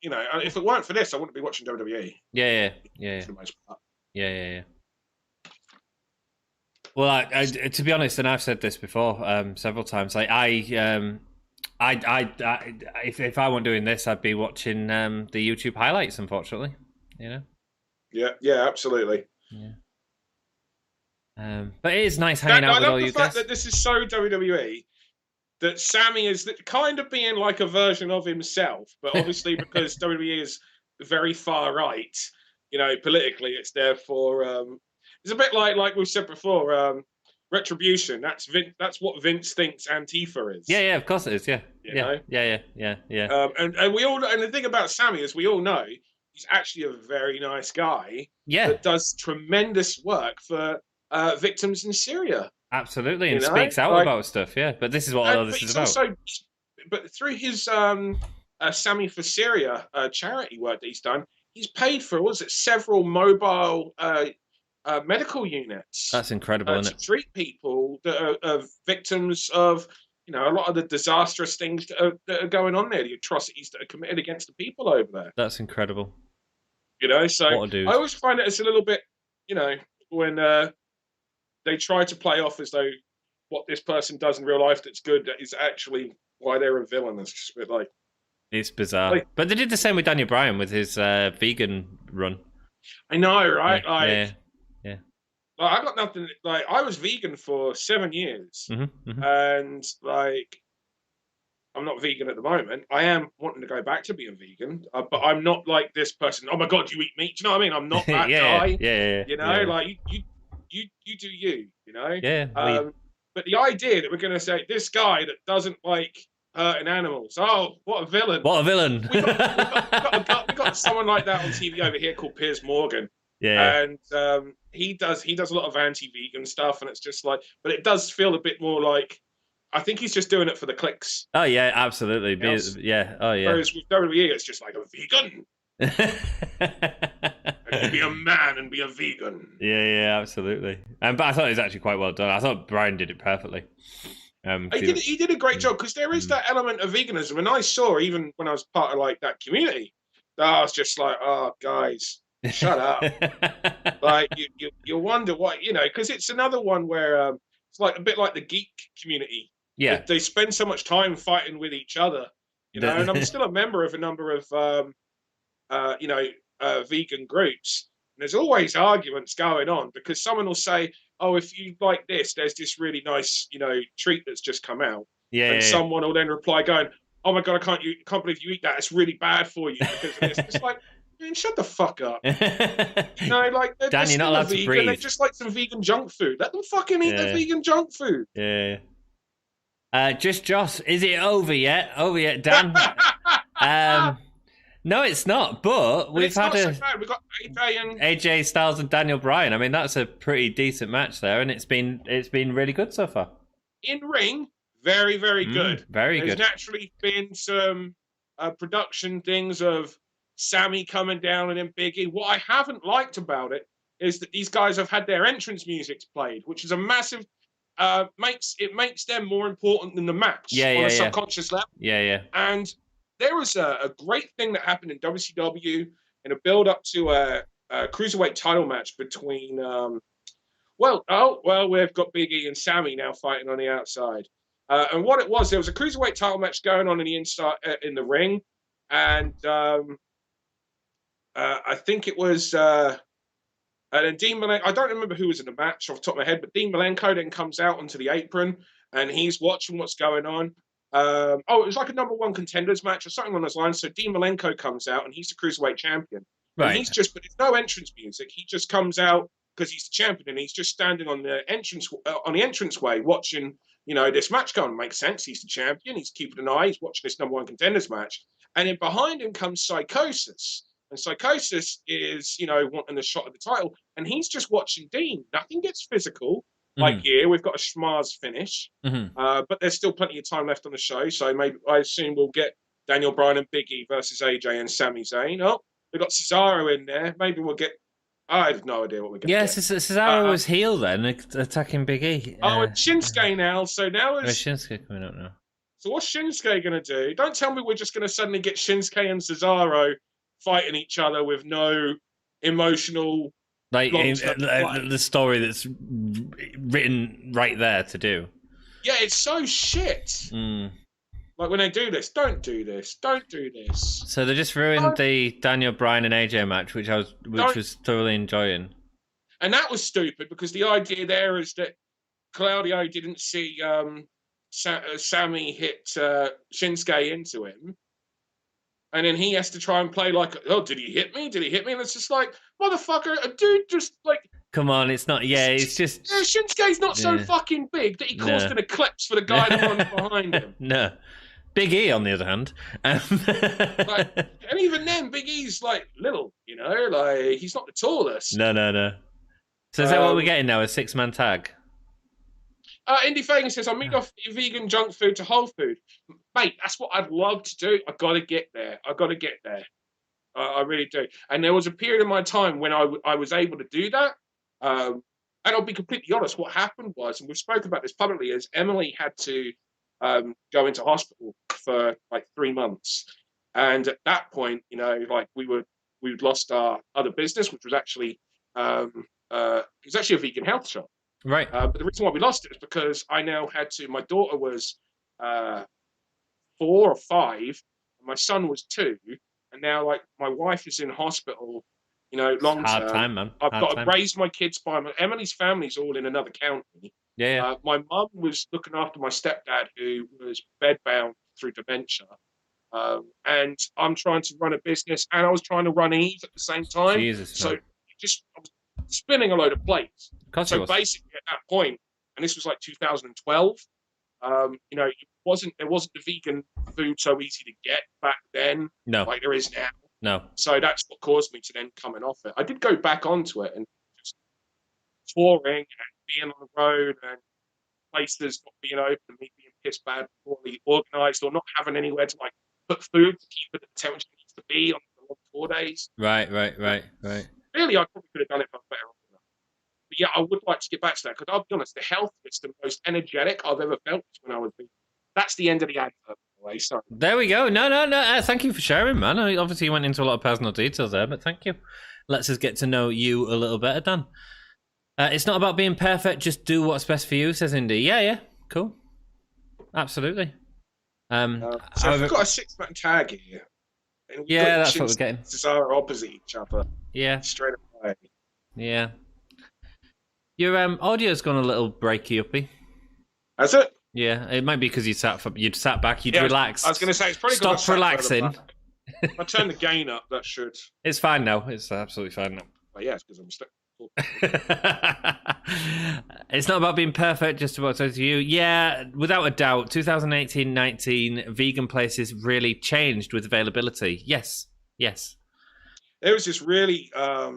If it weren't for this, I wouldn't be watching WWE.
Yeah.
For the most part.
Yeah. Well, I, to be honest, and I've said this before several times. Like if I weren't doing this, I'd be watching the YouTube highlights. Unfortunately,
Yeah, absolutely.
Yeah. But it is nice hanging out with all you guys. I love the fact
that this is so WWE that Sami is kind of being like a version of himself, but obviously because WWE is very far right, politically, it's therefore it's a bit like we've said before. Retribution. That's That's what Vince thinks Antifa is.
Yeah, of course it is. Yeah,
You know?
yeah.
And we all, and the thing about Sami is we all know he's actually a very nice guy
Yeah,
that does tremendous work for victims in Syria.
absolutely, and
You know?
speaks out
Like,
about stuff. Yeah, but this is what all
but
this is
he's
about.
also, but through his Sami for Syria charity work that he's done, he's paid for several mobile medical units.
That's incredible, isn't
to
it?
treat people that are victims of, you know, a lot of the disastrous things that are going on there, the atrocities that are committed against the people over there.
That's incredible.
You know, so
What a dude.
I always find it as a little bit, you know, when they try to play off as though what this person does in real life that's good is actually why they're a villain. It's just a bit like,
It's bizarre.
like,
but they did the same with Daniel Bryan with his vegan run.
I know, right?
Yeah,
Like, I got nothing. Like, I was vegan for 7 years,
Mm-hmm.
and like, I'm not vegan at the moment. I am wanting to go back to being vegan, but I'm not like this person. Oh my god, you eat meat? Do you know what I mean? I'm not that guy.
Yeah.
You know, like you do you. You know.
Yeah.
But the idea that we're going to say this guy that doesn't like hurting animals. Oh, what a villain!
What a villain!
we got someone like that on TV over here called Piers Morgan.
Yeah.
And he does a lot of anti-vegan stuff, and it's just like, but it does feel a bit more like, I think he's just doing it for the clicks.
Oh yeah, absolutely. Yeah. Oh yeah.
Whereas with WWE, it's just like a vegan. And be a man and be a vegan.
Yeah, absolutely. But I thought it was actually quite well done. I thought Brian did it perfectly.
He did a great job, because there is that element of veganism, and I saw even when I was part of like that community, I was just like, oh guys, shut up. Like you wonder what, you know, because it's another one where it's like a bit like the geek community.
Yeah,
they spend so much time fighting with each other, you know. And I'm still a member of a number of vegan groups, and there's always arguments going on, because someone will say, oh, if you like this, there's this really nice, you know, treat that's just come out. And someone will then reply going, oh my god, I can't believe you eat that, it's really bad for you because of this. It's like, man, shut the fuck up. You know, like,
Dan, you're not allowed to breathe.
They're just like some vegan junk food. Let them fucking eat their vegan junk food.
Yeah. Just Joss, is it over yet? Over yet, Dan? No, it's not. But we've had
we've got
AJ Styles and Daniel Bryan. I mean, that's a pretty decent match there, and it's been really good so far.
In ring, very, very good.
Very good.
There's naturally been some production things of Sami coming down and then Big E. What I haven't liked about it is that these guys have had their entrance music played, which is a massive makes them more important than the match on a subconscious level.
Yeah.
And there was a great thing that happened in WCW in a build up to a cruiserweight title match between we've got Big E and Sami now fighting on the outside. And what it was, there was a cruiserweight title match going on in the inside in the ring, and I think it was and then Dean Malenko, I don't remember who was in the match off the top of my head, but Dean Malenko then comes out onto the apron and he's watching what's going on. It was like a number one contenders match or something on those lines. So Dean Malenko comes out and he's the cruiserweight champion. Right. And but there's no entrance music. He just comes out because he's the champion, and he's just standing on the entranceway watching, you know, this match going. Makes sense. He's the champion. He's keeping an eye. He's watching this number one contenders match. And then behind him comes Psychosis. And Psychosis is, you know, wanting a shot at the title. And he's just watching Dean. Nothing gets physical. Like here, we've got a schmaz finish. But there's still plenty of time left on the show. So maybe I assume we'll get Daniel Bryan and Big E versus AJ and Sami Zayn. Oh, we've got Cesaro in there. Maybe we'll get... I have no idea what we're going to get.
Yeah, Cesaro was heel then, attacking Big E.
And Shinsuke now. So now it's...
Shinsuke coming up now.
So what's Shinsuke going to do? Don't tell me we're just going to suddenly get Shinsuke and Cesaro fighting each other with no emotional...
Like the story that's written right there to do.
Yeah, it's so shit. Like when they do this, don't do this. Don't do this.
So they just ruined the Daniel Bryan and AJ match, which was thoroughly enjoying.
And that was stupid because the idea there is that Claudio didn't see Sami hit Shinsuke into him. And then he has to try and play like, oh, did he hit me? Did he hit me? And it's just like, motherfucker, a dude just like
Come on, it's not. Yeah, it's just.
Shinsuke's not so fucking big that he caused an eclipse for the guy that runs behind him.
No. Big E, on the other hand.
And even then, Big E's like little, like he's not the tallest.
No. So is that what we're getting now? A 6-man tag?
Indy Fagan says, "I'm moving off vegan junk food to whole food." Mate, that's what I'd love to do. I got to get there. I really do. And there was a period of my time when I was able to do that. And I'll be completely honest, what happened was, and we've spoken about this publicly, is Emily had to go into hospital for like 3 months. And at that point, like we'd lost our other business, which was actually a vegan health shop.
Right.
But the reason why we lost it is because I now had to, my daughter was 4 or 5, and my son was 2. And now, like, my wife is in hospital, long term.
Hard time, man.
I've got to raise my kids by Emily's family's all in another county.
Yeah.
My mum was looking after my stepdad, who was bedbound through dementia. And I'm trying to run a business, and I was trying to run Eve at the same time.
Jesus,
so
man.
I was spinning a load of plates. So basically, at that point, and this was like 2012, there wasn't the vegan food so easy to get back then, like there is now.
No.
So that's what caused me to then coming off it. I did go back onto it and just touring and being on the road and places not being open and me being pissed bad, poorly organised, or not having anywhere to like put food to keep it at the temperature it needs to be on the long tour days.
Right.
Really, I probably could have done it better. But yeah, I would like to get back to that because I'll be honest, the healthiest and most energetic I've ever felt when I was vegan. That's the end of the advert, by the way. Sorry.
There we go. No. Thank you for sharing, man. Obviously, you went into a lot of personal details there, but thank you. Lets us get to know you a little better, Dan. It's not about being perfect. Just do what's best for you, says Indy. Yeah. Cool. Absolutely.
So we've got a 6-man tag here.
Yeah, that's what we're getting.
Cesaro opposite each other.
Yeah.
Straight away.
Yeah. Your audio's gone a little breaky-uppy.
Has it?
Yeah, it might be because you'd sat back, you'd relax.
I was going to say, it's probably
stop relaxing.
If I turn the gain up, that should.
It's fine now. It's absolutely fine now.
But yeah, it's because I'm stuck.
It's not about being perfect, just about to you. Yeah, without a doubt, 2018-19 vegan places really changed with availability. Yes.
There was this really, I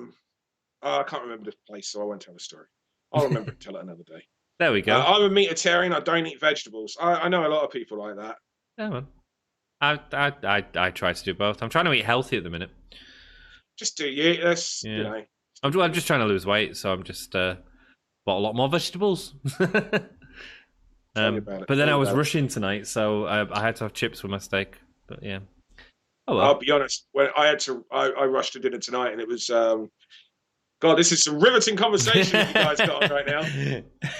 can't remember this place, so I won't tell the story. I'll remember and tell it another day.
There we go.
I'm a meatitarian. I don't eat vegetables. I know a lot of people like that.
Yeah, man. I try to do both. I'm trying to eat healthy at the minute.
Just do you?
I'm just trying to lose weight, so I'm just bought a lot more vegetables. But then I was rushing tonight, so I had to have chips with my steak. But yeah. Oh well.
I'll be honest. When I rushed to dinner tonight, and it was. God, this is some riveting conversation you guys got on right now.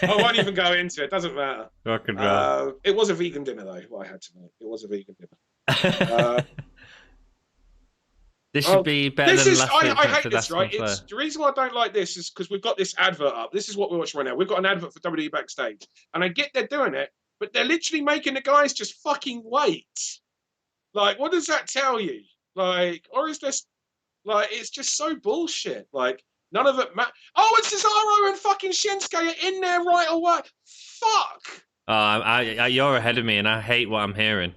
I won't even go into it. Doesn't matter.
Rock and roll.
It was a vegan dinner, though. What I had tonight. It was a vegan dinner.
This should be better than last week.
I hate this, right? The reason why I don't like this is because we've got this advert up. This is what we're watching right now. We've got an advert for WWE Backstage. And I get they're doing it, but they're literally making the guys just fucking wait. Like, what does that tell you? Like, or is this... Like, it's just so bullshit. Like, none of it matters. Oh, it's Cesaro and fucking Shinsuke are in there right away. Fuck!
You're ahead of me, and I hate what I'm hearing.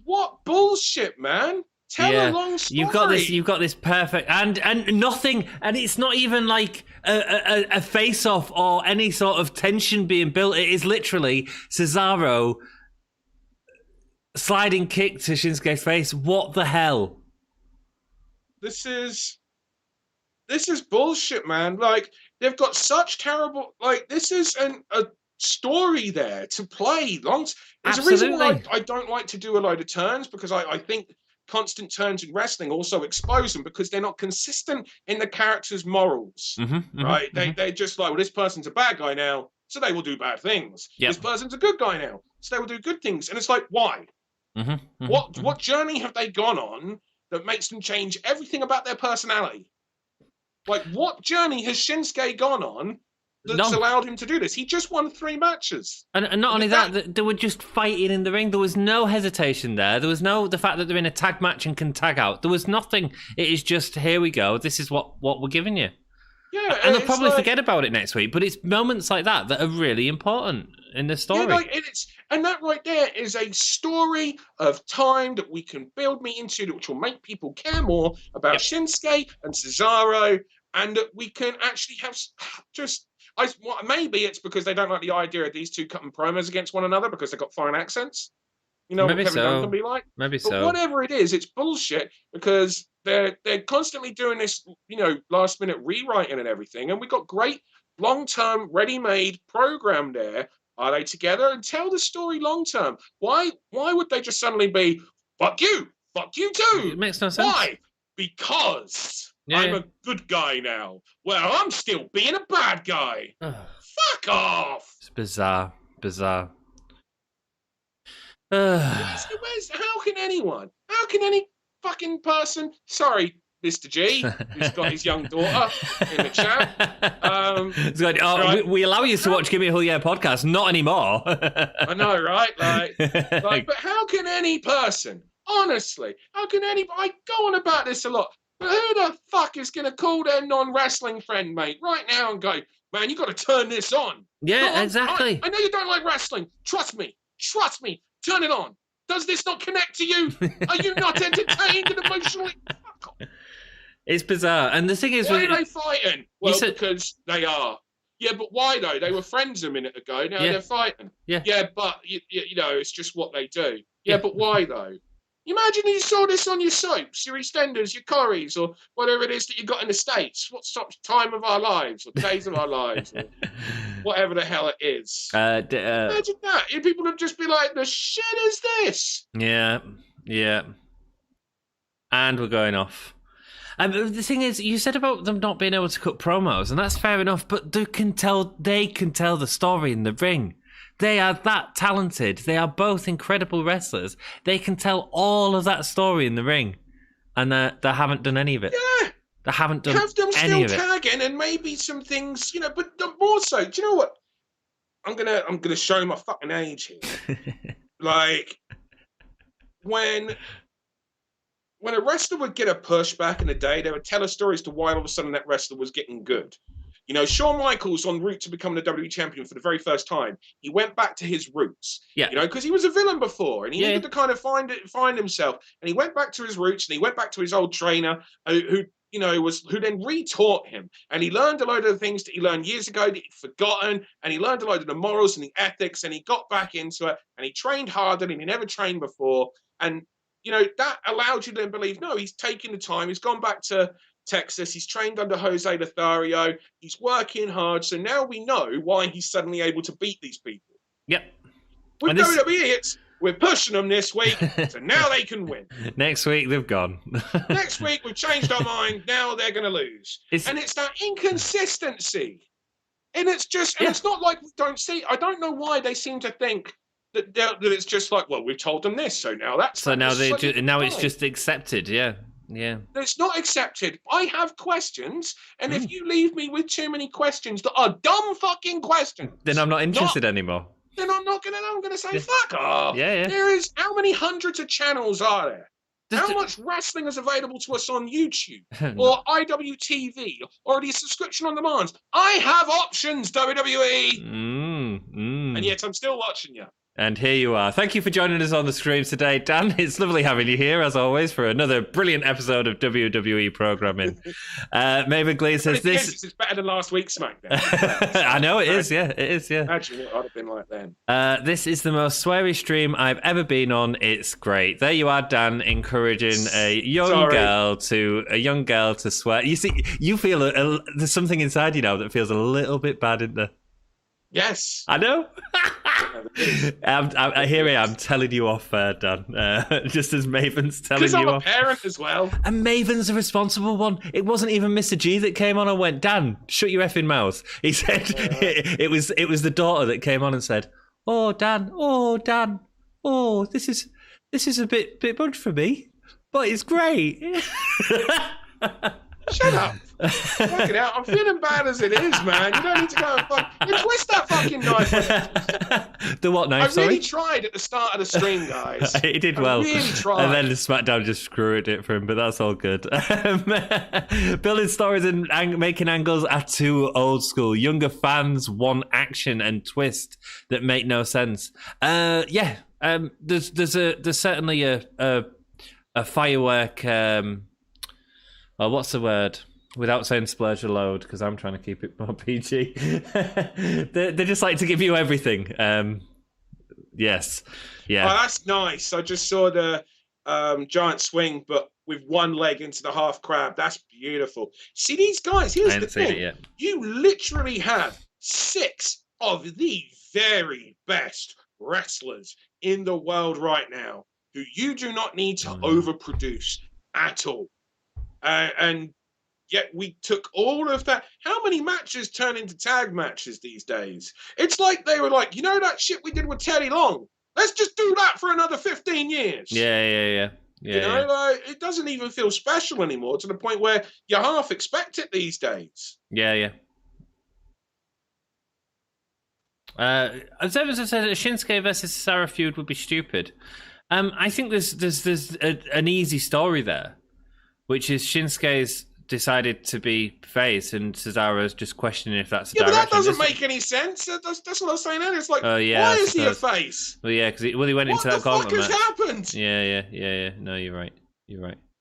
What bullshit, man! Tell a long story.
You've got this perfect and nothing, and it's not even like a face off or any sort of tension being built. It is literally Cesaro sliding kick to Shinsuke's face. What the hell?
This is bullshit, man. Like, they've got such terrible. Like, this is a story there to play. There's a reason why I don't like to do a load of turns, because I think constant turns in wrestling also expose them because they're not consistent in the character's morals. Right? They're just like, well, this person's a bad guy now, so they will do bad things. This person's a good guy now, so they will do good things. And it's like, why? What journey have they gone on that makes them change everything about their personality? Like, what journey has Shinsuke gone on that's allowed him to do this. He just won 3 matches.
And not only that, they were just fighting in the ring. There was no hesitation there. There was the fact that they're in a tag match and can tag out. There was nothing. It is just, here we go. This is what we're giving you.
Yeah,
and they'll probably forget about it next week, but it's moments like that are really important in the story.
Yeah, and that right there is a story of time that we can build me into, which will make people care more about Shinsuke and Cesaro, and that we can actually have maybe it's because they don't like the idea of these two cutting promos against one another because they've got foreign accents. You know
maybe
what Kevin Dunn can be like?
Maybe
but whatever it is, it's bullshit because they're constantly doing this, last minute rewriting and everything. And we got great long-term ready-made program there. Are they together? And tell the story long-term. Why would they just suddenly be, fuck you too?
It makes no sense.
Why? Because I'm a good guy now. Well, I'm still being a bad guy. Fuck off.
It's bizarre.
How can any fucking person, sorry, Mr. G, who's got his young daughter in the chat.
Right. we allow you to watch Gimme a Whole Year podcast, not anymore.
I know, right? But how can any person, honestly, I go on about this a lot, but who the fuck is going to call their non-wrestling friend, mate, right now and go, man, you got to turn this on.
Yeah, exactly.
I know you don't like wrestling. Trust me. Turn it on. Does this not connect to you? Are you not entertained and emotionally?
It's bizarre. And the thing is...
Why are they fighting? Well, because they are. Yeah, but why, though? They were friends a minute ago. Now they're fighting. Yeah, but, it's just what they do. Yeah, but why, though? Imagine you saw this on your soaps, your EastEnders, your Corries, or whatever it is that you got in the States. What time of our lives, or days of our lives, or whatever the hell it is. Imagine that. People would just be like, the shit is this?
Yeah. And we're going off. The thing is, you said about them not being able to cut promos, and that's fair enough, but they can tell the story in the ring. They are that talented. They are both incredible wrestlers. They can tell all of that story in the ring, and they haven't done any of it.
Yeah,
they haven't done
have them
any of it.
Still tagging, and maybe some things, but more so. Do you know what? I'm gonna show my fucking age here. Like when a wrestler would get a push back in the day, they would tell a story as to why all of a sudden that wrestler was getting good. Shawn Michaels on route to becoming the WWE champion for the very first time. He went back to his roots. Yeah. Because he was a villain before and he needed to kind of find himself. And he went back to his roots and he went back to his old trainer who then retaught him. And he learned a load of the things that he learned years ago that he'd forgotten. And he learned a load of the morals and the ethics and he got back into it and he trained harder than he never trained before. And, that allowed you to then believe, no, he's taking the time. He's gone back to Texas. He's trained under Jose Lothario. He's working hard. So now we know why he's suddenly able to beat these people.
Yep.
With WWE, we're pushing them this week, so now they can win.
Next week, they've gone.
Next week, we've changed our mind. Now they're going to lose. And it's that inconsistency. And it's just, and it's not like we don't see. I don't know why they seem to think that it's just like, well, we've told them this, so now that's...
So now it's just accepted, yeah.
It's not accepted. I have questions, and if you leave me with too many questions that are dumb fucking questions...
Then I'm not interested anymore.
Then I'm going to say, fuck off.
Yeah.
There is... How many hundreds of channels are there? How much wrestling is available to us on YouTube or IWTV or the subscription on demand? I have options, WWE. And yet I'm still watching you.
And here you are. Thank you for joining us on the stream today, Dan. It's lovely having you here, as always, for another brilliant episode of WWE programming. Maven Glee says this...
It's better than last week's Smackdown.
I know, it is, yeah.
Actually, I'd have been like then.
This is the most sweary stream I've ever been on. It's great. There you are, Dan, encouraging a young girl to swear. You see, you feel there's something inside you now that feels a little bit bad, isn't there?
Yes.
I know. Here I am telling you off, Dan. Just as Maven's telling you off.
Because I'm a parent as well.
And Maven's a responsible one. It wasn't even Mr. G that came on and went, Dan, shut your effing mouth. He said it was the daughter that came on and said, oh, Dan, this is a bit much for me, but it's great.
Shut up. Fucking hell, I'm feeling bad as it is, man. You don't need to go and twist that fucking knife.
The what knife?
I really tried at the start of the stream, guys.
He did well.
I really tried.
And then the Smackdown just screwed it for him, but that's all good. Building stories and making angles are too old school. Younger fans want action and twist that make no sense. There's certainly a firework. What's the word? Without saying splurge or load, because I'm trying to keep it more PG. they just like to give you everything. Yes. Yeah.
Oh, that's nice. I just saw the giant swing, but with one leg into the half crab. That's beautiful. See, these guys, here's the thing. You literally have 6 of the very best wrestlers in the world right now who you do not need to overproduce at all. And yet we took all of that. How many matches turn into tag matches these days? It's like they were like, you know that shit we did with Teddy Long? Let's just do that for another 15 years.
Yeah.
You know, like, it doesn't even feel special anymore to the point where you half expect it these days.
Yeah. As Evans has said, a Shinsuke versus Cesaro feud would be stupid. I think there's an easy story there, which is Shinsuke's decided to be face and Cesaro's just questioning if that's the direction.
But that doesn't make any sense. That's what I was saying earlier. It's like, why is he a face?
Well, yeah, because he went into that gauntlet match.
What the fuck has happened?
Yeah. No, you're right.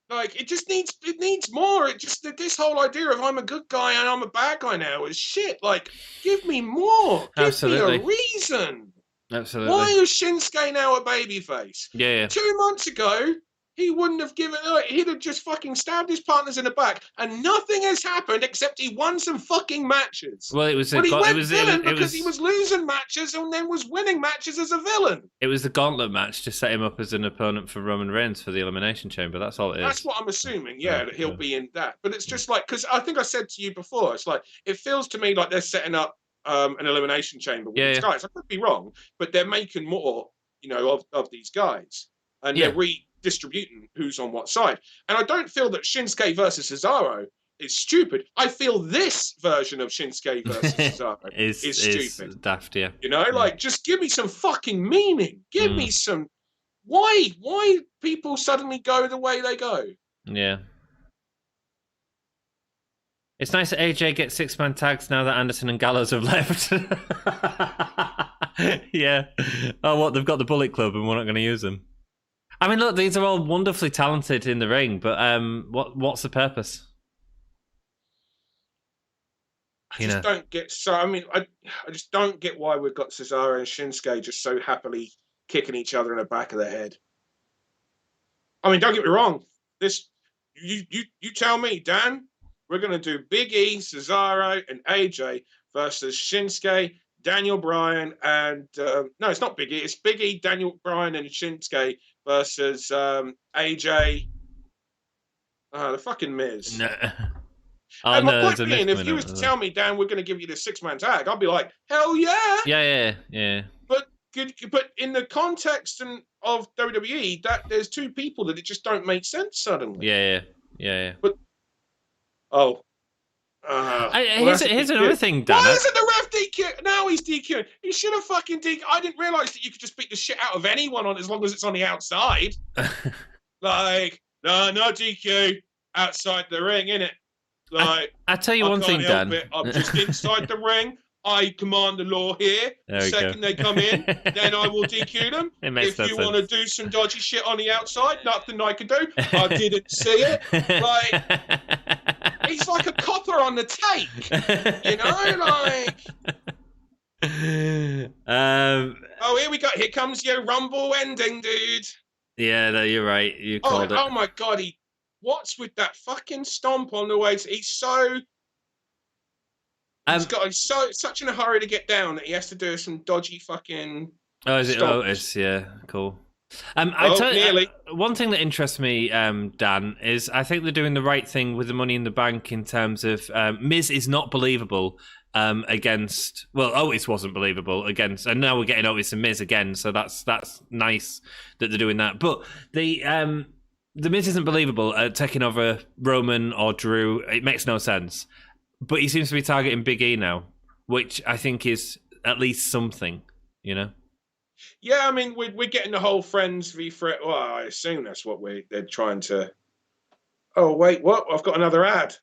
Like, it needs more. It just, this whole idea of I'm a good guy and I'm a bad guy now is shit. Like, give me more. Give me a reason.
Absolutely.
Why is Shinsuke now a babyface?
Yeah.
2 months ago, he wouldn't have given. He'd have just fucking stabbed his partners in the back, and nothing has happened except he won some fucking matches.
Well, he went
villain because he was losing matches and then was winning matches as a villain.
It was the gauntlet match to set him up as an opponent for Roman Reigns for the Elimination Chamber. That's all it is.
That's what I'm assuming. Yeah, that he'll be in that. But it's just like, because I think I said to you before, it's like it feels to me like they're setting up an Elimination Chamber with these guys. I could be wrong, but they're making more, of these guys, and they're redistributing who's on what side. And I don't feel that Shinsuke versus Cesaro is stupid. I feel this version of Shinsuke versus Cesaro is stupid.
Is daft, yeah.
Just give me some fucking meaning. Give me some. Why people suddenly go the way they go?
Yeah. It's nice that AJ gets 6-man tags now that Anderson and Gallows have left. Yeah. Oh, what? They've got the Bullet Club and we're not going to use them. I mean, look, these are all wonderfully talented in the ring, but what's the purpose?
I just don't get. So I mean, I just don't get why we've got Cesaro and Shinsuke just so happily kicking each other in the back of the head. I mean, don't get me wrong. This, you tell me, Dan. We're going to do Big E, Cesaro, and AJ versus Shinsuke, Daniel Bryan, and no, it's not Big E. It's Big E, Daniel Bryan, and Shinsuke versus AJ. The fucking Miz.
No.
And my point being, if you was to tell me, Dan, we're going to give you the 6-man tag, I'd be like, hell yeah.
Yeah.
But in the context of WWE, that there's 2 people that it just don't make sense suddenly.
Yeah.
But
here's another thing, Dan.
Why isn't the ref DQ? Now he's DQing. He should have fucking DQ. I didn't realise that you could just beat the shit out of anyone as long as it's on the outside. Like, no DQ outside the ring, innit? Like,
I tell you one thing, Dan.
I'm just inside the ring. I command the law here. The second they come in, then I will DQ them. If you want to do some dodgy shit on the outside, nothing I can do. I didn't see it. Like, he's like a copper on the tape. Here we go. Here comes your Rumble ending, dude.
Yeah, no, you're right. You called it.
Oh my God, what's with that fucking stomp on the way? He's so... He's such in a hurry to get down that he has to do some dodgy fucking...
Oh, is it Otis? Yeah, cool. Nearly. One thing that interests me, Dan, is I think they're doing the right thing with the Money in the Bank in terms of Miz is not believable against... Well, Otis wasn't believable against... And now we're getting Otis and Miz again, so that's nice that they're doing that. But the The Miz isn't believable at taking over Roman or Drew. It makes no sense. But he seems to be targeting Big E now, which I think is at least something, you know?
Yeah, I mean, we're getting the whole friends v threat. Well, I assume that's what they're trying to. Oh wait, what? I've got another ad.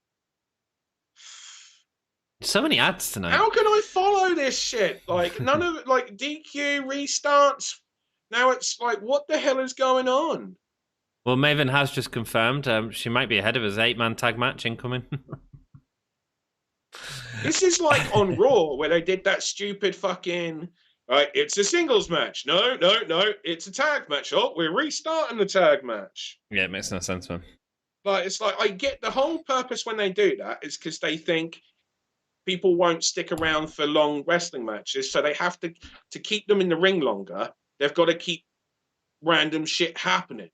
So many ads tonight.
How can I follow this shit? Like none of it, like DQ restarts. Now it's like, what the hell is going on?
Well, Maven has just confirmed she might be ahead of us. 8-man tag match incoming.
This is like on Raw where they did that stupid fucking. Right, it's a singles match. No, it's a tag match. Oh, we're restarting the tag match.
Yeah, it makes no sense, man.
But it's like, I get the whole purpose when they do that is because they think people won't stick around for long wrestling matches, so they have to keep them in the ring longer. They've got to keep random shit happening.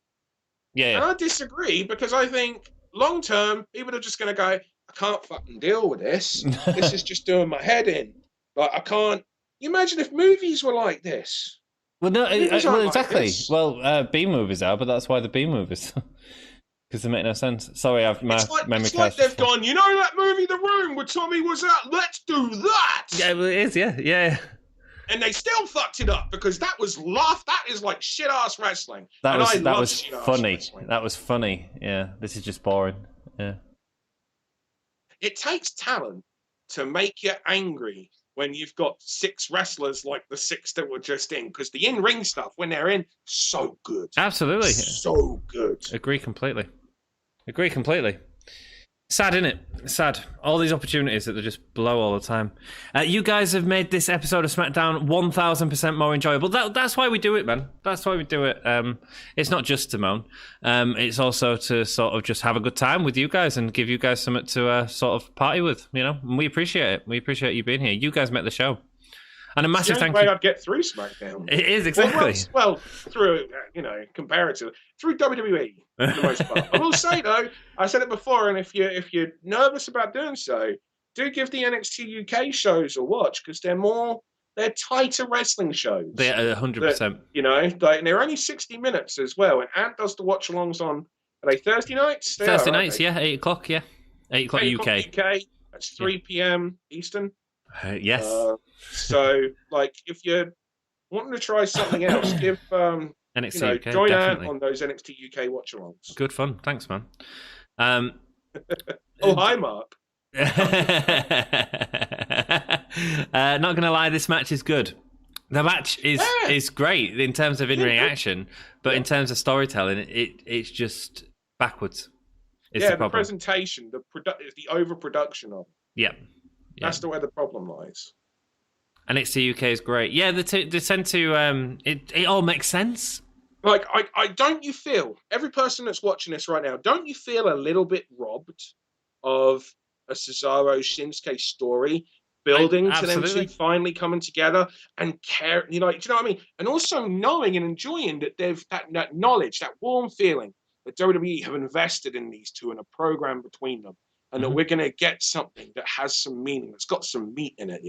Yeah.
And I disagree, because I think long term people are just going to go, I can't fucking deal with this. This is just doing my head in. Like, I can't. You imagine if movies were like this?
Well, no, well, exactly.
Like
well, B movies are, but that's why the B movies. Because they make no sense. Sorry,
it's like they've gone, you know that movie The Room where Tommy was at? Let's do that!
Yeah, well, it is, yeah.
And they still fucked it up, because that was that is like shit-ass wrestling.
That was funny. Wrestling. That was funny, yeah. This is just boring, yeah.
It takes talent to make you angry when you've got 6 wrestlers like the 6 that were just in, because the in-ring stuff, when they're in, so good.
Absolutely.
So good.
Agree completely. Sad, innit? Sad. All these opportunities that they just blow all the time. You guys have made this episode of Smackdown 1,000% more enjoyable. That's why we do it, man. That's why we do it. It's not just to moan. It's also to sort of just have a good time with you guys and give you guys something to sort of party with, you know? And we appreciate it. We appreciate you being here. You guys make the show. And a massive thank you.
It's the only way I'd get through SmackDown.
It is, exactly.
Well, through, comparatively, through WWE, for the most part. I will say, though, I said it before, and if you're nervous about doing so, do give the NXT UK shows a watch, because they're tighter wrestling shows.
They're 100%.
And they're only 60 minutes as well. And Ant does the watch-alongs on, are they Thursday nights?
Thursday nights, yeah, 8 o'clock, yeah. 8 o'clock UK.
That's 3 p.m. Eastern.
Yes.
So, like, if you're wanting to try something else, give
NXT UK,
join
definitely.
out on those NXT UK watch-alongs.
Good fun, thanks, man.
Oh, hi, Mark.
Not gonna lie, this match is good. The match is great in terms of in-ring action, but in terms of storytelling, it's just backwards. It's the
presentation, the overproduction of it.
Yeah.
That's the way the problem lies.
NXT UK is great. Yeah, they tend to. It all makes sense.
Like, I don't you feel, every person that's watching this right now, don't you feel a little bit robbed of a Cesaro Shinsuke story building to them two finally coming together and care? Do you know what I mean? And also knowing and enjoying that they've that knowledge, that warm feeling that WWE have invested in these two and a program between them. And that we're going to get something that has some meaning, that's got some meat in it,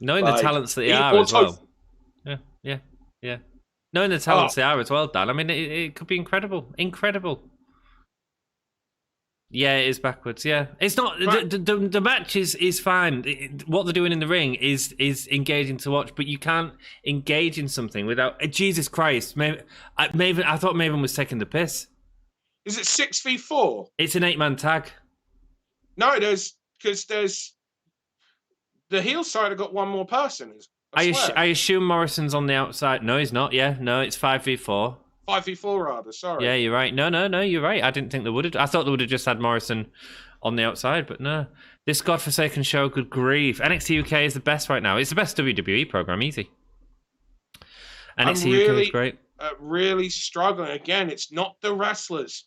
Knowing the talents that they are as well. Yeah. Knowing the talents they are as well, Dan. I mean, it could be incredible. Yeah, it is backwards, yeah. It's not... The match is fine. What they're doing in the ring is engaging to watch, but you can't engage in something without... Jesus Christ. I thought Maven was taking the piss.
Is it 6v4?
It's an 8-man tag.
No, there's the heel side have got one more person.
I assume Morrison's on the outside. No, he's not. Yeah, no, it's 5v4.
5v4 rather. Sorry.
Yeah, you're right. No, you're right. I didn't think they would have. I thought they would have just had Morrison on the outside, but no. This godforsaken show, good grief. NXT UK is the best right now. It's the best WWE program, easy. NXT UK is great.
Really struggling again. It's not the wrestlers.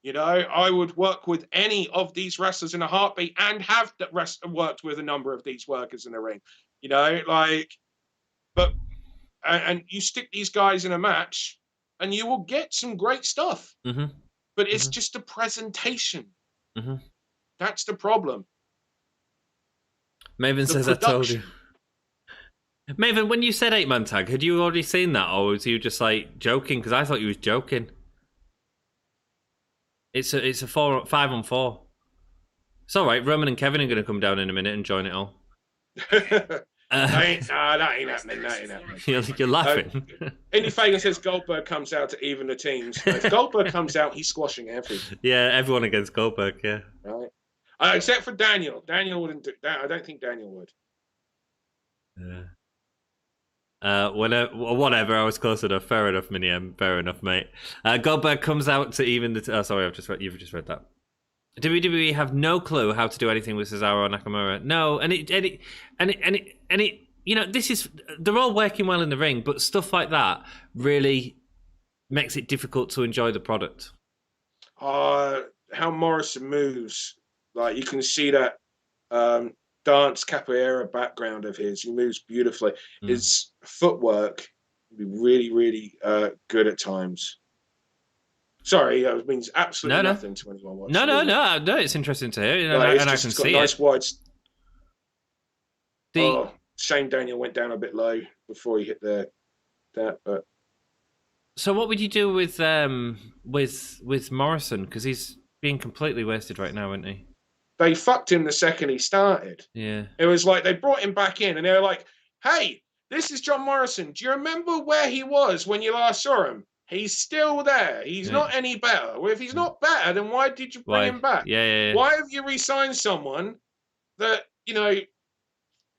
I would work with any of these wrestlers in a heartbeat and have worked with a number of these workers in the ring, and you stick these guys in a match and you will get some great stuff, but it's just a presentation. That's the problem.
Maven says, I told you. Maven, when you said 8-man tag, had you already seen that, or was you just like joking? Because I thought you was joking. It's a 5-on-4. It's all right. Roman and Kevin are going to come down in a minute and join it all.
that ain't happening. That ain't happening.
You're laughing.
Indy Fagan says Goldberg comes out to even the teams. If Goldberg comes out, he's squashing everything.
Yeah, everyone against Goldberg. Yeah.
Right. Except for Daniel. Daniel wouldn't do that. I don't think Daniel would.
Yeah. Whatever. I was close enough. Fair enough, Mini M. Fair enough, mate. Goldberg comes out to even the. Sorry, you've just read that. WWE have no clue how to do anything with Cesaro or Nakamura. No, and it. You know, they're all working well in the ring, but stuff like that really makes it difficult to enjoy the product.
How Morrison moves, like you can see that dance capoeira background of his. He moves beautifully. His footwork can be really, really good at times. Sorry, it means absolutely nothing to anyone watching.
No. It's interesting to hear, and I can see
nice
it.
Wide. Shane Daniel went down a bit low before he hit that. But
so, what would you do with Morrison? Because he's being completely wasted right now, isn't he?
They fucked him the second he started.
Yeah,
it was like they brought him back in, and they were like, "Hey, this is John Morrison. Do you remember where he was when you last saw him? He's still there. He's not any better. Well, if he's not better, then why did you bring him back?
Yeah.
Why have you re-signed someone that, you know,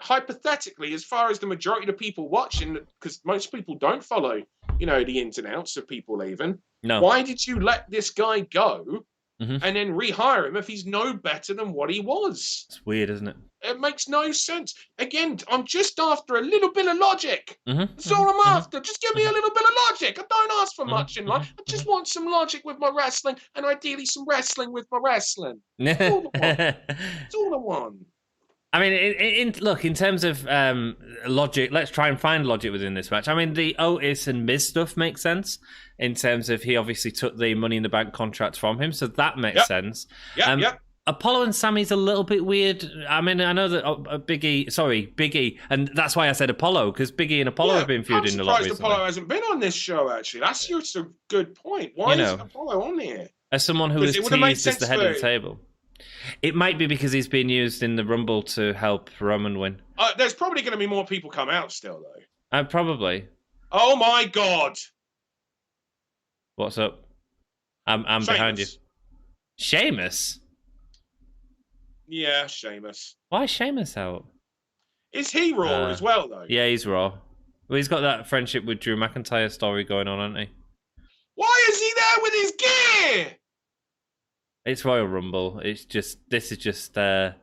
hypothetically, as far as the majority of people watching, because most people don't follow, you know, the ins and outs of people leaving.
No.
Why did you let this guy go and then rehire him if he's no better than what he was?
It's weird, isn't it?
It makes no sense. Again, I'm just after a little bit of logic. That's all I'm after. Just give me a little bit of logic. I don't ask for much in life. I just want some logic with my wrestling, and ideally some wrestling with my wrestling. That's all I want. That's all I want.
I mean, in terms of logic, let's try and find logic within this match. I mean, the Otis and Miz stuff makes sense in terms of he obviously took the Money in the Bank contract from him, so that makes sense.
Yep.
Apollo and Sammy's a little bit weird. I mean, I know that Big E, and that's why I said Apollo, because Big E and Apollo have been feuding a lot recently.
Apollo hasn't been on this show, actually. That's just a good point. Why isn't Apollo on here?
As someone who is teased as the head of the table. It might be because he's being used in the Rumble to help Roman win.
There's probably going to be more people come out still, though.
Probably.
Oh, my God.
What's up? I'm behind you. Sheamus?
Yeah, Sheamus.
Why is Sheamus out?
Is he Raw as well, though?
Yeah, he's Raw. Well, he's got that friendship with Drew McIntyre story going on, hasn't he?
Why is he there with his gear?
It's Royal Rumble. This is just and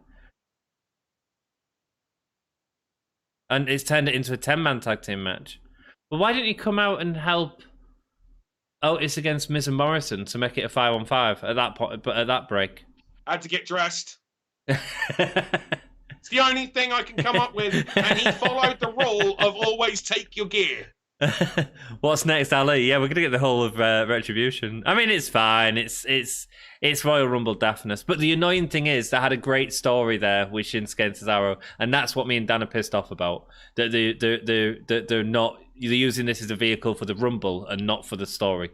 it's turned it into a 10-man tag team match. But why didn't he come out and help Otis against Miz and Morrison to make it a 5-on-5 at that point? But at that break,
I had to get dressed. It's the only thing I can come up with, and he followed the rule of always take your gear.
What's next, Ali? Yeah, we're gonna get the whole of Retribution. I mean, it's fine. It's Royal Rumble daftness. But the annoying thing is, they had a great story there with Shinsuke and Cesaro, and that's what me and Dan are pissed off about. That they're not. They're using this as a vehicle for the Rumble and not for the story.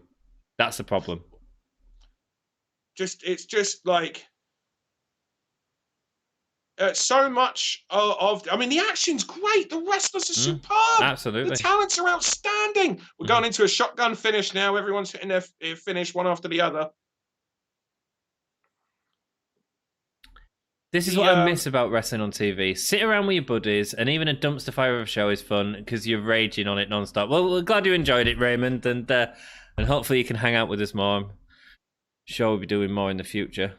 That's the problem.
It's just like. So much of, I mean, the action's great. The wrestlers are superb.
Absolutely.
The talents are outstanding. We're going into a shotgun finish now. Everyone's hitting their finish one after the other.
This is what I miss about wrestling on TV. Sit around with your buddies, and even a dumpster fire of a show is fun because you're raging on it non-stop. Well, we're glad you enjoyed it, Raymond, and hopefully you can hang out with us more. I'm sure we'll be doing more in the future.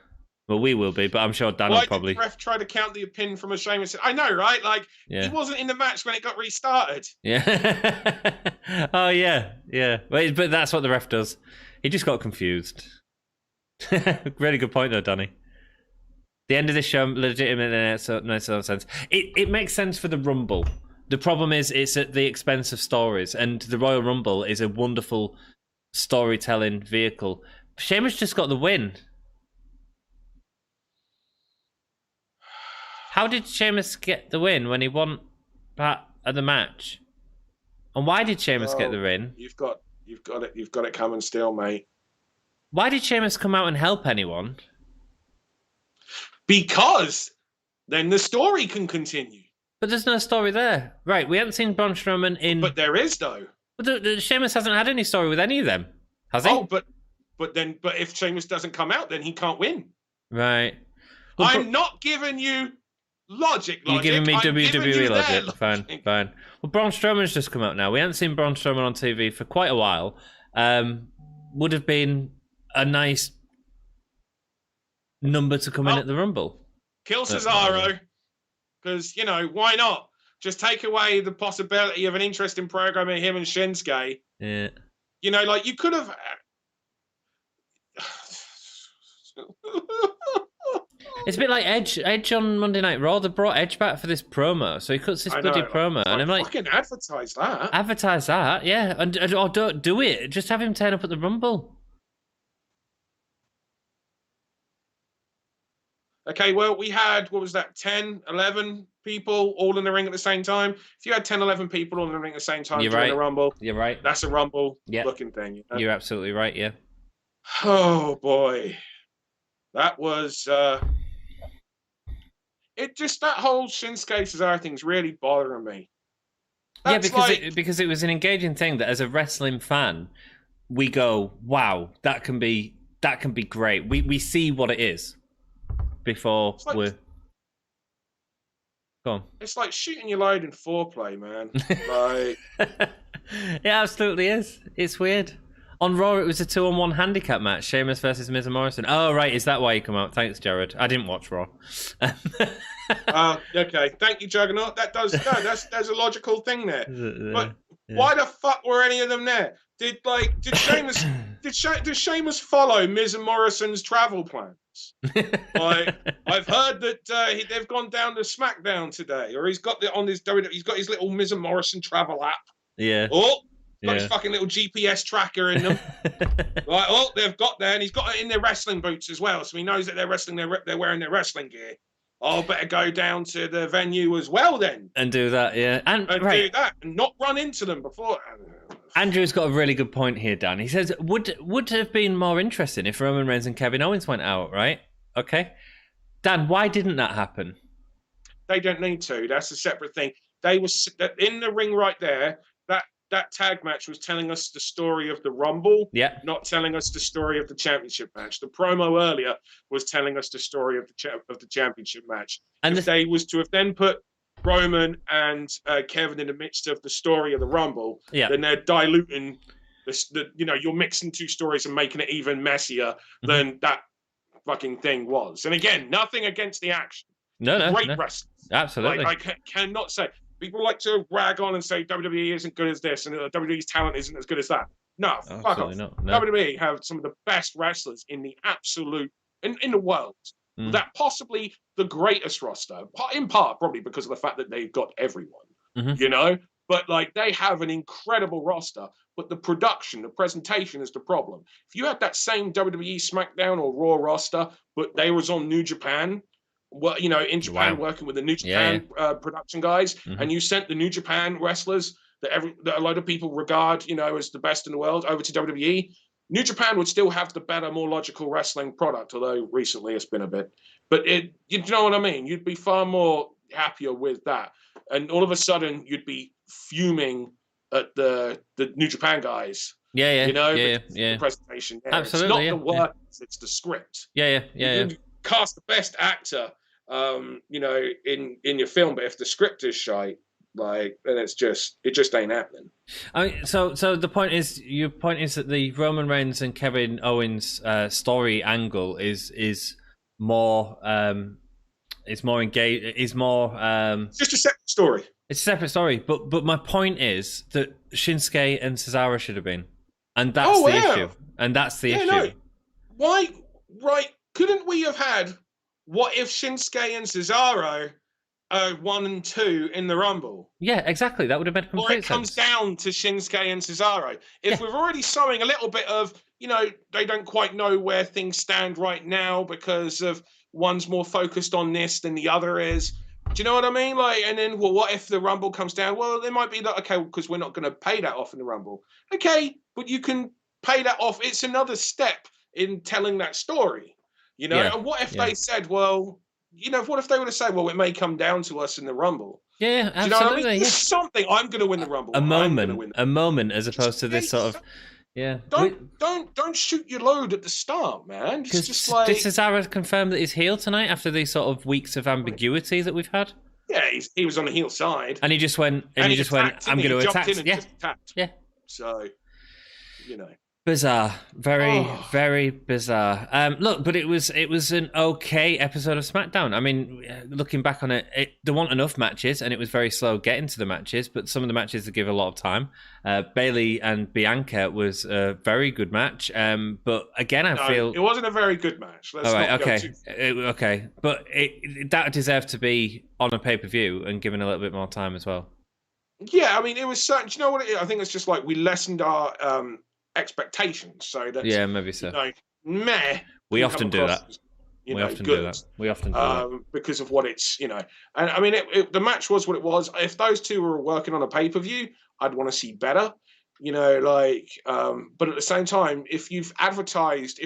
Well, we will be, but I'm sure Dan will probably.
Why did the ref try to count the pin from a Sheamus? I know, right? Like, he wasn't in the match when it got restarted.
Yeah. Oh, yeah. But that's what the ref does. He just got confused. Really good point, though, Danny. The end of this show, legitimately, makes no sense. It makes sense for the Rumble. The problem is it's at the expense of stories, and the Royal Rumble is a wonderful storytelling vehicle. Sheamus just got the win. How did Sheamus get the win when he won that at the match? And why did Sheamus get the win?
You've got it coming still, mate.
Why did Sheamus come out and help anyone?
Because then the story can continue.
But there's no story there. Right, we haven't seen Braun Strowman in...
But there is, though.
But Sheamus hasn't had any story with any of them, has he?
Oh, but if Sheamus doesn't come out, then he can't win.
Right. Well,
I'm not giving you logic.
You're giving me WWE logic. Fine. Well, Braun Strowman's just come out now. We haven't seen Braun Strowman on TV for quite a while. Would have been a nice number to come in at the Rumble.
Kill Cesaro, because, why not? Just take away the possibility of an interesting program of him and Shinsuke.
Yeah.
You could have...
It's a bit like Edge on Monday Night Raw. They brought Edge back for this promo, so he cuts this bloody promo, and I'm like,
fucking advertise that.
Advertise that, yeah, or don't do it. Just have him turn up at the Rumble.
Okay, well, we had, 10, 11 people all in the ring at the same time. If you had 10, 11 people all in the ring at the same time during the Rumble,
you're right.
That's a Rumble looking thing.
You're absolutely right, yeah.
Oh, boy. That was... that whole Shinsuke Cesaro thing's really bothering me. That's
because it was an engaging thing that as a wrestling fan, we go, wow, that can be great. We see what it is before we're... Go on.
It's like shooting your load in foreplay, man.
It absolutely is. It's weird. On Raw, it was a 2-on-1 handicap match. Sheamus versus Miz and Morrison. Oh, right. Is that why you come out? Thanks, Jared. I didn't watch Raw.
Okay. Thank you, Juggernaut. That's a logical thing there. But why the fuck were any of them there? Did Sheamus follow Miz and Morrison's travel plans? I've heard that they've gone down to Smackdown today, or he's got he's got his little Miz and Morrison travel app.
Yeah.
Oh. Got his fucking little GPS tracker in them. They've got there, and he's got it in their wrestling boots as well, so he knows that they're wrestling. They're wearing their wrestling gear. I'll better go down to the venue as well then,
and do that, yeah, and
do that, and not run into them before.
Andrew's got a really good point here, Dan. He says would have been more interesting if Roman Reigns and Kevin Owens went out, right? Okay, Dan, why didn't that happen?
They don't need to. That's a separate thing. They were in the ring right there. That tag match was telling us the story of the Rumble, not telling us the story of the championship match. The promo earlier was telling us the story of the championship match. And if they was to have then put Roman and Kevin in the midst of the story of the Rumble, then they're diluting you're mixing two stories and making it even messier than that fucking thing was. And again, nothing against the action. Great wrestling.
Absolutely.
I cannot say. People like to rag on and say WWE isn't good as this and WWE's talent isn't as good as that. No, fuck off. No. WWE have some of the best wrestlers in the in the world. That possibly the greatest roster, in part probably because of the fact that they've got everyone, But they have an incredible roster, but the production, the presentation is the problem. If you had that same WWE SmackDown or Raw roster, but they was on New Japan, in Japan, working with the New Japan production guys, and you sent the New Japan wrestlers that a lot of people regard, as the best in the world over to WWE, New Japan would still have the better, more logical wrestling product, although recently it's been a bit. But you know what I mean? You'd be far more happier with that. And all of a sudden, you'd be fuming at the New Japan guys. The presentation.
Absolutely.
It's not the words, it's the script. You cast the best actor in your film, but if the script is shite, then it just ain't happening.
I mean, so the point is, your point is that the Roman Reigns and Kevin Owens story angle is more engaged, is more
it's just a separate story.
It's a separate story, but my point is that Shinsuke and Cesaro should have been, and that's the issue. And that's the issue.
No. Why? Right? Couldn't we have had what if Shinsuke and Cesaro are 1 and 2 in the Rumble?
Yeah, exactly. That would have been complete
Or it comes down to Shinsuke and Cesaro. If we're already sowing a little bit of, they don't quite know where things stand right now because of one's more focused on this than the other is. Do you know what I mean? And then, what if the Rumble comes down? Well, there might be that, okay, because we're not going to pay that off in the Rumble. Okay, but you can pay that off. It's another step in telling that story. You know, and what if they said, well, you know, what if they would have said, well, it may come down to us in the Rumble.
Yeah, absolutely.
Do you know what I mean? Just something. I'm going to win the Rumble.
A moment, as opposed to this sort of. Yeah.
Don't shoot your load at the start, man. It's just like,
did Cesaro confirm that he's heel tonight after these sort of weeks of ambiguity that we've had?
Yeah, he was on the heel side,
and he just went. I'm going to attack. Yeah.
So, you know.
Bizarre, very bizarre. Look, but it was an okay episode of SmackDown. I mean, looking back on it, there weren't enough matches, and it was very slow getting to the matches. But some of the matches that give a lot of time. Bayley and Bianca was a very good match. But again, I feel
it wasn't a very good match.
All right, okay, but that deserved to be on a pay-per-view and given a little bit more time as well.
Yeah, I mean, it was certain. Do you know what? I think it's just like we lessened our expectations, so that
maybe so.
We
often do that. We often do that
because of what it's, you know. And I mean, the match was what it was. If those two were working on a pay-per-view, I'd want to see better, you know. Like, but at the same time, if you advertise,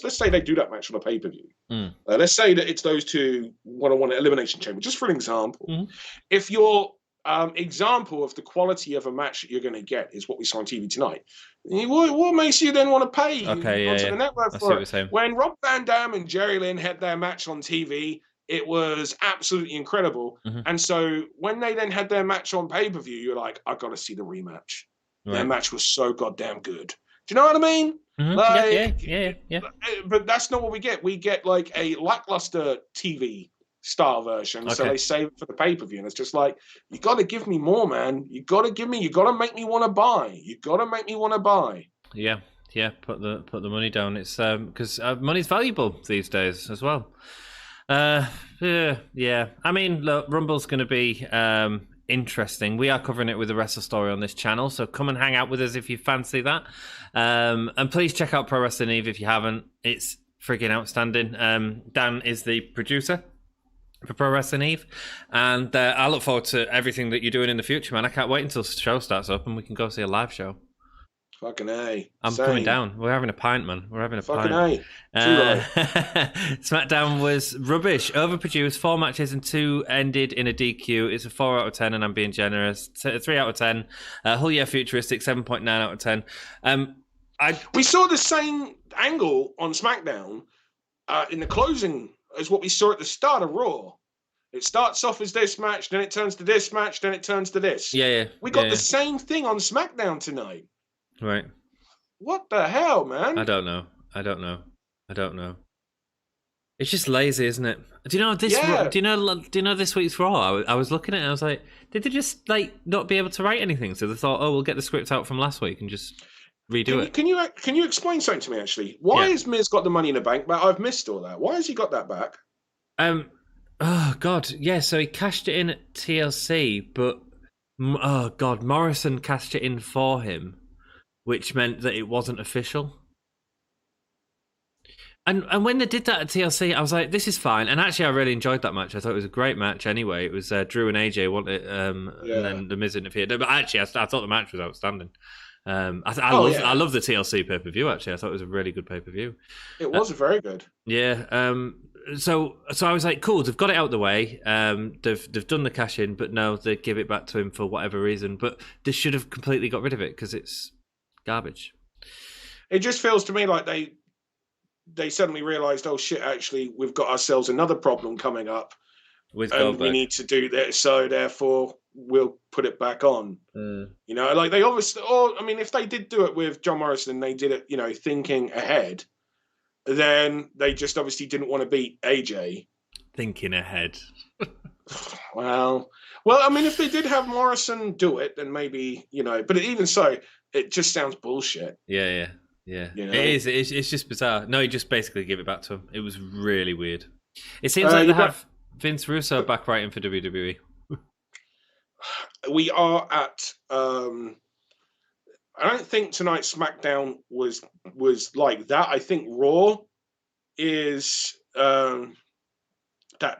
let's say they do that match on a pay-per-view. Let's say that it's those two one-on-one elimination chamber, just for an example. If your example of the quality of a match that you're going to get is what we saw on TV tonight, what makes you then want to pay the network for it? When Rob Van Dam and Jerry Lynn had their match on TV, it was absolutely incredible. And so when they then had their match on pay-per-view, you're like, I've got to see the rematch. Their match was so goddamn good. Do you know what I mean?
Yeah.
But that's not what we get. We get like a lackluster TV style version, so they save it for the pay-per-view, and it's just like, you got to give me more, man. You got to make me want to buy.
Yeah, put the money down. It's because money's valuable these days as well. Yeah. I mean, look, Rumble's going to be interesting. We are covering it with the Wrestle Story on this channel, so come and hang out with us if you fancy that. And please check out Pro Wrestling Eve if you haven't. It's friggin' outstanding. Dan is the producer for Pro Wrestling Eve, and I look forward to everything that you're doing in the future, man. I can't wait until the show starts up and we can go see a live show.
Fucking A.
I'm coming down. We're having a pint, man. We're having a
fucking
pint.
A.
Smackdown was rubbish, overproduced. 4 matches and 2 ended in a DQ. It's a 4 out of 10, and I'm being generous. 3 out of 10. Hull Yeah Futuristic, 7.9 out of 10.
We saw the same angle on SmackDown in the closing as what we saw at the start of Raw. It starts off as this match, then it turns to this match, then it turns to this.
Yeah.
We got the same thing on SmackDown tonight.
Right.
What the hell, man?
I don't know. It's just lazy, isn't it? Do you know this?
Yeah.
Do you know this week's Raw? I was looking at it and I was like, did they just like not be able to write anything? So they thought, oh, we'll get the script out from last week and just redo it.
Can you explain something to me, actually? Why has Miz got the Money in the Bank back? I've missed all that. Why has he got that back?
Oh God, yeah. So he cashed it in at TLC, but oh God, Morrison cashed it in for him, which meant that it wasn't official. And when they did that at TLC, I was like, this is fine. And actually, I really enjoyed that match. I thought it was a great match anyway. It was Drew and AJ won it, and then The Miz interfered. But actually, I thought the match was outstanding. I love the TLC pay-per-view, actually. I thought it was a really good pay-per-view.
It was very good.
Yeah. So I was like, cool, they've got it out the way. They've done the cash-in, but no, they give it back to him for whatever reason. But they should have completely got rid of it because it's garbage.
It just feels to me like they suddenly realised, oh shit, actually, we've got ourselves another problem coming up.
With
and
Goldberg.
We need to do that, so therefore we'll put it back on. You know, like they obviously, if they did do it with John Morrison, they did it, you know, thinking ahead, then they just obviously didn't want to beat AJ.
Thinking ahead.
Well, I mean, if they did have Morrison do it, then maybe, you know, but even so, it just sounds bullshit.
Yeah. You know? It is. It's just bizarre. No, he just basically gave it back to him. It was really weird. It seems like they have Vince Russo back writing for WWE.
We are at. I don't think tonight's SmackDown was like that. I think Raw is that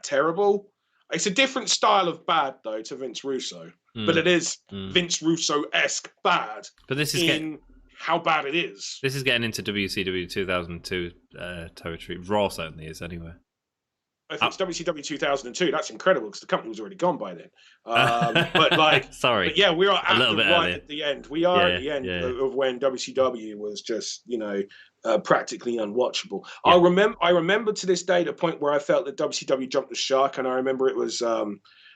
terrible. It's a different style of bad though to Vince Russo, but it is Vince Russo-esque bad.
But this is
how bad it is.
This is getting into WCW 2002 territory. Raw certainly is, anyway.
If it's WCW 2002, that's incredible because the company was already gone by then. But like,
sorry,
but yeah, we are at
at
the end. We are at the end of when WCW was just, practically unwatchable. Yeah. I remember to this day the point where I felt that WCW jumped the shark, and I remember it was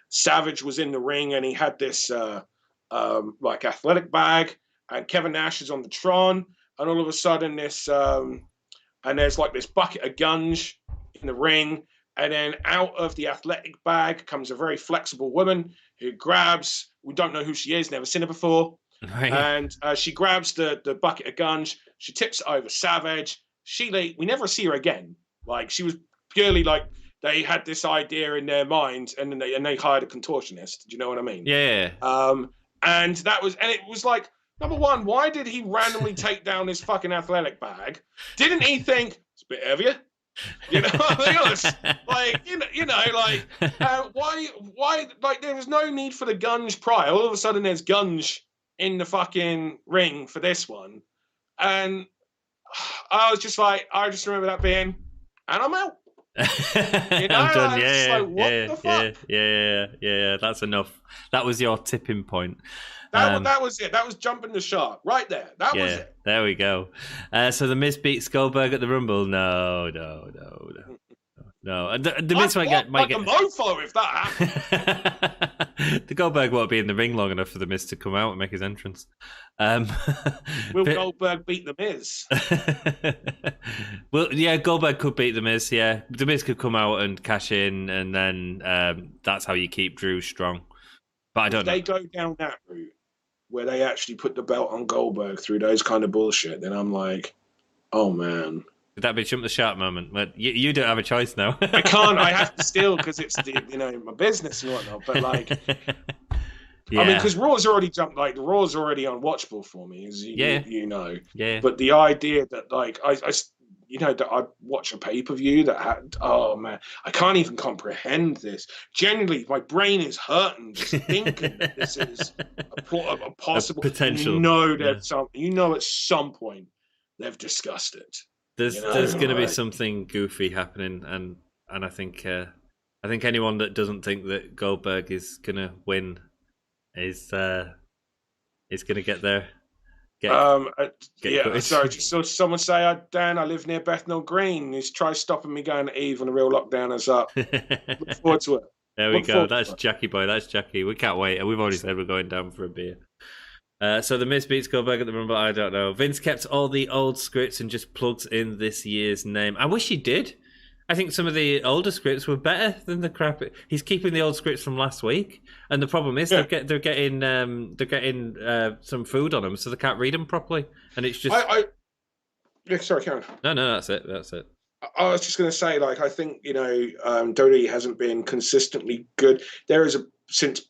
Savage was in the ring and he had this like athletic bag, and Kevin Nash is on the Tron, and all of a sudden and there's like this bucket of gunge in the ring. And then out of the athletic bag comes a very flexible woman who grabs, we don't know who she is, never seen her before. Right. And she grabs the bucket of gunge. She tips it over Savage. We never see her again. Like, she was purely like, they had this idea in their mind and then they hired a contortionist. Do you know what I mean?
Yeah.
And it was like, number one, why did he randomly take down his fucking athletic bag? Didn't he think, it's a bit heavier? You know, why, like, there was no need for the gunge prior. All of a sudden, there's gunge in the fucking ring for this one. And I was just like, I just remember that being, and I'm out.
I'm done. Yeah. That's enough. That was your tipping point.
That was it. That was jumping the shark right there. That was it.
There we go. So the Miz beats Goldberg at the Rumble. No. The Miz might get
a mofo if that happened.
The Goldberg won't be in the ring long enough for the Miz to come out and make his entrance.
Will Goldberg beat the Miz?
Well, yeah, Goldberg could beat the Miz. Yeah, the Miz could come out and cash in, and then that's how you keep Drew strong. But I don't know.
If they go down that route where they actually put the belt on Goldberg through those kind of bullshit, then I'm like, oh man.
Would that be jump the shark moment? But you don't have a choice now.
I can't. I have to still because it's my business and whatnot. But like, yeah. I mean, because Raw's already jumped. Like, the Raw's already unwatchable for me, as you know.
Yeah.
But the idea that like that I watch a pay-per-view that had, oh man, I can't even comprehend this. Genuinely, my brain is hurting just thinking that this is a possible
potential.
At some point they've discussed it.
There's going to be something goofy happening, and I think anyone that doesn't think that Goldberg is going to win is going to get there. Sorry, just saw someone say, Dan, I live near Bethnal Green. He's tried stopping me going to Eve when the real lockdown is up. Look forward to it. There we go. That's Jackie boy. That's Jackie. We can't wait. And we've already said we're going down for a beer. So the Miz beats Goldberg at the Rumble. I don't know. Vince kept all the old scripts and just plugs in this year's name. I wish he did. I think some of the older scripts were better than the crap. He's keeping the old scripts from last week, and the problem is they're getting some food on them, so they can't read them properly, and it's just.
Sorry, Karen.
No, that's it.
I was just going to say, like, I think WWE hasn't been consistently good. There is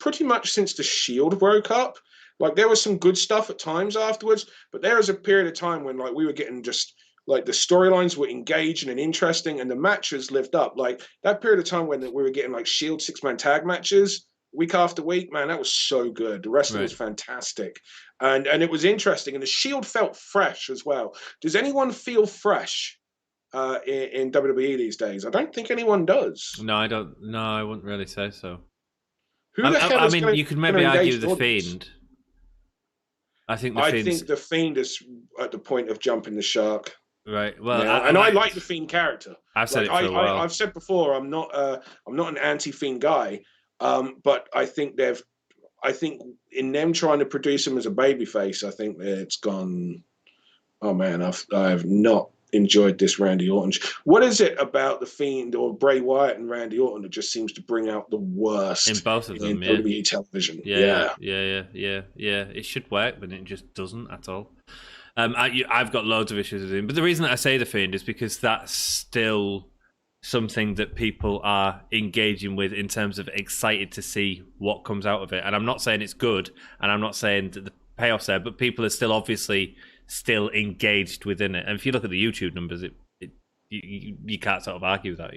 pretty much since the Shield broke up. Like, there was some good stuff at times afterwards, but there was a period of time when, like, we were getting just. Like, the storylines were engaging and interesting, and the matches lived up. Like, that period of time when we were getting like Shield 6-man tag matches week after week, man, that was so good. The wrestling was fantastic, and it was interesting, and the Shield felt fresh as well. Does anyone feel fresh in WWE these days? I don't think anyone does.
No, I don't. No, I wouldn't really say so.
Who the hell
you could maybe argue the Fiend. I think the Fiend
is at the point of jumping the shark.
Right. Well,
I like the Fiend character.
I've said it for a while.
I've said before, I'm not an anti-Fiend guy, but I think in them trying to produce him as a babyface, I think that it's gone. Oh man, I've not enjoyed this Randy Orton. What is it about the Fiend or Bray Wyatt and Randy Orton that just seems to bring out the worst
in both of them?
In WWE television.
Yeah. It should work, but it just doesn't at all. I've got loads of issues with him, but the reason that I say the Fiend is because that's still something that people are engaging with in terms of excited to see what comes out of it. And I'm not saying it's good, and I'm not saying that the payoff's there, but people are still obviously still engaged within it. And if you look at the YouTube numbers, you can't sort of argue that,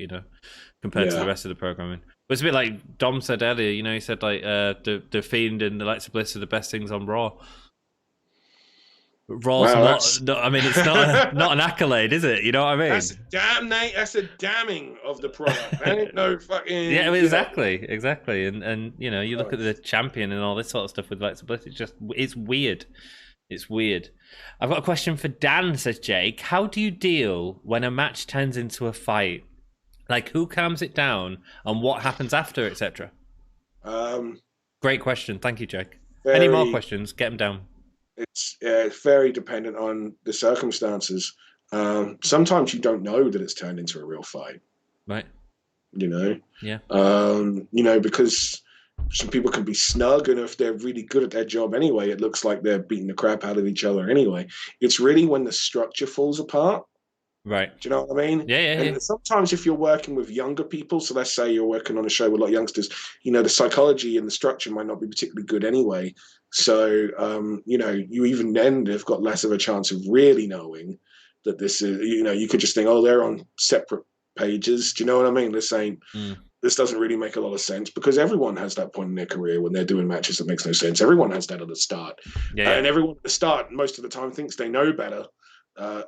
compared to the rest of the programming. But it's a bit like Dom said earlier. He said like the Fiend and the Alexa Bliss are the best things on Raw. Raw's
Wow,
not. I mean, it's not an accolade, is it? You know what I mean?
That's a damning of the product. That ain't no fucking.
Yeah, exactly. And you know, you look at the champion and all this sort of stuff with Alexa Bliss. It's weird. It's weird. I've got a question for Dan. Says Jake, how do you deal when a match turns into a fight? Like, who calms it down and what happens after, etc. Great question. Thank you, Jake. Any more questions? Get them down.
It's very dependent on the circumstances. Sometimes you don't know that it's turned into a real fight.
Right.
You know?
Yeah.
You know, because some people can be snug, and if they're really good at their job anyway, it looks like they're beating the crap out of each other anyway. It's really when the structure falls apart.
Right.
Do you know what I mean?
Yeah.
And sometimes if you're working with younger people, so let's say you're working on a show with a lot of youngsters, you know, the psychology and the structure might not be particularly good anyway. So, you know, you even then have got less of a chance of really knowing that this is, you know, you could just think, oh, they're on separate pages. Do you know what I mean? They're saying, this doesn't really make a lot of sense, because everyone has that point in their career when they're doing matches that makes no sense. Everyone has that at the start. And everyone at the start, most of the time, thinks they know better.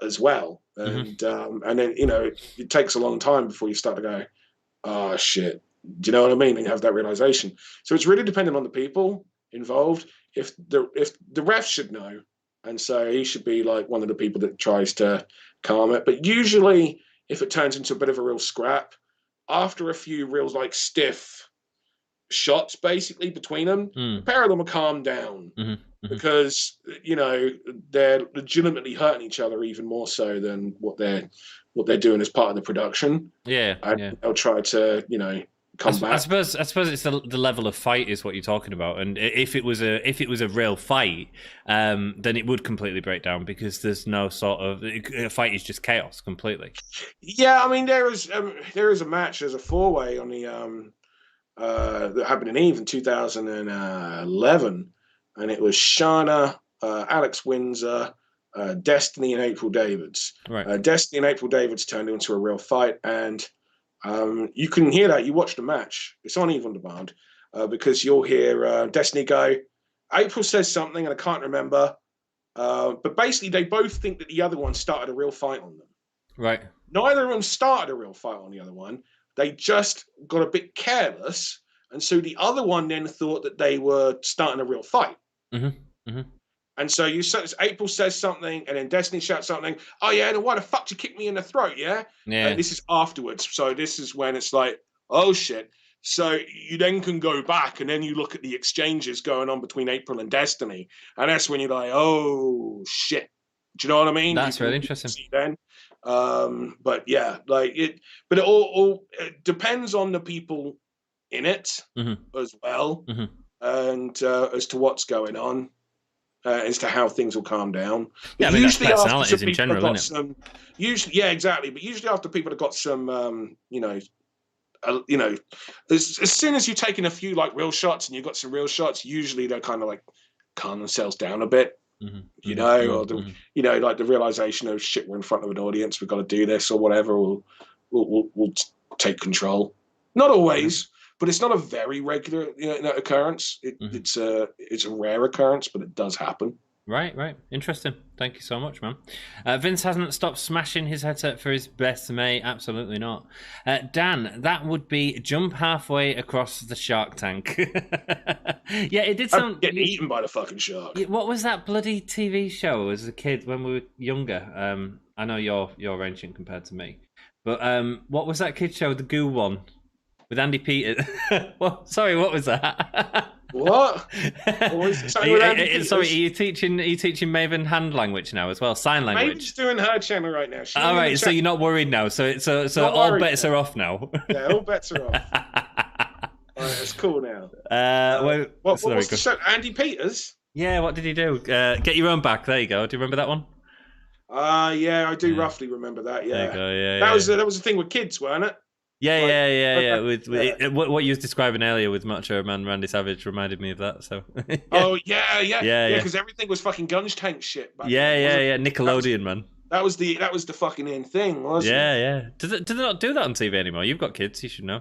As well, and then, you know, it takes a long time before you start to go, oh shit, do you know what I mean? And you have that realization. So it's really dependent on the people involved. If the ref should know, and so he should be like one of the people that tries to calm it. But usually, if it turns into a bit of a real scrap, after a few real like stiff shots basically between them, a pair of them will calm down. Because, you know, they're legitimately hurting each other even more so than what they're doing as part of the production. And they'll try to, you know, come back. I
suppose it's the level of fight is what you're talking about. And if it was a real fight, then it would completely break down, because there's no sort of a fight is just chaos completely. Yeah,
I mean, there is a match. There's a 4-way on the that happened in Eve in 2011. And it was Shana, Alex Windsor, Destiny, and April Davids.
Right.
Destiny and April Davids turned into a real fight, and you can hear that. You watch the match; it's on Eve on Demand, because you'll hear Destiny go. April says something, and I can't remember, but basically they both think that the other one started a real fight on them.
Right.
Neither of them started a real fight on the other one. They just got a bit careless, and so the other one then thought that they were starting a real fight. And so April says something, and then Destiny shouts something. Oh yeah, then why the fuck did you kick me in the throat? Yeah. And this is afterwards. So this is when it's like, oh shit. So you then can go back, and then you look at the exchanges going on between April and Destiny, and that's when you're like, oh shit. Do you know what I mean?
That's really interesting.
Then, but yeah, like it. But it all it depends on the people in it as well. And as to what's going on, as to how things will calm down.
But I mean, usually that's personalities in general, isn't
it? Exactly. But usually after people have got some, you know, as soon as you've taken a few like real shots and you've got some real shots, usually they're kind of like calm themselves down a bit, you know, or you know, like the realization of shit, we're in front of an audience, we've got to do this or whatever. We'll take control. Not always. But it's not a very regular, you know, occurrence. It's a rare occurrence, but it does happen.
Right. Interesting. Thank you so much, man. Vince hasn't stopped smashing his headset for his best mate. Absolutely not. Dan, that would be jump halfway across the shark tank. Yeah, it did sound...
Getting eaten by the fucking shark.
What was that bloody TV show as a kid when we were younger? I know you're ancient compared to me. But what was that kid show, the goo one? With Andy Peters. Well, sorry, what was that?
What?
Sorry, are you teaching Maven hand language now as well? Sign language.
Maven's doing her channel right now.
All right, so you're not worried now. So all bets are off now.
Yeah, all bets are off. All right, it's cool now. What's the show? Andy Peters?
Yeah, what did he do? Get your own back. There you go. Do you remember that one?
Yeah, I do roughly remember that. Yeah,
there you go, yeah.
That was the thing with kids, weren't it?
Yeah. With what you was describing earlier with Macho Man Randy Savage reminded me of that. So.
Oh yeah. Because everything was fucking Gunge Tank shit. Back
then, Nickelodeon, man.
That was the fucking in thing, wasn't it?
Yeah. Do they not do that on TV anymore? You've got kids, you should know.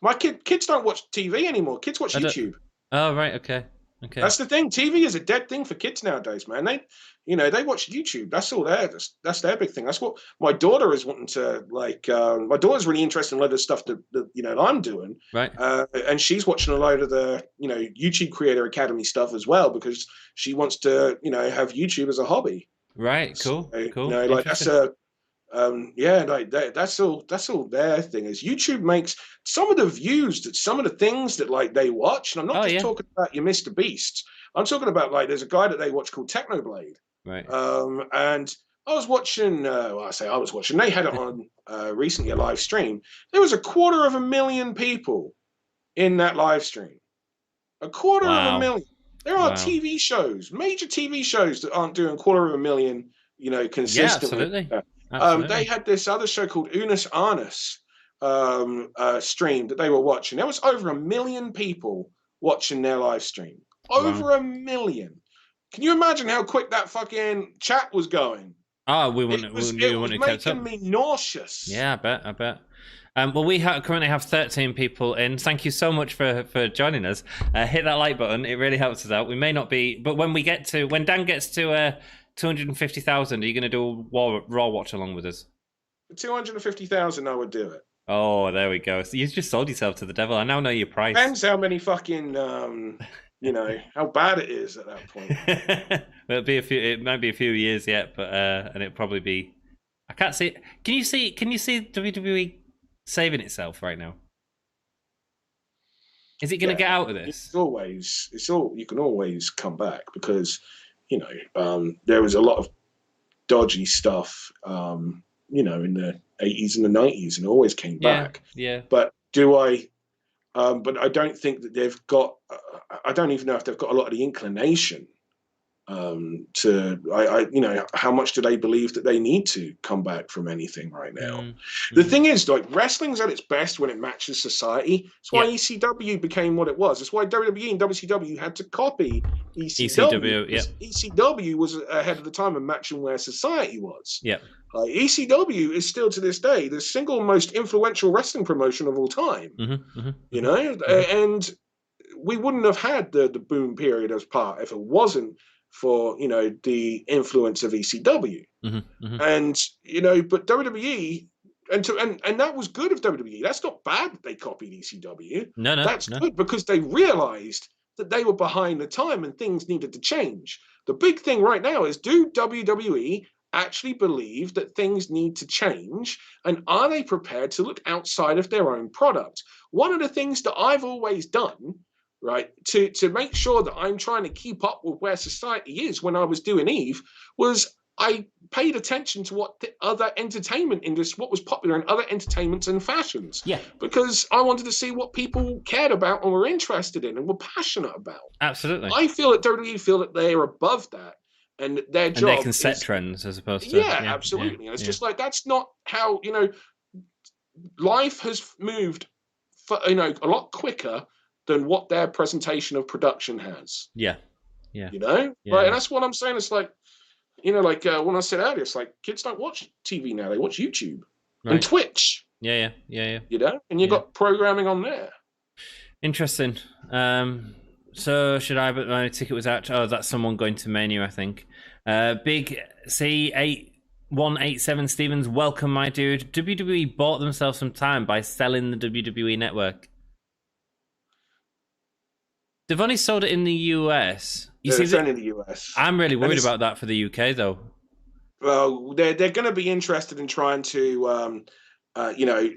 My kids don't watch TV anymore. Kids watch YouTube.
Oh right, okay. Okay.
That's the thing. TV is a dead thing for kids nowadays, man. They watch YouTube. That's all there. That's their big thing. That's what my daughter is wanting to like. My daughter's really interested in a lot of stuff that I'm doing.
Right.
And she's watching a load of the YouTube Creator Academy stuff as well because she wants to have YouTube as a hobby.
Right. Cool.
So,
cool.
like that's that's all their thing is. YouTube makes some of the views that some of the things that like they watch, and I'm not just talking about your Mr. Beasts. I'm talking about like there's a guy that they watch called Technoblade.
Right.
And I was watching. They had it on recently, a live stream. There was 250,000 people in that live stream. 250,000. There are TV shows, major TV shows that aren't doing 250,000. Consistently.
Yeah, absolutely.
They had this other show called Unus Annus stream that they were watching. There was over 1 million people watching their live stream. Over 1 million. Can you imagine how quick that fucking chat was going?
Oh, it was
making me nauseous.
Yeah, I bet. Well, we currently have 13 people in. Thank you so much for joining us. Hit that like button; it really helps us out. We may not be, but when Dan gets to 250,000, are you going to do a Raw watch along with us?
For 250,000, I would do it.
Oh, there we go. So you just sold yourself to the devil. I now know your price.
Depends how many fucking, how bad it is at that point.
It might be a few years yet, but and it'll probably be. I can't see it. Can you see WWE saving itself right now? Is it going to get out of this?
You can always come back because, there was a lot of dodgy stuff, in the 80s and the 90s, and it always came back.
Yeah.
But but I don't think that they've got. I don't even know if they've got a lot of the inclination how much do they believe that they need to come back from anything right now? The thing is, like, wrestling's at its best when it matches society. That's why ECW became what it was. That's why WWE and WCW had to copy ECW. ECW was ahead of the time in matching where society was.
Yeah.
ECW is still to this day the single most influential wrestling promotion of all time. And we wouldn't have had the boom period as part if it wasn't for the influence of ECW. And but WWE and that was good of WWE. That's not bad that they copied ECW.
No,
that's good because they realized that they were behind the time and things needed to change. The big thing right now is, do WWE actually believe that things need to change, and are they prepared to look outside of their own product? One of the things that I've always done, right, to make sure that I'm trying to keep up with where society is when I was doing Eve, was I paid attention to what the other entertainment industry, what was popular in other entertainments and fashions.
Yeah.
Because I wanted to see what people cared about and were interested in and were passionate about.
Absolutely.
I feel that WWE feel that they're above that. And their job,
and they can set trends as opposed to
absolutely. And it's just like, that's not how life has moved for, a lot quicker than what their presentation of production has.
Yeah.
Right, and that's what I'm saying. It's like, when I said earlier, it's like kids don't watch TV now; they watch YouTube and Twitch.
Yeah.
And you got programming on there.
Interesting. So should I? But my ticket was out. Oh, that's someone going to Mania, I think. Big C8187 Stevens, welcome, my dude. WWE bought themselves some time by selling the WWE network. They've only sold it in the US.
It's only in the US.
I'm really worried about that for the UK, though.
Well, they're going to be interested in trying to.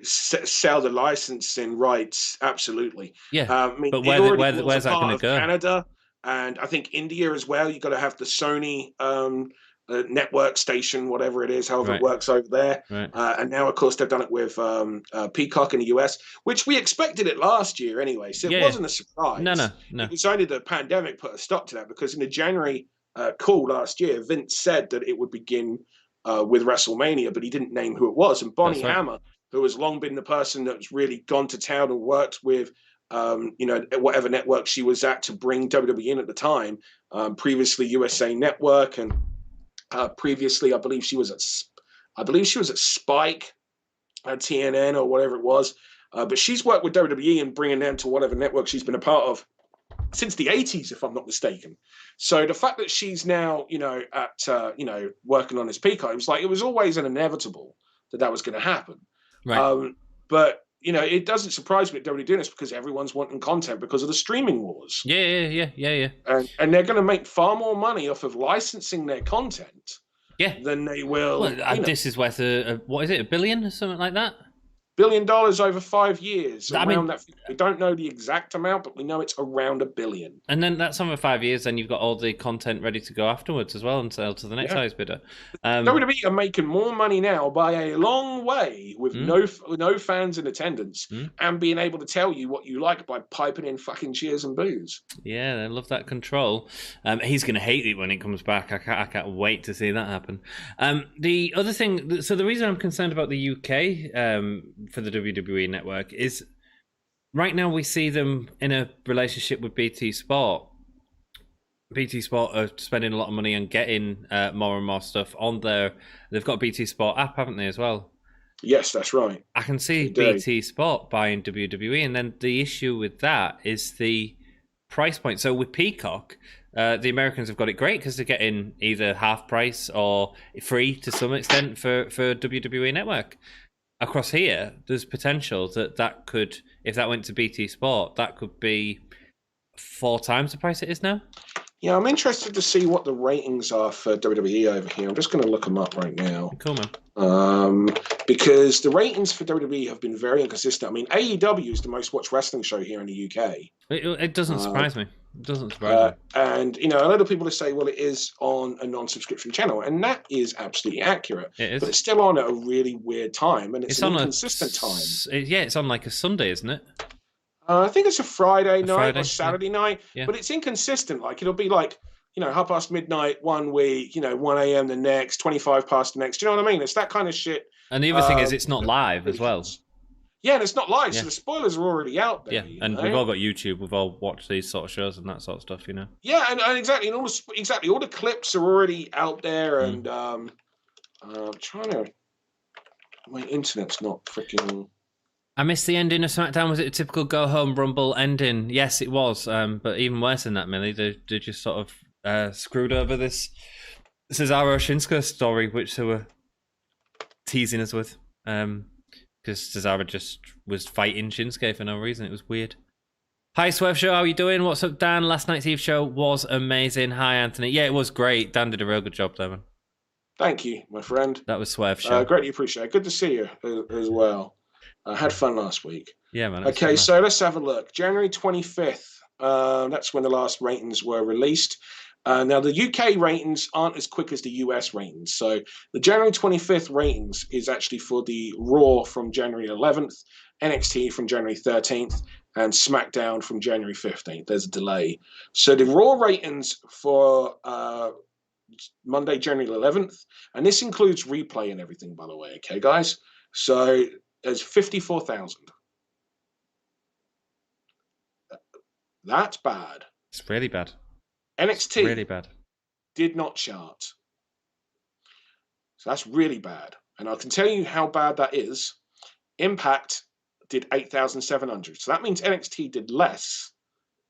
Sell the licensing rights, absolutely.
Yeah, but where's that going to go?
Canada, and I think India as well. You've got to have the Sony network station, whatever it is, however it works over there.
Right.
And now, of course, they've done it with Peacock in the US, which we expected it last year anyway, so it wasn't a surprise.
No.
It was only the pandemic put a stop to that, because in the January call last year, Vince said that it would begin with WrestleMania, but he didn't name who it was. And Bonnie Hammer, who has long been the person that's really gone to town and worked with, whatever network she was at to bring WWE in at the time. Previously USA Network, and previously I believe she was at Spike, TNN or whatever it was. But she's worked with WWE and bringing them to whatever network she's been a part of. since the 80s, if I'm not mistaken. So the fact that she's now, working on this Peacock, it was always an inevitable that was going to happen.
Right.
But it doesn't surprise me that they're doing this because everyone's wanting content because of the streaming wars.
Yeah.
And they're going to make far more money off of licensing their content.
Yeah.
Than they will.
Well, this is worth what is it, $1 billion or something like that?
$1 billion over 5 years.
I mean,
that. We don't know the exact amount, but we know it's around $1 billion.
And then that's over 5 years. Then you've got all the content ready to go afterwards as well and sell to the next highest bidder.
WWE are making more money now by a long way with no fans in attendance and being able to tell you what you like by piping in fucking cheers and boos.
Yeah, they love that control. He's going to hate it when it comes back. I can't wait to see that happen. The other thing, so the reason I'm concerned about the UK for the WWE network is right now we see them in a relationship with BT Sport. BT Sport are spending a lot of money on getting more and more stuff on there. They've got a BT Sport app, haven't they, as well?
Yes, that's right.
I can see BT Sport buying WWE, and then the issue with that is the price point. So with Peacock, the Americans have got it great because they're getting either half price or free to some extent for WWE Network. Across here, there's potential that could, if that went to BT Sport, that could be 4 times the price it is now.
Yeah, I'm interested to see what the ratings are for WWE over here. I'm just going to look them up right now.
Cool, man.
Because the ratings for WWE have been very inconsistent. I mean, AEW is the most watched wrestling show here in the UK.
It doesn't surprise me. It doesn't surprise me.
And, a lot of people say, well, it is on a non-subscription channel. And that is absolutely accurate.
It is.
But it's still on at a really weird time. And it's an inconsistent time.
Yeah, it's on like a Sunday, isn't it?
I think it's a Friday night or Saturday night.
Yeah.
But it's inconsistent. Like, it'll be like, midnight one week, 1 a.m. the next, 25 past the next. Do you know what I mean? It's that kind of shit.
And the other thing is it's not live as well.
Yeah, and it's not live, so the spoilers are already out there.
Yeah, and we've all got YouTube. We've all watched these sort of shows and that sort of stuff,
Yeah, and exactly, and all the clips are already out there, and I'm trying to. My internet's not freaking.
I missed the ending of Smackdown. Was it a typical go-home Rumble ending? Yes, it was. But even worse than that, Millie, they just sort of screwed over this Cesaro Shinsuke story, which they were teasing us with. Because Cesaro just was fighting Shinsuke for no reason. It was weird. Hi, Swerve Show. How are you doing? What's up, Dan? Last night's Eve show was amazing. Hi, Anthony. Yeah, it was great. Dan did a real good job there, man.
Thank you, my friend.
That was Swerve Show.
Greatly appreciate it. Good to see you as well. I had fun last week.
Yeah, man.
Okay, so let's have a look. January 25th. That's when the last ratings were released. Now, the UK ratings aren't as quick as the US ratings. So the January 25th ratings is actually for the Raw from January 11th, NXT from January 13th, and SmackDown from January 15th. There's a delay. So the Raw ratings for Monday, January 11th, and this includes replay and everything, by the way. Okay, guys? So there's 54,000. That's bad.
It's really bad.
NXT
really bad.
Did not chart. So that's really bad. And I can tell you how bad that is. Impact did 8,700. So that means NXT did less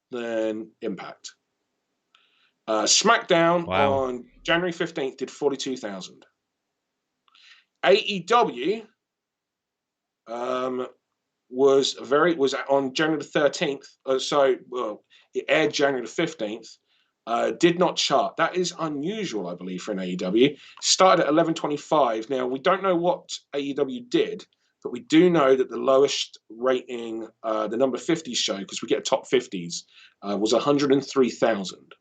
than Impact. SmackDown on January 15th did 42,000. AEW was on January the 13th. It aired January the 15th. Did not chart. That is unusual, I believe, for an AEW. Started at 11:25. Now, we don't know what AEW did, but we do know that the lowest rating, the number 50 show, because we get top 50s, was 103,000.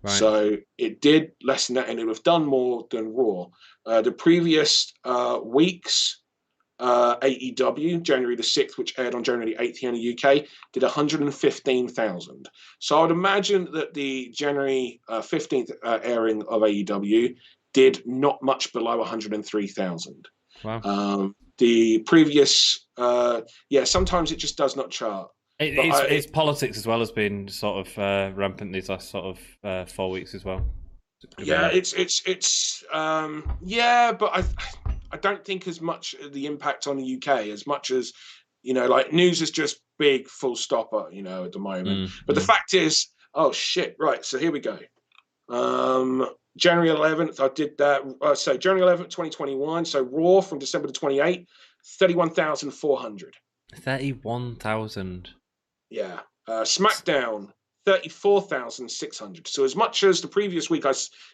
Right. So it did less than that, and it would have done more than Raw. The previous weeks, AEW, January the 6th, which aired on January the 8th here in the UK, did 115,000. So I would imagine that the January 15th airing of AEW did not much below 103,000.
Wow.
The previous, sometimes it just does not chart.
It's politics as well as been sort of rampant these last sort of 4 weeks as well.
Yeah, but I don't think as much the impact on the UK as much as like news is just big, full stopper, at the moment. But the fact is, oh shit, right? So here we go. January 11th, I did that. So January 11th, 2021. So Raw from December the 28th, 31,400.
31,000.
Yeah. SmackDown, 34,600. So as much as the previous week,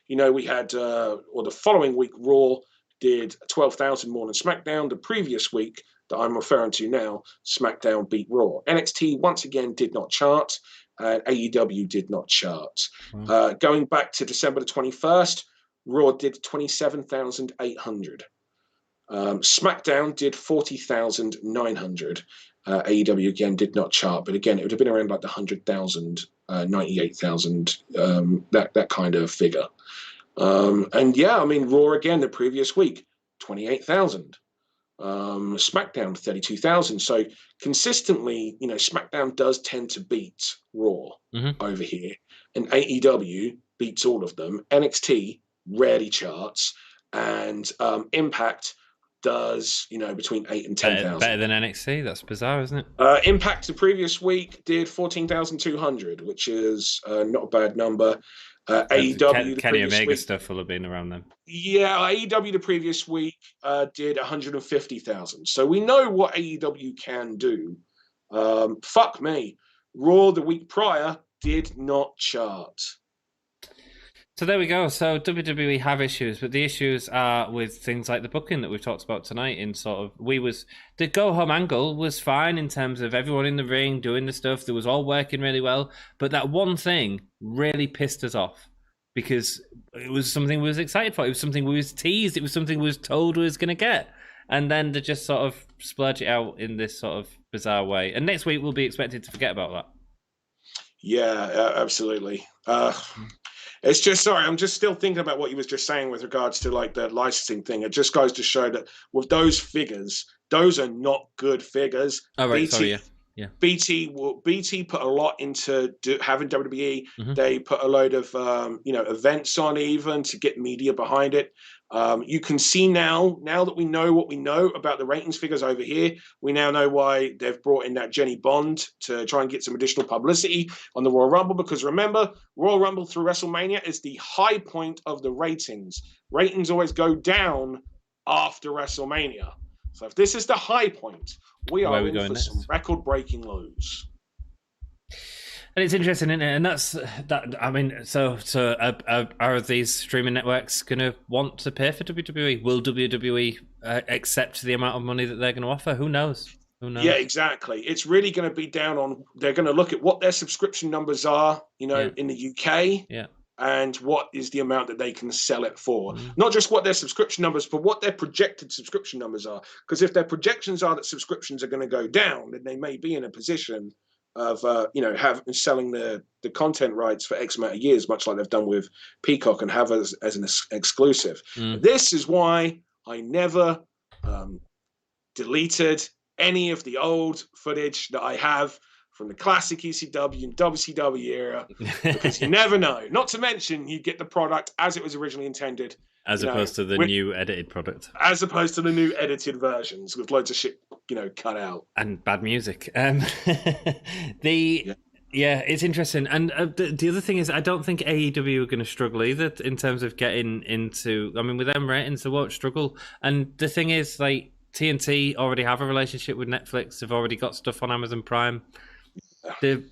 we had, or the following week, Raw did 12,000 more than SmackDown. The previous week that I'm referring to now, SmackDown beat Raw. NXT once again did not chart. AEW did not chart. Going back to December the 21st, Raw did 27,800. SmackDown did 40,900. AEW again did not chart, but again, it would have been around like the 100,000, 98,000, that kind of figure. And yeah, I mean, Raw again the previous week, 28,000. SmackDown 32,000. So consistently, SmackDown does tend to beat Raw over here, and AEW beats all of them. NXT rarely charts, and Impact does between 8 and 10,000.
Better than NXT. That's bizarre, isn't it?
Impact the previous week did 14,200, which is not a bad number. AEW
Kenny Omega stuff will have been around them.
Yeah, AEW the previous week did 150,000. So we know what AEW can do. Fuck me. Raw the week prior did not chart.
So there we go. So WWE have issues, but the issues are with things like the booking that we've talked about tonight. In sort of, the go home angle was fine in terms of everyone in the ring doing the stuff. That was all working really well, but that one thing really pissed us off because it was something we was excited for. It was something we was teased. It was something we was told we was going to get, and then they just sort of splurge it out in this sort of bizarre way. And next week we'll be expected to forget about that.
Yeah, absolutely. It's just, sorry, I'm just still thinking about what you was just saying with regards to like the licensing thing. It just goes to show that with those figures, those are not good figures.
Oh, right, sorry, yeah.
BT put a lot into having WWE. They put a load of events on even to get media behind it. You can see now that we know what we know about the ratings figures over here, we now know why they've brought in that Jenny Bond to try and get some additional publicity on the Royal Rumble. Because remember, Royal Rumble through WrestleMania is the high point of the ratings. Ratings always go down after WrestleMania. So if this is the high point, we are in for some record-breaking lows.
And it's interesting, isn't it? And that's that. I mean, so are these streaming networks going to want to pay for WWE? Will WWE accept the amount of money that they're going to offer? Who knows? Yeah,
exactly. It's really going to be down on. They're going to look at what their subscription numbers are, in the UK.
Yeah.
And what is the amount that they can sell it for? Not just what their subscription numbers, but what their projected subscription numbers are. Because if their projections are that subscriptions are going to go down, then they may be in a position of selling the content rights for X amount of years, much like they've done with Peacock, and have as an exclusive. This is why I never deleted any of the old footage that I have from the classic ECW and WCW era, because you never know. Not to mention, you get the product as it was originally intended.
As opposed to the new edited product.
As opposed to the new edited versions with loads of shit, cut out.
And bad music. It's interesting. And the other thing is, I don't think AEW are going to struggle either in terms of getting into... I mean, with them ratings, they won't struggle. And the thing is, like, TNT already have a relationship with Netflix. They've already got stuff on Amazon Prime. They're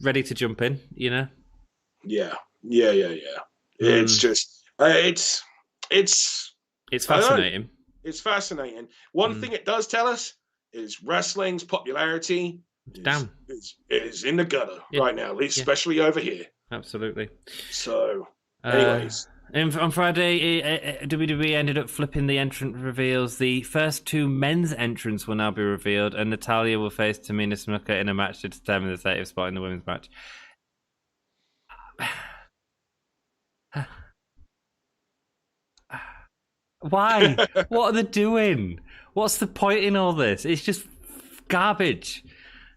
ready to jump in, Yeah.
It's just... It's
fascinating.
It's fascinating. One thing it does tell us is wrestling's popularity is in the gutter right now, at least especially over here.
Absolutely.
So, anyways.
On Friday, WWE ended up flipping the entrant reveals. The first two men's entrants will now be revealed, and Natalya will face Tamina Snuka in a match to determine the 30th spot in the women's match. Why? What are they doing? What's the point in all this? It's just garbage.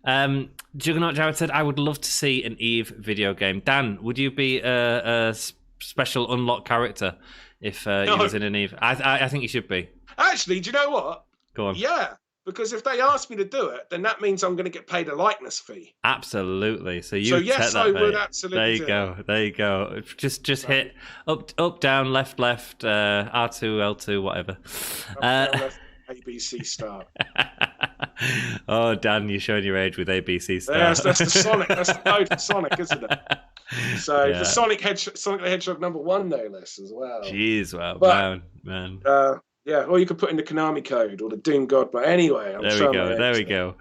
Juggernaut Jared said, I would love to see an Eve video game. Dan, would you be a special unlocked character if you was in an Eve? I think you should be.
Actually, do you know what?
Go on.
Yeah, Because if they ask me to do it, then that means I'm going to get paid a likeness fee.
Absolutely. So
yes,
that,
I
mate.
would absolutely.
There you go. There you go. Just hit up, down, left, R2, L2, whatever.
Up, down, left, ABC start.
Oh, Dan, you're showing your age with ABC start.
Yes, that's the Sonic. That's the code for Sonic, isn't it? So the Sonic the Hedgehog #1, no less, as well.
Jeez, wow, man.
Yeah, or you could put in the Konami code or the Doom God. But anyway,
there we go.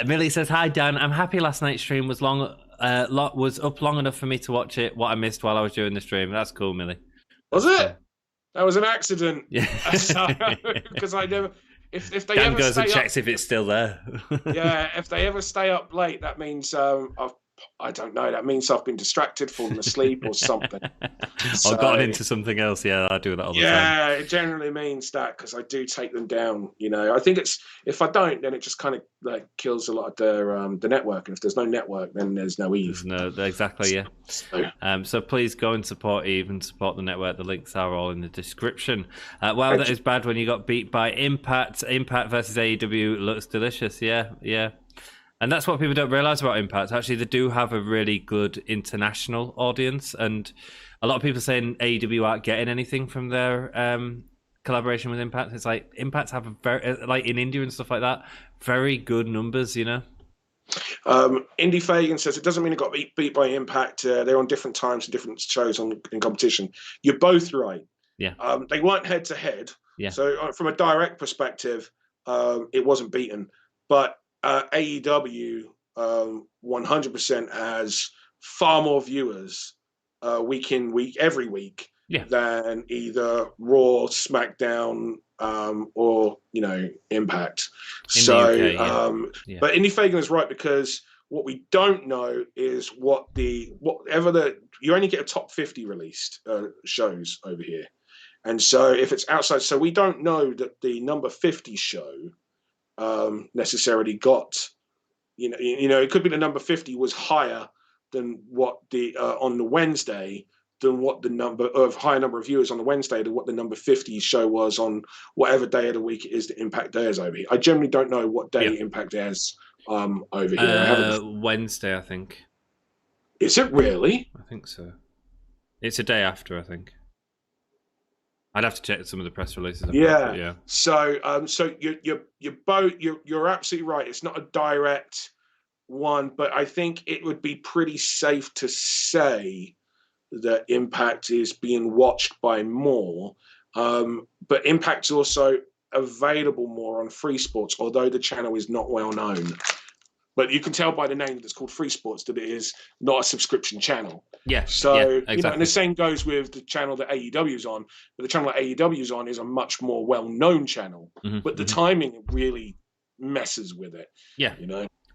Millie says, "Hi Dan, I'm happy last night's stream was was up long enough for me to watch it. What I missed while I was doing the stream. That's cool, Millie.
Was it? That was an accident.
Yeah,
because I never. If they
Dan
ever
goes and
stay
checks if it's still there.
Yeah, if they ever stay up late, that means I don't know. That means I've been distracted, fallen asleep, or something.
Or gotten into something else. Yeah, I do that all the time.
Yeah, it generally means that because I do take them down. You know, I think it's if I don't, then it just kind of like kills a lot of the network. And if there's no network, then there's no Eve.
Exactly. Yeah. So please go and support Eve and support the network. The links are all in the description. Wow, that is bad when you got beat by Impact. Impact versus AEW looks delicious. Yeah. And that's what people don't realise about Impact. Actually, they do have a really good international audience. And a lot of people saying AEW aren't getting anything from their collaboration with Impact. It's like Impact have a very, like in India and stuff like that, very good numbers, you know?
Indy Fagan says it doesn't mean it got beat by Impact. They're on different times and different shows in competition. You're both right.
Yeah.
They weren't head to head.
Yeah.
So from a direct perspective, it wasn't beaten. But AEW 100% has far more viewers week in, week, every week than either Raw, SmackDown, or, Impact. But Indy Fagan is right because what we don't know is you only get a top 50 released shows over here. And so if it's outside, so we don't know that the number 50 show necessarily got, it could be the number 50 was higher than what the on the Wednesday than what the higher number of viewers on the Wednesday than what the number 50 show was on whatever day of the week it is that Impact airs over here. I generally don't know what day Impact airs over here.
Wednesday, I think.
Is it really?
I think so. It's a day after, I think. I'd have to check some of the press releases.
Yeah. So you're absolutely right. It's not a direct one, but I think it would be pretty safe to say that Impact is being watched by more. But Impact's also available more on Free Sports, although the channel is not well known. But you can tell by the name that's called Free Sports that it is not a subscription channel.
Yeah.
So,
exactly.
And the same goes with the channel that AEW's on. But the channel that AEW's on is a much more well-known channel. Mm-hmm, but the timing really messes with it.
Yeah.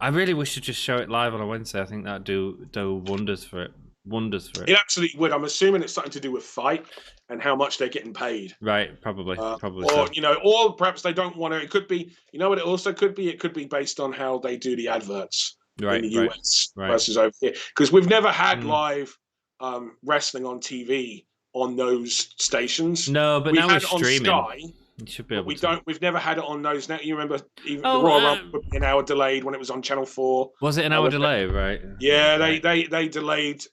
I really wish to just show it live on a Wednesday. I think that'd do wonders for it. It
absolutely would. I'm assuming it's something to do with Fight and how much they're getting paid.
Right, probably.
Or
so.
Or perhaps they don't want to. It could be. You know what? It also could be. It could be based on how they do the adverts in the US versus over here. Because we've never had live wrestling on TV on those stations.
No, but now we're streaming.
On Sky,
you should be able to.
We've never had it on those. Now you remember even the Royal Rumble would be an hour delayed when it was on Channel 4.
Was it an hour delay? Right.
Yeah, they delayed.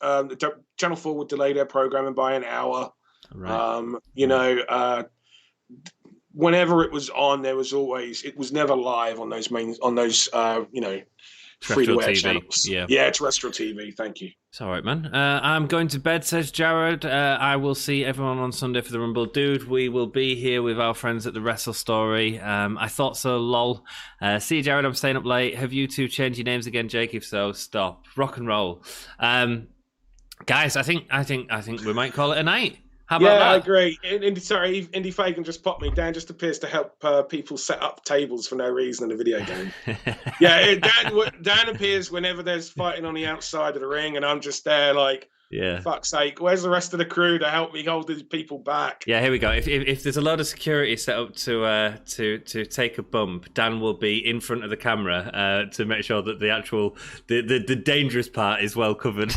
Channel 4 would delay their programming by an hour.
Right.
Whenever it was on, it was never live on those free-to-air channels. Yeah, terrestrial TV. Thank you.
It's all right, man. I'm going to bed, says Jared. I will see everyone on Sunday for the Rumble. Dude, we will be here with our friends at the Wrestle Story. I thought so, lol. See you, Jared. I'm staying up late. Have you two changed your names again, Jake? If so, stop. Rock and roll. Guys, I think we might call it a night. How about that?
I agree. Indy Fagan just popped me. Dan just appears to help people set up tables for no reason in a video game. Dan appears whenever there's fighting on the outside of the ring, and I'm just there like, fuck's sake, where's the rest of the crew to help me hold these people back? Yeah,
here we go. If there's a lot of security set up to take a bump, Dan will be in front of the camera to make sure that the dangerous part is well covered.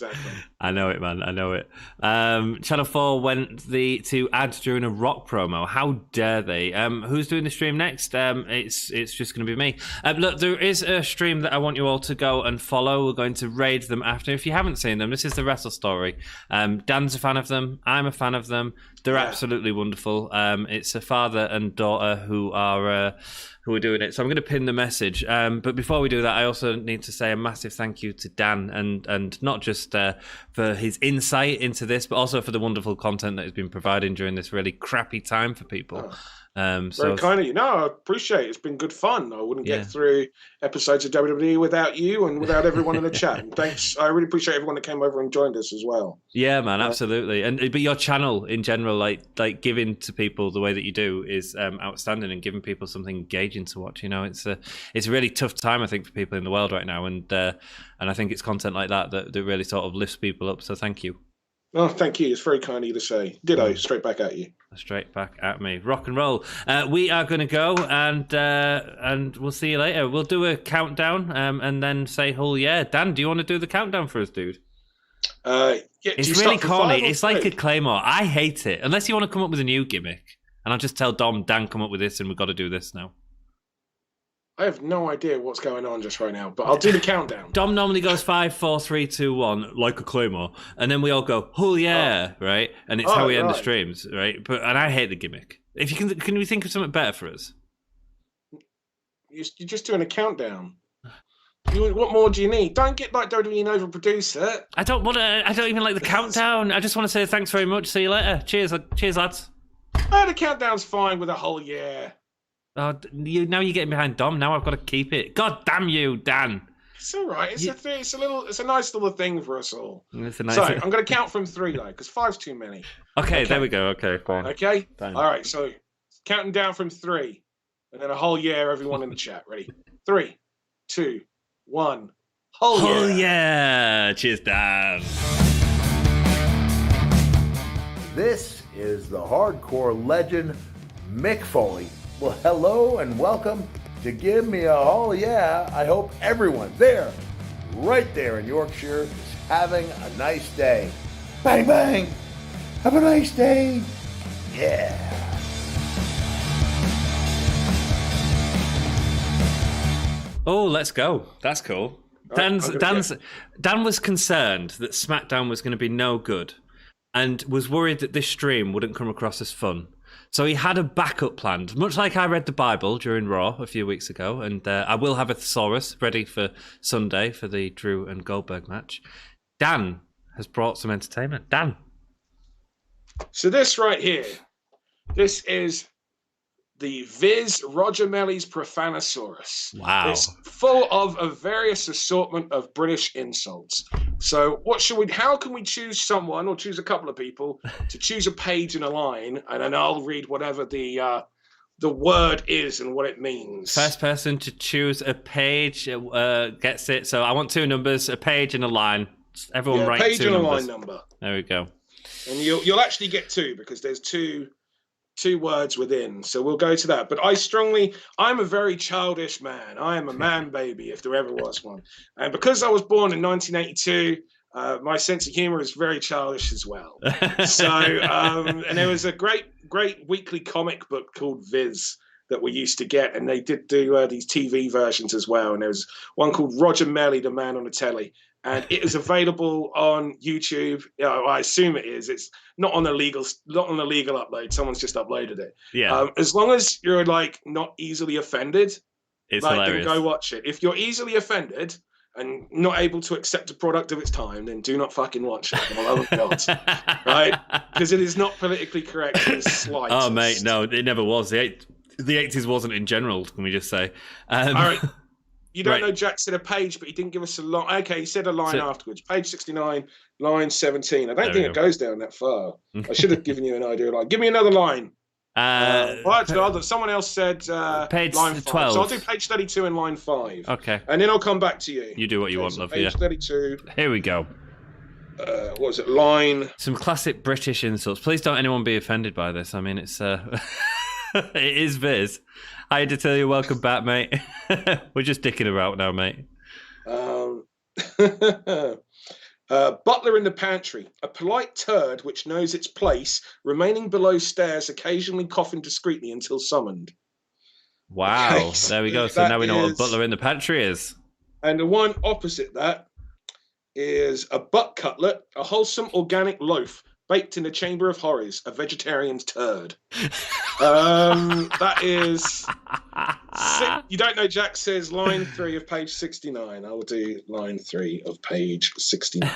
Exactly.
I know it, man. I know it. Channel 4 went to ads during a Rock promo. How dare they? Who's doing the stream next? It's just going to be me. Look, there is a stream that I want you all to go and follow. We're going to raid them after. If you haven't seen them, this is the Wrestle Story. Dan's a fan of them. I'm a fan of them. They're absolutely wonderful. It's a father and daughter who are doing it. So I'm going to pin the message. But before we do that, I also need to say a massive thank you to Dan, and not just for his insight into this, but also for the wonderful content that has been providing during this really crappy time for people.
Very kind of you. No, I appreciate it. It's been good fun. I wouldn't get through episodes of WWE without you and without everyone in the chat. And thanks. I really appreciate everyone that came over and joined us as well. Yeah, man,
absolutely. But your channel in general, like giving to people the way that you do is outstanding, and giving people something engaging to watch. You know, it's a really tough time, I think, for people in the world right now, and I think it's content like that really sort of lifts people up. So thank you.
Oh, thank you. It's very kind of you to say. Ditto, straight back at you.
Straight back at me. Rock and roll. We are going to go, and we'll see you later. We'll do a countdown, and then say, "Oh yeah, Dan, do you want to do the countdown for us, dude?"
It's
really corny. It's like a Claymore. I hate it. Unless you want to come up with a new gimmick, and I'll just tell Dan, come up with this, and we've got to do this now.
I have no idea what's going on just right now, but I'll do the countdown.
Dom normally goes 5, 4, 3, 2, 1, like a Claymore, and then we all go, "Oh yeah," right? And it's how we end the streams, right? And I hate the gimmick. If you can we think of something better for us?
You're just doing a countdown. What more do you need? Don't get like WWE and overproduce it.
I don't even like the countdown. I just want to say thanks very much. See you later. Cheers, lads.
The countdown's fine with a whole year.
Oh, now you're getting behind Dom. Now I've got to keep it. God damn you, Dan.
It's all right. It's a nice little thing for us all.
It's a nice.
So I'm going to count from 3 though, because 5's too many.
Okay, there we go. Okay, fine.
Okay,
fine.
All right. So counting down from 3, and then a whole year. Everyone in the chat, ready? 3, 2, 1. Whole year.
Yeah. Cheers, Dan.
This is the hardcore legend, Mick Foley. Well, hello and welcome to Give Me a Oh Yeah. I hope everyone there, right there in Yorkshire, is having a nice day. Bang, bang. Have a nice day. Yeah.
Oh, let's go. That's cool. Dan was concerned that Smackdown was going to be no good, and was worried that this stream wouldn't come across as fun. So he had a backup planned, much like I read the Bible during Raw a few weeks ago, and I will have a thesaurus ready for Sunday for the Drew and Goldberg match. Dan has brought some entertainment. Dan.
So this right here, this is the Viz Roger Melly's Profanosaurus.
Wow.
It's full of a various assortment of British insults. So how can we choose someone, or choose a couple of people, to choose a page and a line, and then I'll read whatever the word is and what it means.
First person to choose a page gets it. So I want 2 numbers, a page and a line. Everyone write 2 numbers.
Page and a line number.
There we go.
And you'll actually get 2, because there's two words within, so we'll go to that. But I'm a very childish man. I am a man baby, if there ever was one. And because I was born in 1982, my sense of humor is very childish as well. So, and there was a great weekly comic book called Viz that we used to get, and they did do these TV versions as well. And there was one called Roger Melly, the Man on the Telly. And it is available on YouTube. I assume it is. It's not on a legal upload. Someone's just uploaded it.
Yeah.
As long as you're not easily offended,
it's hilarious.
Then go watch it. If you're easily offended and not able to accept a product of its time, then do not fucking watch it. For the love of God, right? Because it is not politically correct in the slightest.
Oh mate, no, it never was. The 80s wasn't in general. Can we just say?
All right. You don't know Jack said a page, but he didn't give us a line. Okay, he said a line afterwards. Page 69, line 17. I don't think it goes down that far. I should have given you an idea. Give me another line. Someone else said
page
line 5.
12.
So I'll do page 32 and line 5.
Okay.
And then I'll come back to you.
You do what you want, love.
Page 32.
Here we go.
What was it? Line.
Some classic British insults. Please don't anyone be offended by this. I mean, it's it is Viz. I had to tell you, welcome back, mate. We're just dicking about now, mate.
Butler in the pantry, a polite turd which knows its place, remaining below stairs, occasionally coughing discreetly until summoned.
Wow,
Okay, so
there we go. So
that
now we know what a
is-
butler in the pantry is.
And the one opposite that is a butt cutlet, a wholesome organic loaf baked in the chamber of horrors, a vegetarian's turd. That is... You don't know, Jack says line 3 of page 69. I will do line 3 of page 69.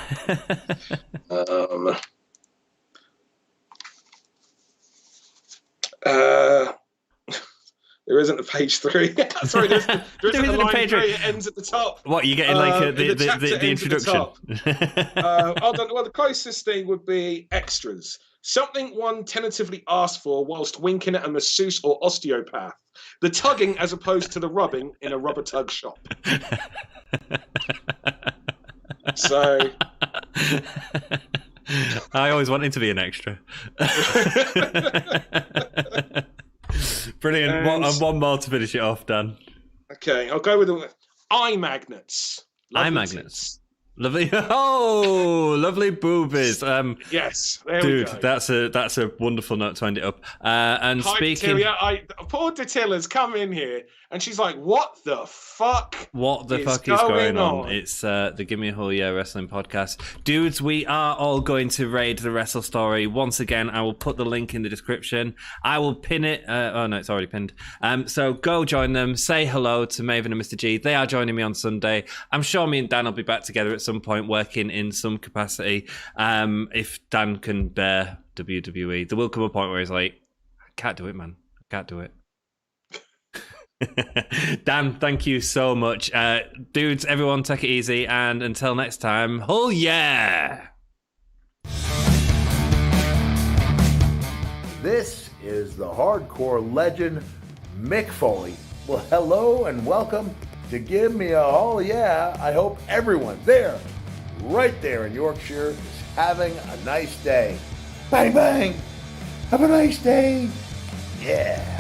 There isn't a page 3. Sorry, there isn't a line
page
3.
three.
It ends at the top.
What, you getting like
the chapter
the
ends at the
introduction?
Well, the closest thing would be extras. Something one tentatively asked for whilst winking at a masseuse or osteopath. The tugging as opposed to the rubbing in a rubber tug shop. So...
I always wanted to be an extra. Brilliant. And one more to finish it off, Dan.
Okay, I'll go with the eye magnets.
Eye magnets. Lovely. Oh, lovely boobies.
Yes, there
dude,
we go.
that's a wonderful note to end it up. And
Hi,
speaking,
poor Datilla's come in here, and she's like, "What the fuck?
What the fuck is going on?" It's the Gimme a Whole Year Wrestling podcast, dudes. We are all going to raid the Wrestle Story once again. I will put the link in the description. I will pin it. Oh no, it's already pinned. So go join them. Say hello to Maven and Mr. G. They are joining me on Sunday. I'm sure me and Dan will be back together at some point, working in some capacity. If Dan can bear WWE, there will come a point where he's like, "I can't do it, man. I can't do it." Dan, thank you so much. Dudes, everyone take it easy, and until next time, oh yeah!
This is the hardcore legend, Mick Foley. Well, hello and welcome to Give Me a Oh Yeah. I hope everyone there, right there in Yorkshire, is having a nice day. Bang, bang! Have a nice day! Yeah!